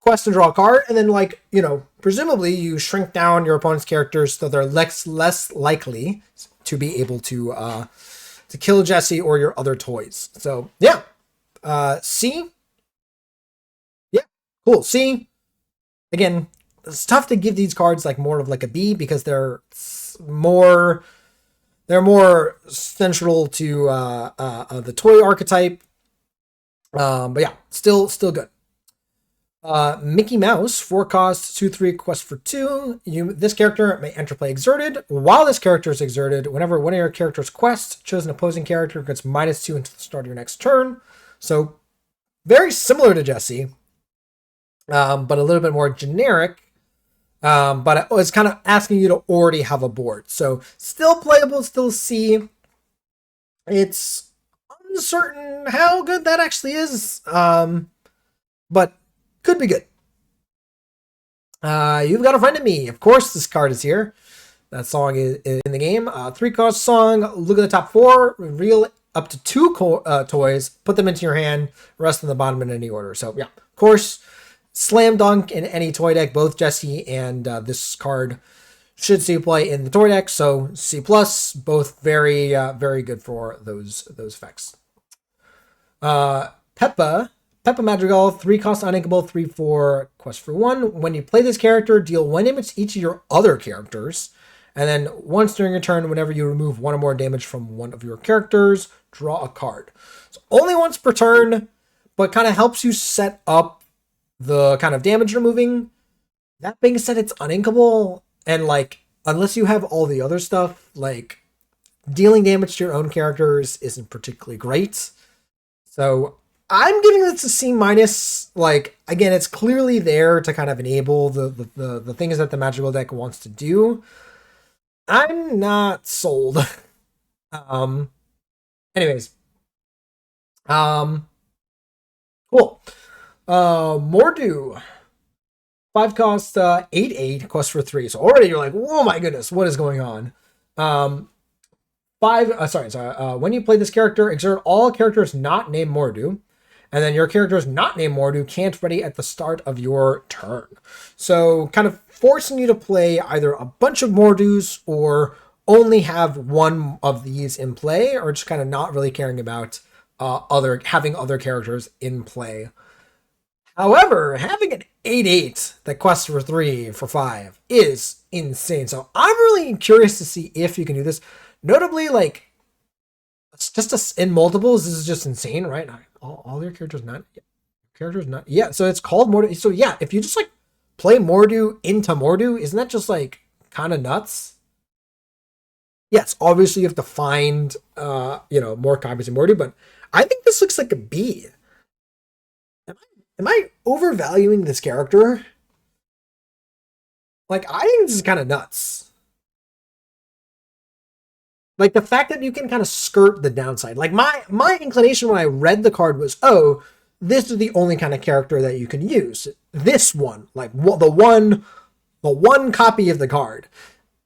quest and draw a card, and then, like, you know, presumably you shrink down your opponent's characters so they're less likely to be able to kill Jesse or your other toys. So yeah, C. Yeah, cool. C. Again, it's tough to give these cards like more of like a B because they're more central to the toy archetype. But yeah, still good. Mickey Mouse, 4 costs, 2/3, quest for 2. This character may enter play exerted. While this character is exerted, whenever one of your character's quests, chosen opposing character gets -2 until the start of your next turn. So very similar to Jesse, but a little bit more generic. But it's kind of asking you to already have a board. So still playable, still C. It's uncertain how good that actually is, but could be good. You've Got a Friend in Me. Of course, this card is here. That song is in the game. 3-cost song. Look at the top 4. Reveal up to 2 toys. Put them into your hand. Rest in the bottom in any order. So, yeah. Of course, slam dunk in any toy deck. Both Jesse and this card should see play in the toy deck. So, C+. Both very, very good for those effects. Peppa Madrigal, 3 cost uninkable, 3/4, quest for 1. When you play this character, deal 1 damage to each of your other characters. And then once during your turn, whenever you remove 1 or more damage from one of your characters, draw a card. So only once per turn, but kind of helps you set up the kind of damage removing. That being said, it's uninkable. And like, unless you have all the other stuff, like dealing damage to your own characters isn't particularly great. So I'm giving this a C-. Like, again, it's clearly there to kind of enable the things that the Magical deck wants to do. I'm not sold. um, anyways, um, cool. Mordu. 5 cost, 8 quest for 3. So already you're like, oh my goodness, what is going on? Um, when you play this character, exert all characters not named Mordu, and then your characters not named Mordu can't ready at the start of your turn. So kind of forcing you to play either a bunch of Mordus or only have one of these in play, or just kind of not really caring about having other characters in play. However, having an 8/8 that quests for 3 for 5 is insane. So I'm really curious to see if you can do this. Notably, like, in multiples, this is just insane, right? All your characters not. Yeah, so it's called Mordu. So yeah, if you just like play Mordu into Mordu, isn't that just like kind of nuts? Yes, obviously you have to find more copies of Mordu, but I think this looks like a B. Am I overvaluing this character? Like, I think this is kind of nuts. Like the fact that you can kind of skirt the downside. Like my inclination when I read the card was, oh, this is the only kind of character that you can use. This one, like the one copy of the card.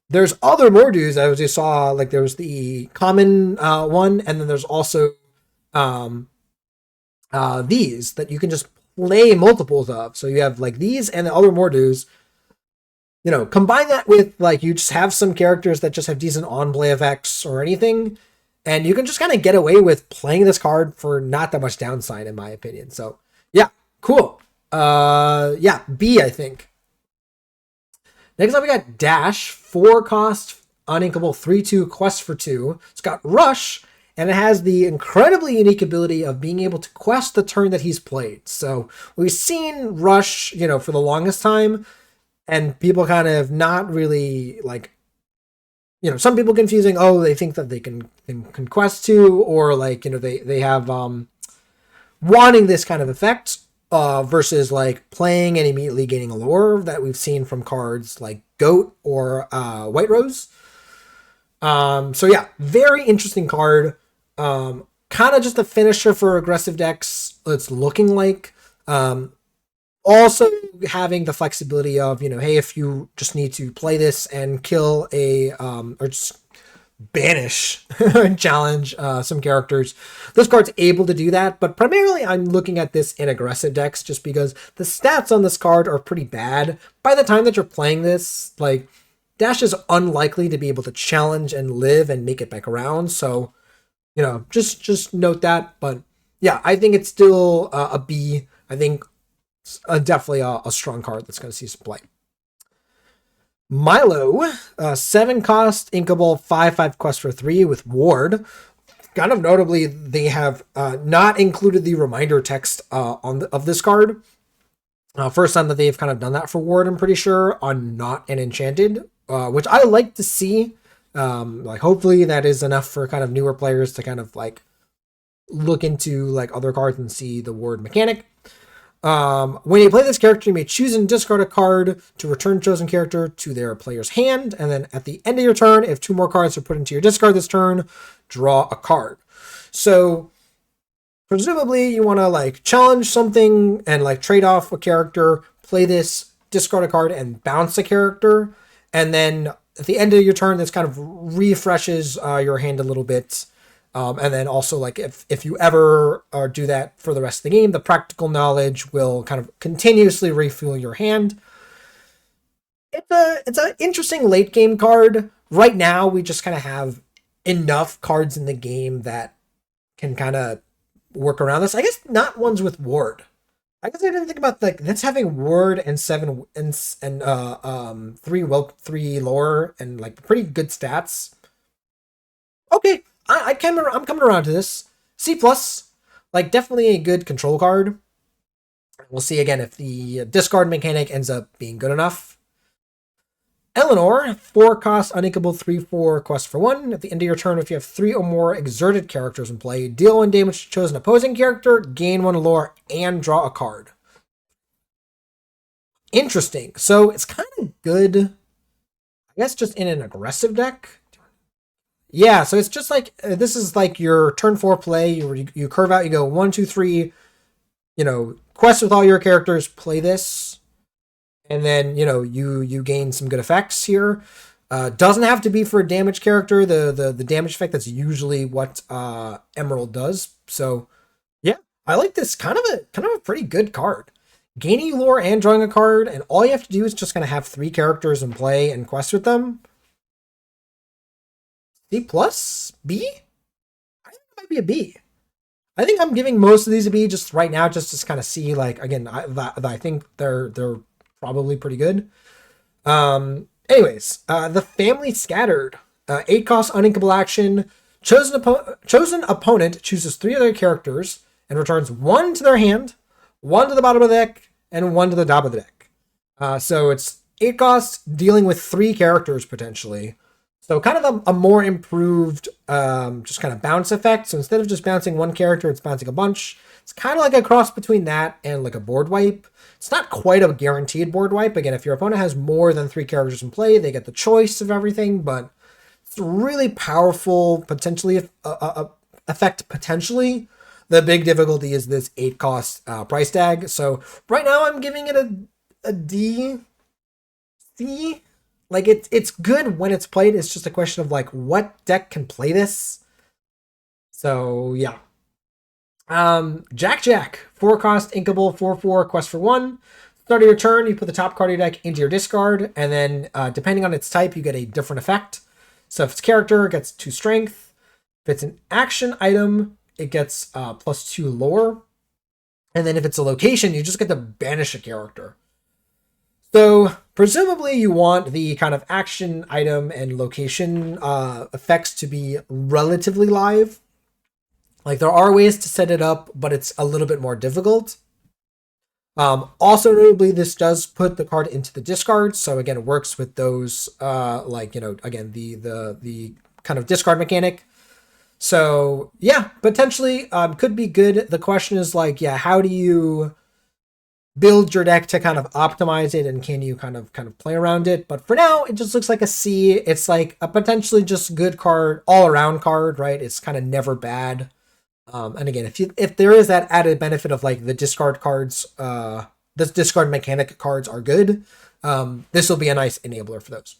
There's other Mordus as you saw. Like there was the common one, and then there's also um, these that you can just play multiples of. So you have like these and the other Mordus. Combine that with like you just have some characters that just have decent on play effects or anything, and you can just kind of get away with playing this card for not that much downside, in my opinion. So yeah, cool. Yeah, B, I think. Next up, we got Dash, 4 cost, uninkable, 3/2, quest for 2. It's got Rush, and it has the incredibly unique ability of being able to quest the turn that he's played. So we've seen Rush, for the longest time, and people kind of not really like, some people confusing. Oh, they think that they can quest to, or like, they have wanting this kind of effect versus like playing and immediately gaining a lore that we've seen from cards like Goat or White Rose. So yeah, very interesting card. Kind of just a finisher for aggressive decks. It's looking like. Also having the flexibility of, hey, if you just need to play this and kill or just banish and challenge some characters, this card's able to do that. But primarily I'm looking at this in aggressive decks just because the stats on this card are pretty bad. By the time that you're playing this, like, Dash is unlikely to be able to challenge and live and make it back around. So, just note that. But yeah, I think it's still a B. I think definitely a strong card that's going to see some play. Milo, 7 cost, inkable, 5/5 quest for 3 with Ward. Kind of notably, they have not included the reminder text of this card. First time that they've kind of done that for Ward, I'm pretty sure, on Not an Enchanted, which I like to see. Like, hopefully that is enough for kind of newer players to kind of like look into like other cards and see the Ward mechanic. When you play this character, you may choose and discard a card to return chosen character to their player's hand, and then at the end of your turn, if 2 more cards are put into your discard this turn, draw a card. So presumably you want to like challenge something and like trade off a character, play this, discard a card, and bounce a character, and then at the end of your turn, this kind of refreshes your hand a little bit. And then also, like, if you ever do that for the rest of the game, the practical knowledge will kind of continuously refuel your hand. It's an interesting late game card. Right now, we just kind of have enough cards in the game that can kind of work around this. I guess not ones with Ward. I guess I didn't think about like that's having Ward and 7 and 3 lore and like pretty good stats. Okay, I'm coming around to this. C plus, like definitely a good control card. We'll see again if the discard mechanic ends up being good enough. Eleanor, 4 cost, uninkable, 3/4 quest for 1. At the end of your turn, if you have 3 or more exerted characters in play, deal 1 damage to chosen opposing character, gain 1 lore, and draw a card. Interesting. So it's kind of good. I guess just in an aggressive deck. Yeah, so it's just like this is like your turn 4 play. You curve out, you go 1, 2, 3. Quest with all your characters. Play this, and then you gain some good effects here. Doesn't have to be for a damage character. The damage effect, that's usually what Emerald does. So yeah, I like this kind of a pretty good card. Gaining lore and drawing a card, and all you have to do is just kind of have 3 characters in play and quest with them. C plus B? I think it might be a B. I think I'm giving most of these a B just right now, just to kind of see, like, again, I think they're probably pretty good. Anyways, the Family Scattered. 8 cost uninkable action. Chosen opponent chooses 3 other characters and returns 1 to their hand, 1 to the bottom of the deck, and 1 to the top of the deck. So it's 8 costs dealing with 3 characters potentially. So kind of a more improved just kind of bounce effect. So instead of just bouncing 1 character, it's bouncing a bunch. It's kind of like a cross between that and like a board wipe. It's not quite a guaranteed board wipe. Again, if your opponent has more than 3 characters in play, they get the choice of everything. But it's really powerful, potentially effect potentially. The big difficulty is this 8 cost price tag. So right now I'm giving it a D, C. Like it's good when it's played. It's just a question of like what deck can play this. So yeah. Jack. 4 cost inkable, 4/4 quest for 1. Start of your turn, you put the top card of your deck into your discard, and then depending on its type, you get a different effect. So if it's character, it gets 2 strength. If it's an action item, it gets +2 lore. And then if it's a location, you just get to banish a character. So presumably you want the kind of action item and location effects to be relatively live. Like there are ways to set it up, but it's a little bit more difficult. Also notably, this does put the card into the discard. So again, it works with those again, the kind of discard mechanic. So yeah, potentially could be good. The question is like, yeah, how do you build your deck to kind of optimize it, and can you kind of play around it? But for now, it just looks like a C. It's like a potentially just good card, all around card, right? It's kind of never bad. And again, if there is that added benefit of like the discard cards, the discard mechanic cards are good, this will be a nice enabler for those.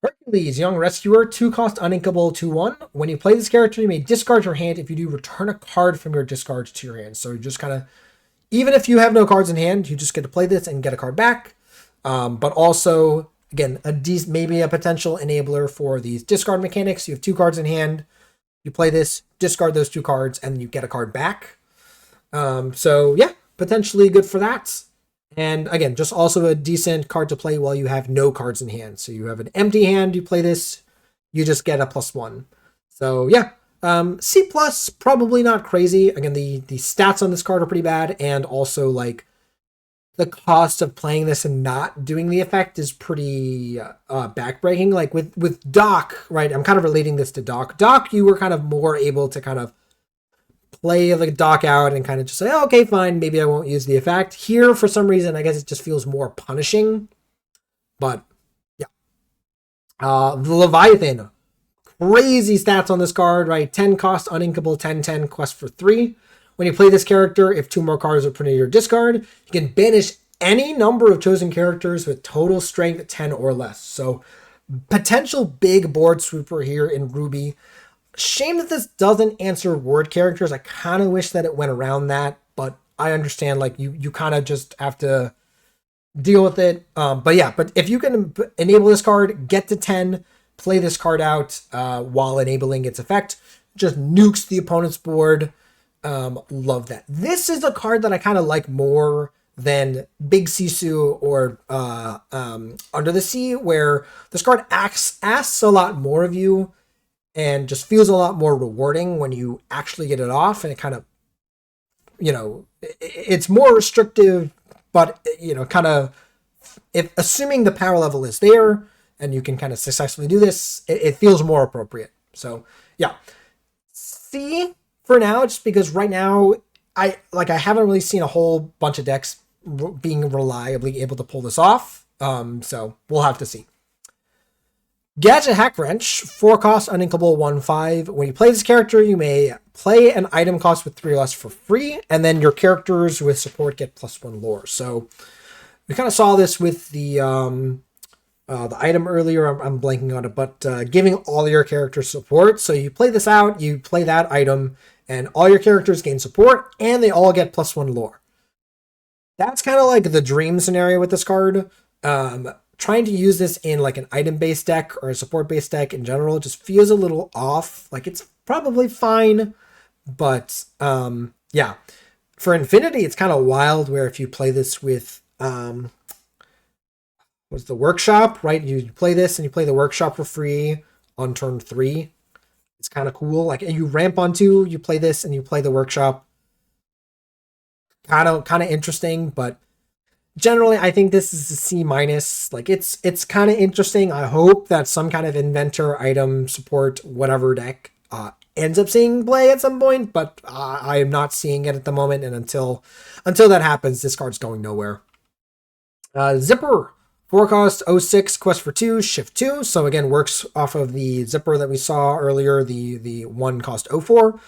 Hercules, Young Rescuer, 2 cost uninkable, 2/1. When you play this character, you may discard your hand. If you do, return a card from your discard to your hand. So you just kind of, even if you have no cards in hand, you just get to play this and get a card back. But also, again, maybe a potential enabler for these discard mechanics. You have 2 cards in hand. You play this, discard those 2 cards, and you get a card back. So yeah, potentially good for that. And again, just also a decent card to play while you have no cards in hand. So you have an empty hand, you play this, you just get a +1. So yeah, C plus, probably not crazy. Again, the stats on this card are pretty bad, and also like the cost of playing this and not doing the effect is pretty backbreaking. Like with Doc, right? I'm kind of relating this to Doc. Doc, you were kind of more able to kind of play the Doc out and kind of just say, oh, okay, fine, maybe I won't use the effect. Here, for some reason, I guess it just feels more punishing. But yeah. The Leviathan. Crazy stats on this card, right? 10 cost uninkable, 10/10 quest for 3. When you play this character, if 2 more cards are put in your discard, you can banish any number of chosen characters with total strength 10 or less. So potential big board sweeper here in Ruby. Shame that this doesn't answer word characters. I kind of wish that it went around that, but I understand like you kind of just have to deal with it. But yeah, but if you can enable this card, get to 10, play this card out while enabling its effect, just nukes the opponent's board. Love that. This is a card that I kind of like more than Big Sisu or Under the Sea, where this card asks a lot more of you and just feels a lot more rewarding when you actually get it off. And it kind of, it's more restrictive, but kind of, if assuming the power level is there and you can kind of successfully do this, it feels more appropriate. So yeah, C for now, just because right now I haven't really seen a whole bunch of decks being reliably able to pull this off. So we'll have to see. Gadget Hack Wrench, 4 cost, uninkable, 1/5. When you play this character, you may play an item cost with 3 or less for free, and then your characters with support get +1 lore. So we kind of saw this with the item earlier. I'm blanking on it, but giving all your characters support. So you play this out, you play that item, and all your characters gain support, and they all get +1 lore. That's kind of like the dream scenario with this card. Trying to use this in like an item based deck or a support based deck in general just feels a little off. Like it's probably fine, but yeah. For Infinity, it's kind of wild where if you play this with what's the workshop, right? You play this and you play the workshop for free on turn 3. It's kind of cool. Like you ramp on 2, you play this and you play the workshop. Kind of interesting, but generally I think this is a C minus. Like it's kind of interesting. I hope that some kind of inventor item support whatever deck ends up seeing play at some point, but I am not seeing it at the moment, and until that happens, this card's going nowhere. Zipper, 4 cost, 06, quest for 2, shift 2. So again, works off of the Zipper that we saw earlier, the 1 cost, 04.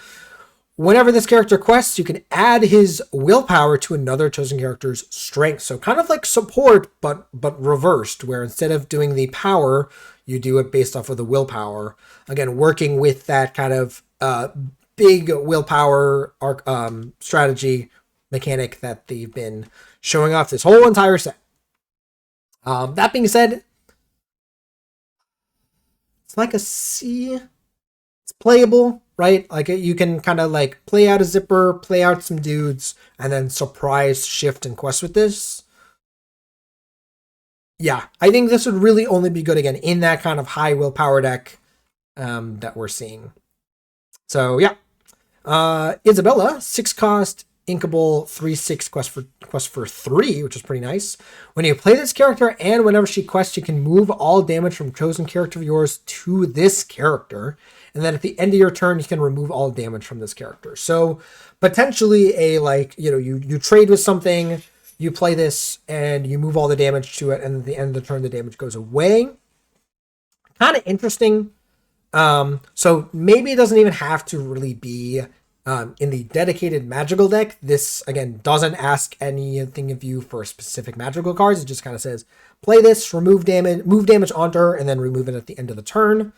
Whenever this character quests, you can add his willpower to another chosen character's strength. So kind of like support, but reversed, where instead of doing the power, you do it based off of the willpower. Again, working with that kind of big willpower strategy mechanic that they've been showing off this whole entire set. That being said, it's like a C. It's playable, right? Like you can kind of like play out a Zipper, play out some dudes, and then surprise shift and quest with this. Yeah, I think this would really only be good again in that kind of high willpower deck that we're seeing. So yeah, Isabella, 6 cost, inkable, 3/6 quest for 3, which is pretty nice. When you play this character and whenever she quests, you can move all damage from chosen character of yours to this character. And then at the end of your turn, you can remove all damage from this character. So potentially a like, you trade with something, you play this, and you move all the damage to it, and at the end of the turn, the damage goes away. Kind of interesting. So maybe it doesn't even have to really be in the dedicated magical deck. This, again, doesn't ask anything of you for specific magical cards. It just kind of says, play this, move damage onto her, and then remove it at the end of the turn.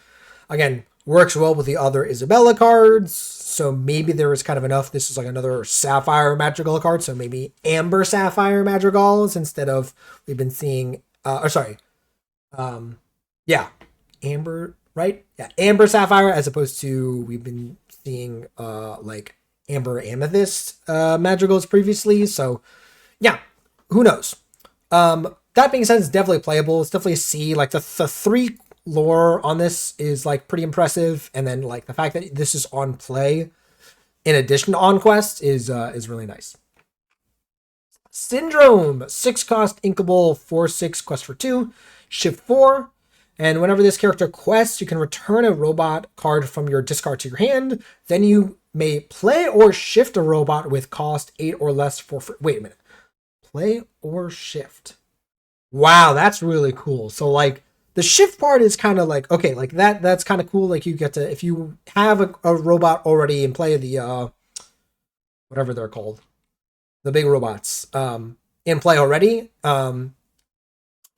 Again, works well with the other Isabella cards, so maybe there is kind of enough. This is like another Sapphire Madrigal card, so maybe Amber Sapphire Madrigals instead of we've been seeing, Amber, right? Yeah, Amber Sapphire as opposed to we've been seeing like Amber Amethyst Madrigals previously. So yeah, who knows? That being said, it's definitely playable. It's definitely a C. Like the 3 lore on this is like pretty impressive, and then like the fact that this is on play in addition to on quest is really nice. Syndrome, 6 cost, inkable, 4/6 quest for 2, shift 4. And whenever this character quests, you can return a robot card from your discard to your hand. Then you may play or shift a robot with cost 8 or less for free. Wait a minute. Play or shift. Wow, that's really cool. So like the shift part is kind of like, okay, like that's kind of cool. Like you get to, if you have a robot already in play, the whatever they're called, the big robots in play already,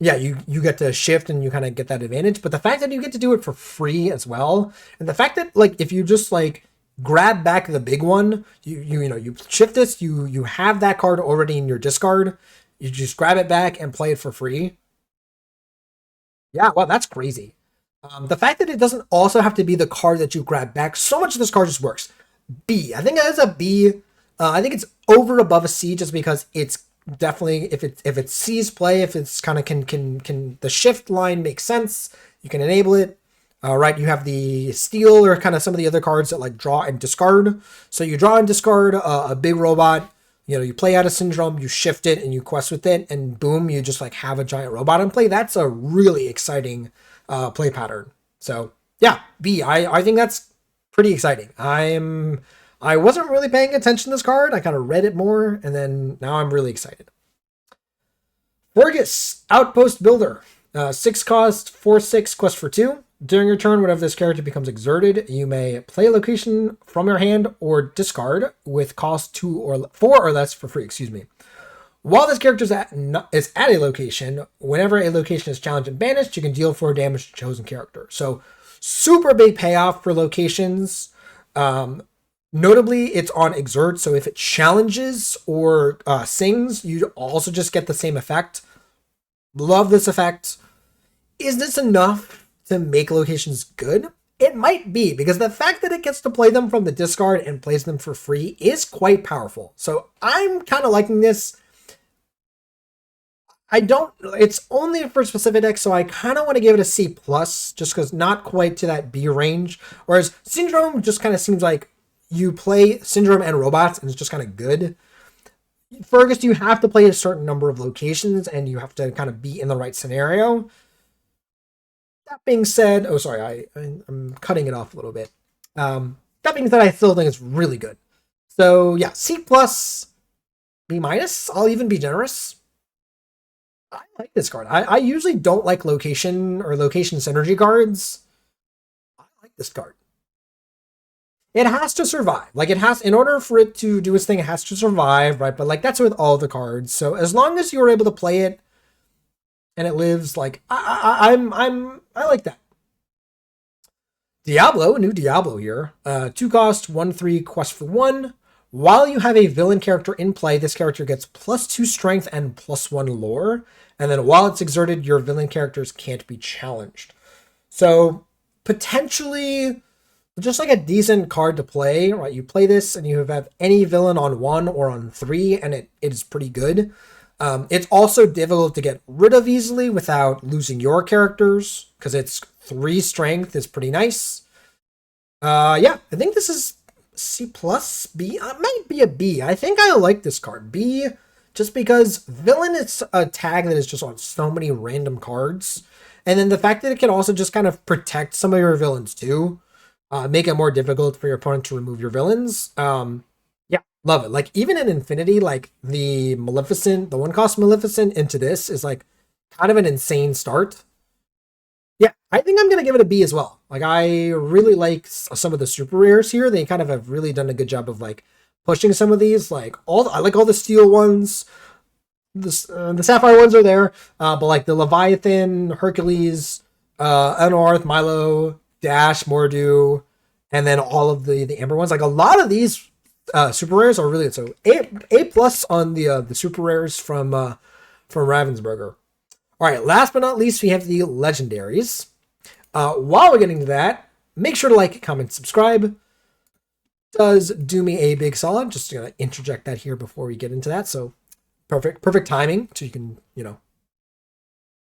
yeah, you get to shift and you kind of get that advantage. But the fact that you get to do it for free as well, and the fact that like if you just like grab back the big one, you shift this, you have that card already in your discard, you just grab it back and play it for free. Yeah, wow, that's crazy. The fact that it doesn't also have to be the card that you grab back, so much of this card just works. B, I think that is a B. I think it's over above a C just because it's definitely if it sees play, if it's kind of can the shift line make sense, you can enable it. Right, you have the steal or kind of some of the other cards that like draw and discard. So you draw and discard a big robot. You play out a Syndrome, you shift it, and you quest with it, and boom, you just like have a giant robot in play. That's a really exciting play pattern. So yeah, B. I think that's pretty exciting. I wasn't really paying attention to this card. I kind of read it more, and then now I'm really excited. Fergus, Outpost Builder. 6 cost, 4/6, quest for 2. During your turn, whenever this character becomes exerted, you may play a location from your hand or discard with cost 2 or 4 or less for free. Excuse me. While this character is at a location, whenever a location is challenged and banished, you can deal 4 damage to chosen character. So super big payoff for locations. Notably, it's on exert, so if it challenges or sings, you also just get the same effect. Love this effect. Is this enough to make locations good? It might be, because the fact that it gets to play them from the discard and plays them for free is quite powerful. So I'm kind of liking this. It's only for specific decks, so I kind of want to give it a C+, just because not quite to that B range. Whereas Syndrome just kind of seems like you play Syndrome and Robots, and it's just kind of good. Fergus, you have to play a certain number of locations, and you have to kind of be in the right scenario. That being said, oh, sorry, I'm cutting it off a little bit. That being said, I still think it's really good. So, yeah, C+, B-. I'll even be generous. I like this card. I usually don't like location or location synergy cards. I like this card. It has to survive. Like, it has, in order for it to do its thing, it has to survive, right? But like, that's with all the cards. So as long as you're able to play it and it lives, like, I like that. Diablo, new Diablo here. 2 cost, 1/3, quest for 1. While you have a villain character in play, this character gets +2 strength and +1 lore. And then while it's exerted, your villain characters can't be challenged. So potentially just like a decent card to play, right? You play this and you have any villain on 1 or on 3, and it is pretty good. It's also difficult to get rid of easily without losing your characters, because it's 3 strength is pretty nice. Yeah, I think this is C+, B. It might be a B. I think I like this card. B, just because villain is a tag that is just on so many random cards. And then the fact that it can also just kind of protect some of your villains too. Make it more difficult for your opponent to remove your villains. Yeah, love it. Like, even in Infinity, like, the Maleficent, the 1-cost Maleficent into this is, like, kind of an insane start. Yeah, I think I'm going to give it a B as well. Like, I really like some of the super rares here. They kind of have really done a good job of, like, pushing some of these. Like, I like all the steel ones. The sapphire ones are there. But, like, the Leviathan, Hercules, Unearth, Milo, Dash, Mordu, and then all of the amber ones. Like, a lot of these super rares are really good. So A plus on the super rares from Ravensburger. All right, last but not least, we have the legendaries. While we're getting to that, make sure to like, comment, subscribe. Does do me a big solid. Just gonna interject that here before we get into that. So perfect timing, so you can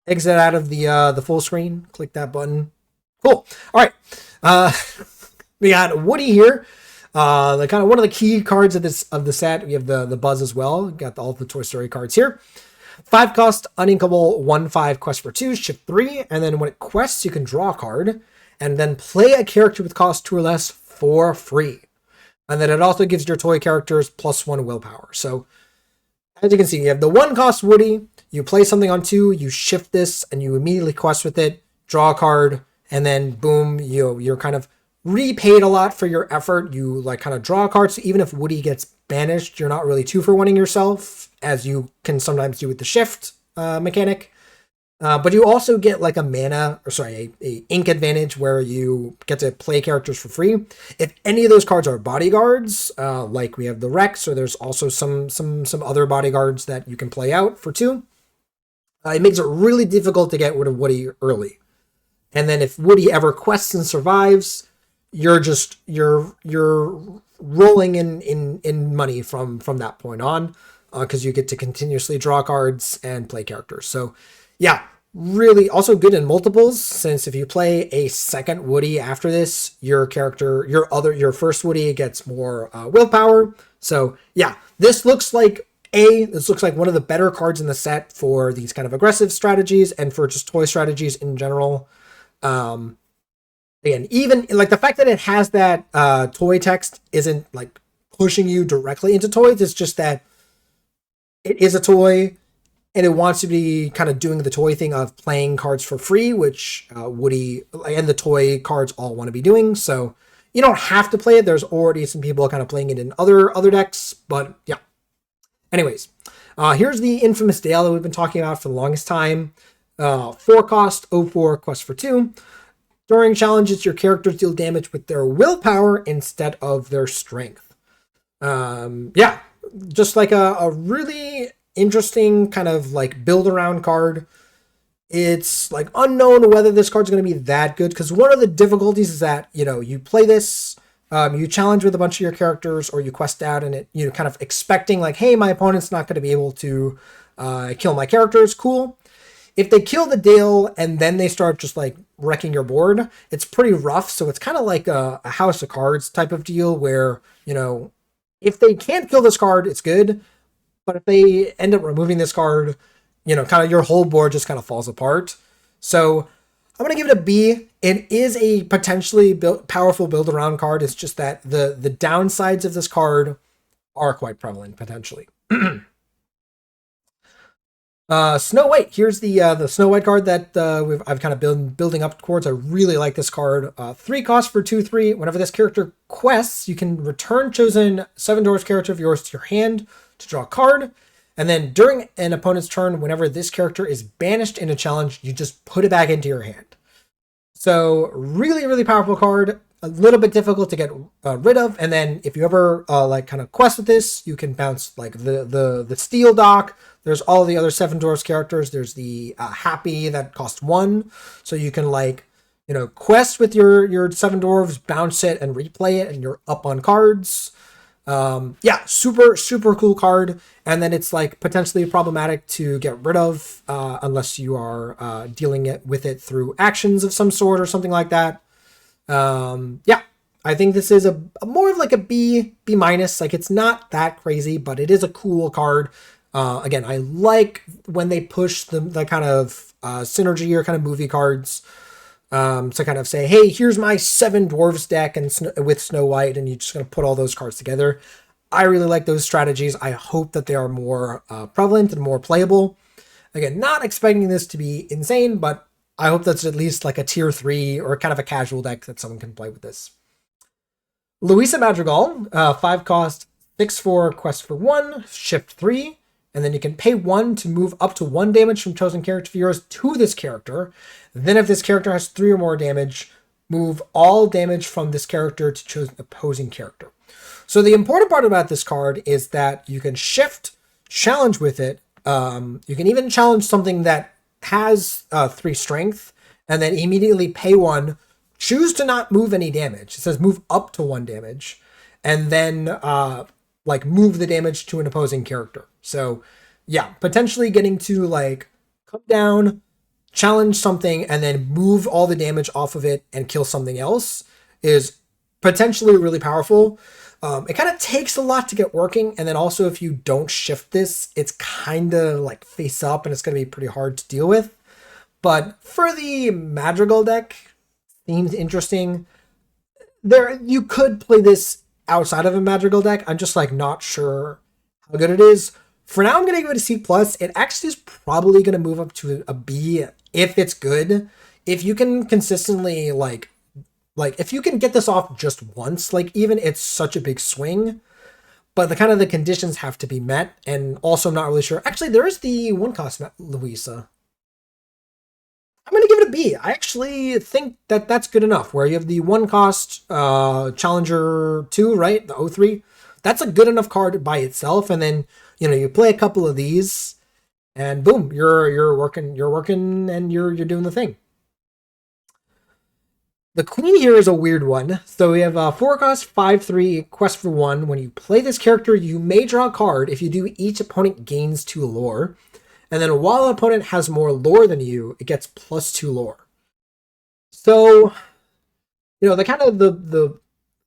exit out of the full screen. Click that button. Cool. All right. We got Woody here. The kind of one of the key cards of the set. We have the Buzz as well. We got all the Toy Story cards here. 5 cost, uninkable, 1/5, quest for 2, shift 3, and then when it quests, you can draw a card, and then play a character with cost 2 or less for free. And then it also gives your toy characters +1 willpower. So, as you can see, you have the 1-cost Woody, you play something on 2, you shift this, and you immediately quest with it, draw a card, and then boom, you're kind of repaid a lot for your effort. You like kind of draw a card, so even if Woody gets banished, you're not really 2-for-1ing yourself, as you can sometimes do with the shift mechanic. But you also get like a ink advantage where you get to play characters for free. If any of those cards are bodyguards, like we have the Rex, or there's also some other bodyguards that you can play out for 2. It makes it really difficult to get rid of Woody early. And then if Woody ever quests and survives, you're rolling in money from that point on, because you get to continuously draw cards and play characters. So yeah, really also good in multiples, since if you play a second Woody after this, your first Woody gets more willpower. So yeah, this looks like one of the better cards in the set for these kind of aggressive strategies and for just toy strategies in general. Again, even like the fact that it has that toy text isn't like pushing you directly into toys. It's just that it is a toy. and it wants to be kind of doing the toy thing of playing cards for free, which Woody and the toy cards all want to be doing. So you don't have to play it. There's already some people kind of playing it in other decks, but yeah. Anyways, here's the infamous Dale that we've been talking about for the longest time. 4 cost, 04, quest for 2. During challenges, your characters deal damage with their willpower instead of their strength. Yeah, just like a really interesting kind of like build around card. It's like unknown whether this card's going to be that good, because one of the difficulties is that, you know, you play this, you challenge with a bunch of your characters, or you quest out and it, you know, kind of expecting like, hey, my opponent's not going to be able to kill my characters. Cool. If they kill the Dale and then they start just like wrecking your board, it's pretty rough. So it's kind of like a House of Cards type of deal where, you know, if they can't kill this card, it's good. But if they end up removing this card, you know, kind of your whole board just kind of falls apart. So I'm going to give it a B. It is a potentially powerful build around card. It's just that the downsides of this card are quite prevalent potentially. Snow White. Here's the Snow White card that I've kind of been building up towards. I really like this card. 3 cost for 2/3. Whenever this character quests, you can return chosen 7 dwarves character of yours to your hand to draw a card. And then during an opponent's turn, whenever this character is banished in a challenge, you just put it back into your hand. So really, really powerful card. A little bit difficult to get rid of. And then if you ever like kind of quest with this, you can bounce like the steel dock. There's all the other 7 dwarfs characters. There's the happy that costs 1. So you can like, you know, quest with your 7 dwarves, bounce it and replay it, and you're up on cards. Yeah, super, super cool card. And then it's like potentially problematic to get rid of unless you are dealing with it through actions of some sort or something like that. Yeah, I think this is a more of like a B minus. Like it's not that crazy, but it is a cool card. Again, I like when they push the kind of synergy or kind of movie cards. To kind of say, hey, here's my 7 dwarves deck and with Snow White, and you're just gonna put all those cards together. I really like those strategies. I hope that they are more prevalent and more playable. Again, not expecting this to be insane, but I hope that's at least like a tier 3 or kind of a casual deck that someone can play with this. Luisa Madrigal, 5 cost, 6/4, quest for 1, shift 3. And then you can pay 1 to move up to 1 damage from chosen character of yours to this character. Then if this character has 3 or more damage, move all damage from this character to chosen opposing character. So the important part about this card is that you can shift, challenge with it. You can even challenge something that has 3 strength, and then immediately pay 1, choose to not move any damage. It says move up to 1 damage, and then like move the damage to an opposing character. So yeah, potentially getting to like come down, challenge something, and then move all the damage off of it and kill something else is potentially really powerful. It kind of takes a lot to get working, and then also if you don't shift this, it's kind of like face up and it's going to be pretty hard to deal with. But for the Madrigal deck, seems interesting. There, you could play this outside of a Madrigal deck. I'm just like not sure how good it is. For now, I'm going to give it a C+. It actually is probably going to move up to a B if it's good. If you can consistently like if you can get this off just once, like even it's such a big swing, but the kind of the conditions have to be met. And also I'm not really sure. Actually, there is the 1 cost Luisa. I'm going to give it a B. I actually think that that's good enough, where you have the 1 cost Challenger 2, right? The 03. That's a good enough card by itself. And then, you know, you play a couple of these and boom, you're working and you're doing the thing. The Queen here is a weird one. So we have a 4 cost, 5/3, quest for 1. When you play this character, you may draw a card. If you do, each opponent gains 2 lore. And then while an opponent has more lore than you, it gets +2 lore. So, you know, the kind of the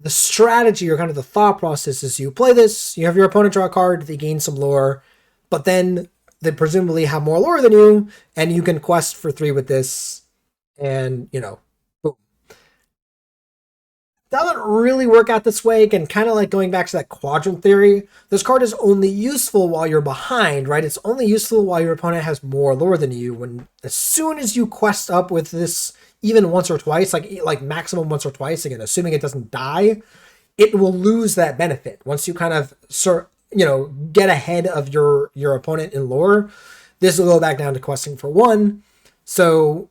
strategy or kind of the thought process is you play this, you have your opponent draw a card, they gain some lore, but then they presumably have more lore than you, and you can quest for 3 with this, and, you know, boom. doesn't really work out this way. Again, kind of like going back to that quadrant theory. This card is only useful while you're behind, right? It's only useful while your opponent has more lore than you. When as soon as you quest up with this, even once or twice, like maximum once or twice, again, assuming it doesn't die, it will lose that benefit once you kind of get ahead of your opponent in lore. This will go back down to questing for one. So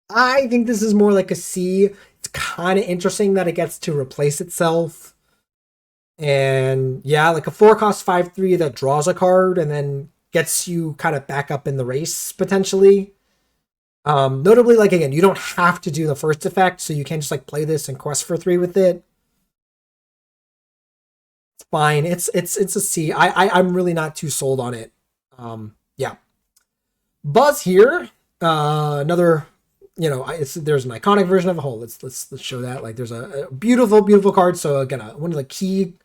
I think this is more like a C. It's kind of interesting that it gets to replace itself. And yeah, like a 4 cost 5/3 that draws a card and then gets you kind of back up in the race potentially. Notably, like again, you don't have to do the first effect, so you can just like play this and quest for 3 with it. It's fine. It's a C. I'm really not too sold on it. Yeah. Buzz here. Another, there's an iconic version of a hole. Let's show that. Like there's a beautiful card. So again, one of the key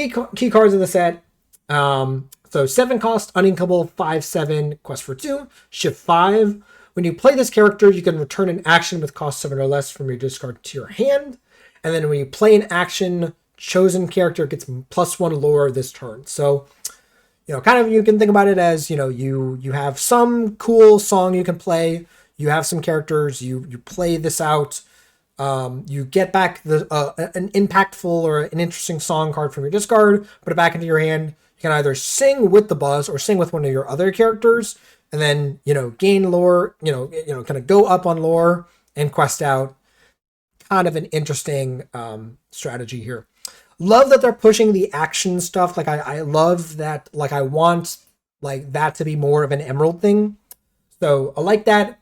cards in the set. So 7 cost, uninkable, 5/7, quest for 2, shift 5. When you play this character, you can return an action with cost 7 or less from your discard to your hand. And then when you play an action, chosen character gets +1 lore this turn. So, kind of you can think about it as, you have some cool song you can play. You have some characters, you play this out. You get back an impactful or an interesting song card from your discard, put it back into your hand. You can either sing with the buzz or sing with one of your other characters, and then gain lore. Kind of go up on lore and quest out. Kind of an interesting strategy here. Love that they're pushing the action stuff. Like I love that. Like I want like that to be more of an emerald thing. So I like that.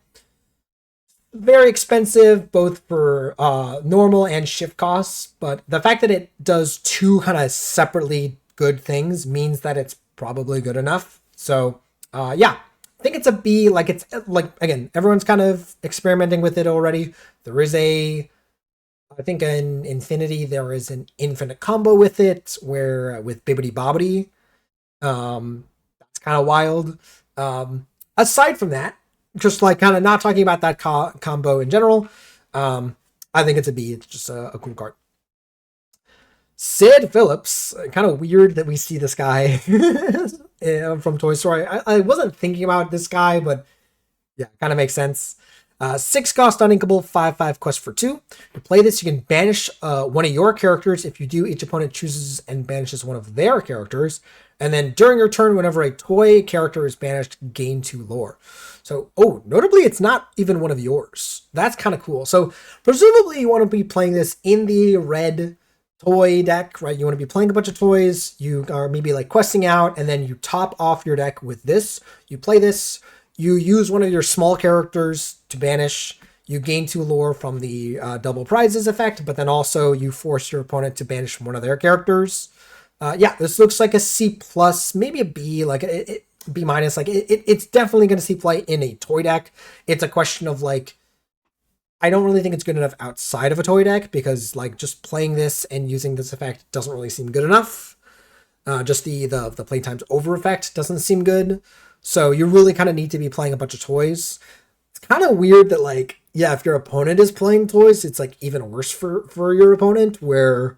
Very expensive both for normal and shift costs, but the fact that it does 2 kind of separately good things means that it's probably good enough. So yeah, I think it's a B. Like it's like, again, everyone's kind of experimenting with it already. There is I think in Infinity there is an infinite combo with it where with Bibbidi Bobbidi. That's kind of wild. Aside from that, just like kind of not talking about that combo in general, I think it's a B. It's just a cool card. Sid Phillips, kind of weird that we see this guy from Toy Story. I wasn't thinking about this guy, but yeah, kind of makes sense. 6 cost uninkable, 5/5 quest for 2. To play this, you can banish one of your characters. If you do, each opponent chooses and banishes one of their characters. And then during your turn, whenever a toy character is banished, gain 2 lore. So, notably, it's not even one of yours. That's kind of cool. So, presumably, you want to be playing this in the red toy deck, right? You want to be playing a bunch of toys. You are maybe like questing out, and then you top off your deck with this. You play this. You use one of your small characters to banish. You gain 2 lore from the double prizes effect, but then also you force your opponent to banish one of their characters. Yeah, this looks like a C plus, maybe a B, like B minus. Like it's definitely going to see play in a toy deck. It's a question of like, I don't really think it's good enough outside of a toy deck because like just playing this and using this effect doesn't really seem good enough. Just the playtime's over effect doesn't seem good. So you really kind of need to be playing a bunch of toys. It's kind of weird that like, yeah, if your opponent is playing toys, it's like even worse for your opponent where,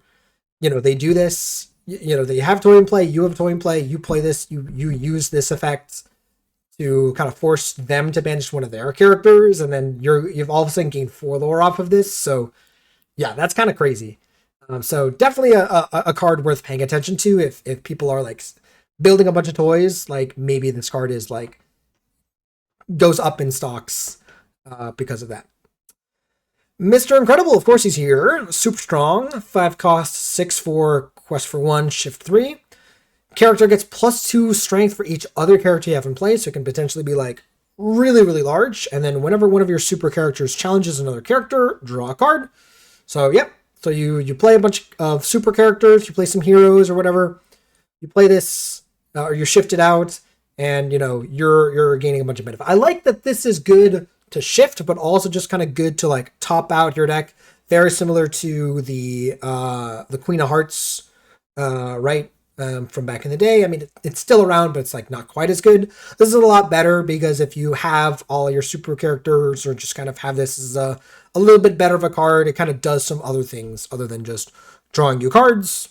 they do this, they have toy in play, you have toy in play, you play this, you use this effect to kind of force them to banish one of their characters, and then you've all of a sudden gained 4 lore off of this. So yeah, that's kind of crazy. So definitely a card worth paying attention to if people are like building a bunch of toys. Like maybe this card is like goes up in stocks because of that. Mr. Incredible, of course, he's here. Super strong. 5 cost, 6/4, quest for 1, shift 3. Character gets +2 strength for each other character you have in play, so it can potentially be like really, really large. And then whenever one of your super characters challenges another character, draw a card. So yep. So you play a bunch of super characters, you play some heroes or whatever. You play this, or you shift it out, and you're gaining a bunch of benefit. I like that this is good to shift, but also just kind of good to like top out your deck. Very similar to the Queen of Hearts, right? From back in the day. I mean, it's still around, but it's like not quite as good. This is a lot better because if you have all your super characters or just kind of have this as a a little bit better of a card. It kind of does some other things other than just drawing you cards.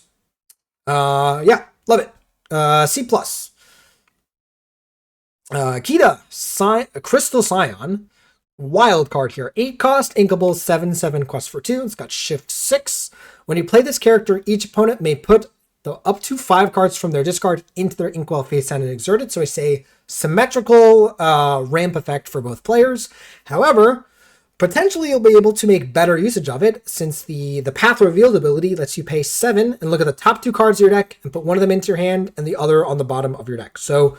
Yeah, love it. C plus. Kita, Crystal Scion. Wild card here. 8 cost, inkable, 7/7 quest for 2. It's got shift 6. When you play this character, each opponent may put up to 5 cards from their discard into their inkwell face down and exert it. So I say symmetrical ramp effect for both players. However, potentially you'll be able to make better usage of it, since the Path Revealed ability lets you pay 7 and look at the top 2 cards of your deck and put one of them into your hand and the other on the bottom of your deck. So,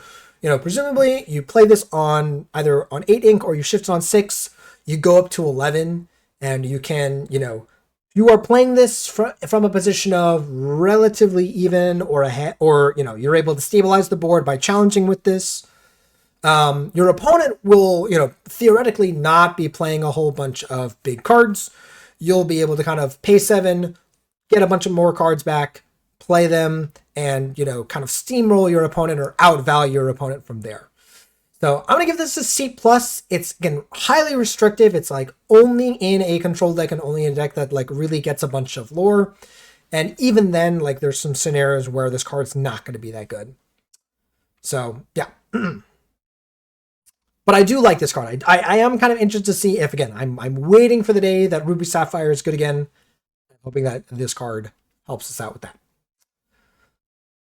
presumably you play this on either on 8 ink or you shift on 6, you go up to 11, and you can, you are playing this from a position of relatively even or ahead, or, you're able to stabilize the board by challenging with this. Your opponent will, theoretically not be playing a whole bunch of big cards. You'll be able to kind of pay 7, get a bunch of more cards back, play them, and, kind of steamroll your opponent or outvalue your opponent from there. So I'm going to give this a C+. It's, again, highly restrictive. It's like only in a control deck and only in a deck that like really gets a bunch of lore. And even then, like there's some scenarios where this card's not going to be that good. So yeah. But I do like this card. I am kind of interested to see if, again, I'm waiting for the day that Ruby Sapphire is good again. I'm hoping that this card helps us out with that.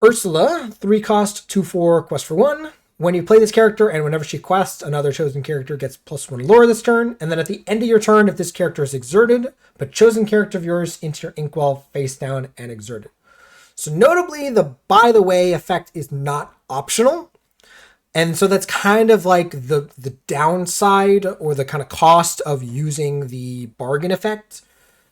Ursula, 3 cost, 2/4, quest for 1. When you play this character and whenever she quests, another chosen character gets +1 lore this turn. And then at the end of your turn, if this character is exerted, put chosen character of yours into your inkwell face down and exerted. So notably, the by the way effect is not optional. And so that's kind of like the downside or the kind of cost of using the bargain effect.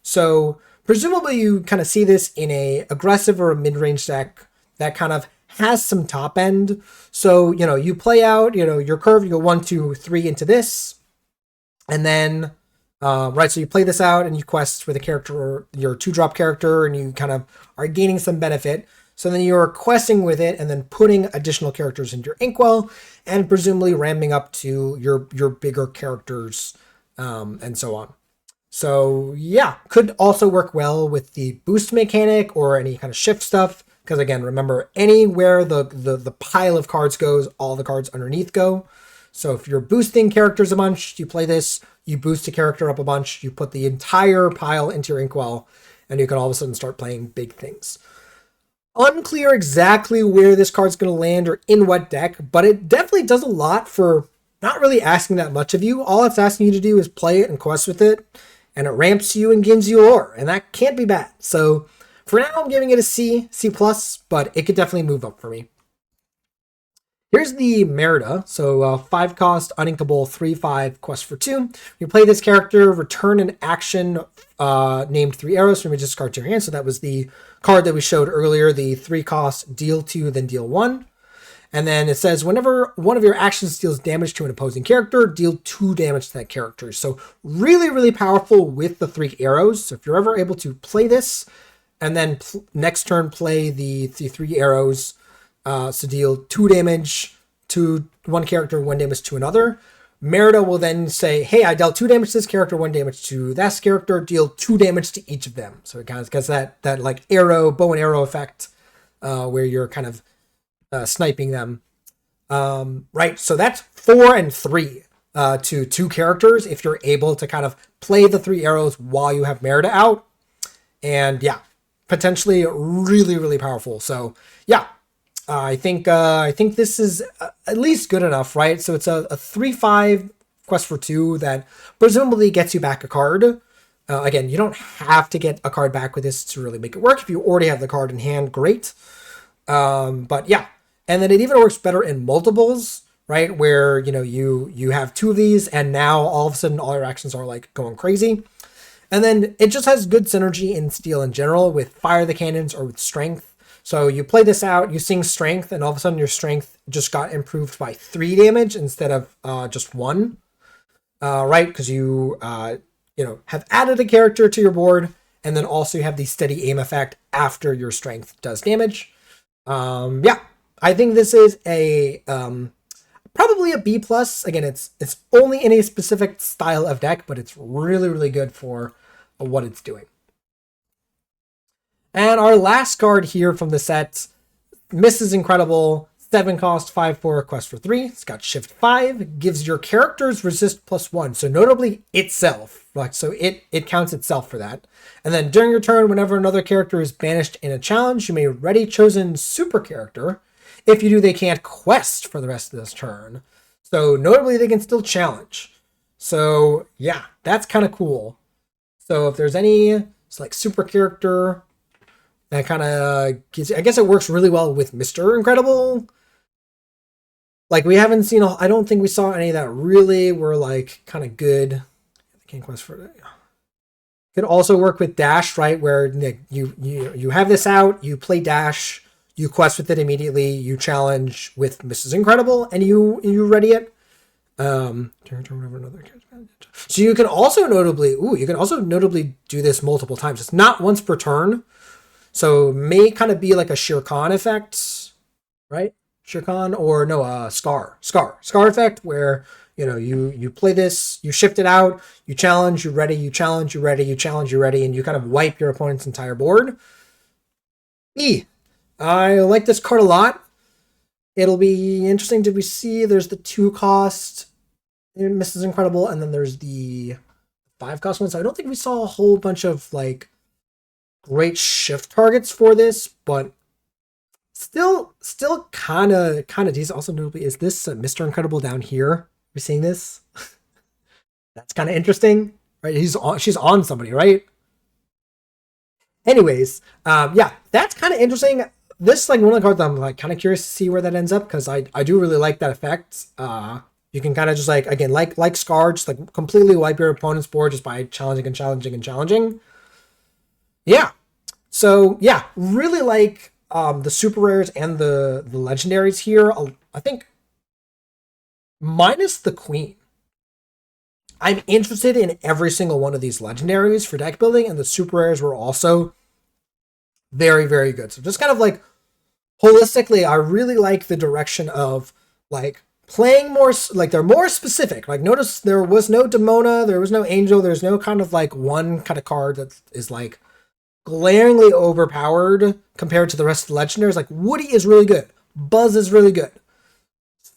So presumably you kind of see this in a aggressive or a mid-range deck that kind of has some top end. So, you play out, your curve, you go 1, 2, 3 into this. And then, so you play this out and you quest for the character or your 2-drop character, and you kind of are gaining some benefit. So then you're questing with it and then putting additional characters into your inkwell and presumably ramping up to your bigger characters, and so on. So yeah, could also work well with the boost mechanic or any kind of shift stuff. Because again, remember, anywhere the pile of cards goes, all the cards underneath go. So if you're boosting characters a bunch, you play this, you boost a character up a bunch, you put the entire pile into your inkwell, and you can all of a sudden start playing big things. Unclear exactly where this card's going to land or in what deck, but it definitely does a lot for not really asking that much of you. All it's asking you to do is play it and quest with it, and it ramps you and gives you lore, and that can't be bad. So for now, I'm giving it a C+, but it could definitely move up for me. Here's the Merida. So 5 cost, uninkable, 3/5, quest for 2. You play this character, return an action named 3 arrows from your discard to your hand. So that was the card that we showed earlier, the 3 cost, deal 2, then deal 1. And then it says, whenever one of your actions deals damage to an opposing character, deal 2 damage to that character. So really, really powerful with the 3 arrows. So if you're ever able to play this, and then next turn play the 3 arrows, so deal 2 damage to one character, 1 damage to another. Merida will then say, hey, I dealt 2 damage to this character, 1 damage to that character, deal 2 damage to each of them. So it kind of gets that like bow and arrow effect, where you're kind of sniping them. Right, so that's 4 and 3 to 2 characters if you're able to kind of play the 3 arrows while you have Merida out. And yeah, potentially really, really powerful. So yeah, I think this is at least good enough, right? So it's a 3/5 quest for 2 that presumably gets you back a card. Again, you don't have to get a card back with this to really make it work. If you already have the card in hand, great. But yeah, and then it even works better in multiples, right? Where, you have 2 of these and now all of a sudden all your actions are like going crazy. And then it just has good synergy in Steel in general with Fire the Cannons or with Strength. So you play this out, you sing Strength, and all of a sudden your Strength just got improved by 3 damage instead of just 1. Right? Because you have added a character to your board, and then also you have the steady aim effect after your Strength does damage. Yeah, I think this is a probably a B plus. Again, it's only in a specific style of deck, but it's really, really good for what it's doing. And our last card here from the set, Mrs. Incredible, 7 cost, 5/4, quest for 3. It's got shift 5, gives your characters resist +1. So notably itself, like, so it counts itself for that. And then during your turn, whenever another character is banished in a challenge, you may ready chosen super character. If you do, they can't quest for the rest of this turn. So notably, they can still challenge. So yeah, that's kind of cool. So if there's any, it's like super character, that kind of gives, I guess it works really well with Mr. Incredible. Like, we haven't seen, I don't think we saw any that really were like kind of good. Can't quest for it. Could also work with Dash, right? Where you have this out, you play Dash, you quest with it immediately, you challenge with Mrs. Incredible, and you ready it. So you can also notably do this multiple times. It's not once per turn. So it may kind of be like a Shere Khan effect, right? Shere Khan, or no, Scar effect, where you play this, you shift it out, you challenge, you ready, you challenge, you ready, you challenge, you ready, and you kind of wipe your opponent's entire board. I like this card a lot. It'll be interesting to see. There's the 2 cost in Mrs. Incredible, and then there's the 5 cost one. So I don't think we saw a whole bunch of like great shift targets for this, but still kind of decent. Also notably, is this Mr. Incredible down here? We're seeing this. That's kind of interesting, right? She's on somebody, right? Anyways, yeah, that's kind of interesting. This is like one of the cards that I'm like kind of curious to see where that ends up, because I do really like that effect. You can kind of just like, again, like Scar, just like completely wipe your opponent's board just by challenging and challenging and challenging. Yeah. So yeah, really like the super rares and the legendaries here. I think minus the Queen. I'm interested in every single one of these legendaries for deck building, and the super rares were also very, very good. So just kind of like holistically, I really like the direction of like playing more, like they're more specific. Like, notice there was no Demona, there was no Angel, there's no kind of like one kind of card that is like glaringly overpowered compared to the rest of the legendaries. Like, Woody is really good, Buzz is really good,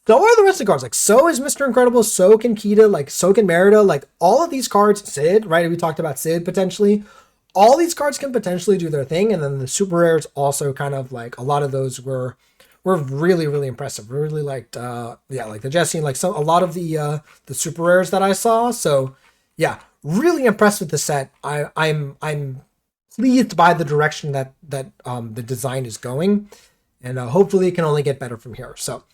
so are the rest of the cards. Like, so is Mr. Incredible, so can Kita, like so can Merida. Like, all of these cards, Sid, right? We talked about Sid potentially. All these cards can potentially do their thing, and then the super rares also kind of like, a lot of those were really, really impressive. We really liked like the Jesse and like a lot of the super rares that I saw. So yeah, really impressed with the set. I'm pleased by the direction that the design is going, and hopefully it can only get better from here. So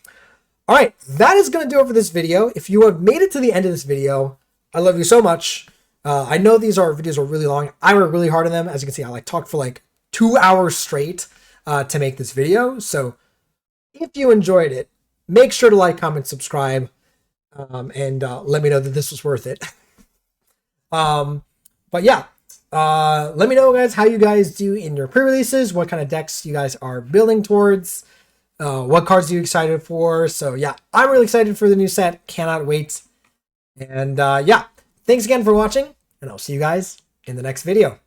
all right, that is going to do it for this video. If you have made it to the end of this video, I love you so much. I know these videos are really long. I worked really hard on them. As you can see, I like talked for like 2 hours straight to make this video. So if you enjoyed it, make sure to like, comment, subscribe, and let me know that this was worth it. But yeah, let me know, guys, how you guys do in your pre-releases, what kind of decks you guys are building towards, what cards are you excited for. So yeah, I'm really excited for the new set. Cannot wait. And yeah, thanks again for watching, and I'll see you guys in the next video.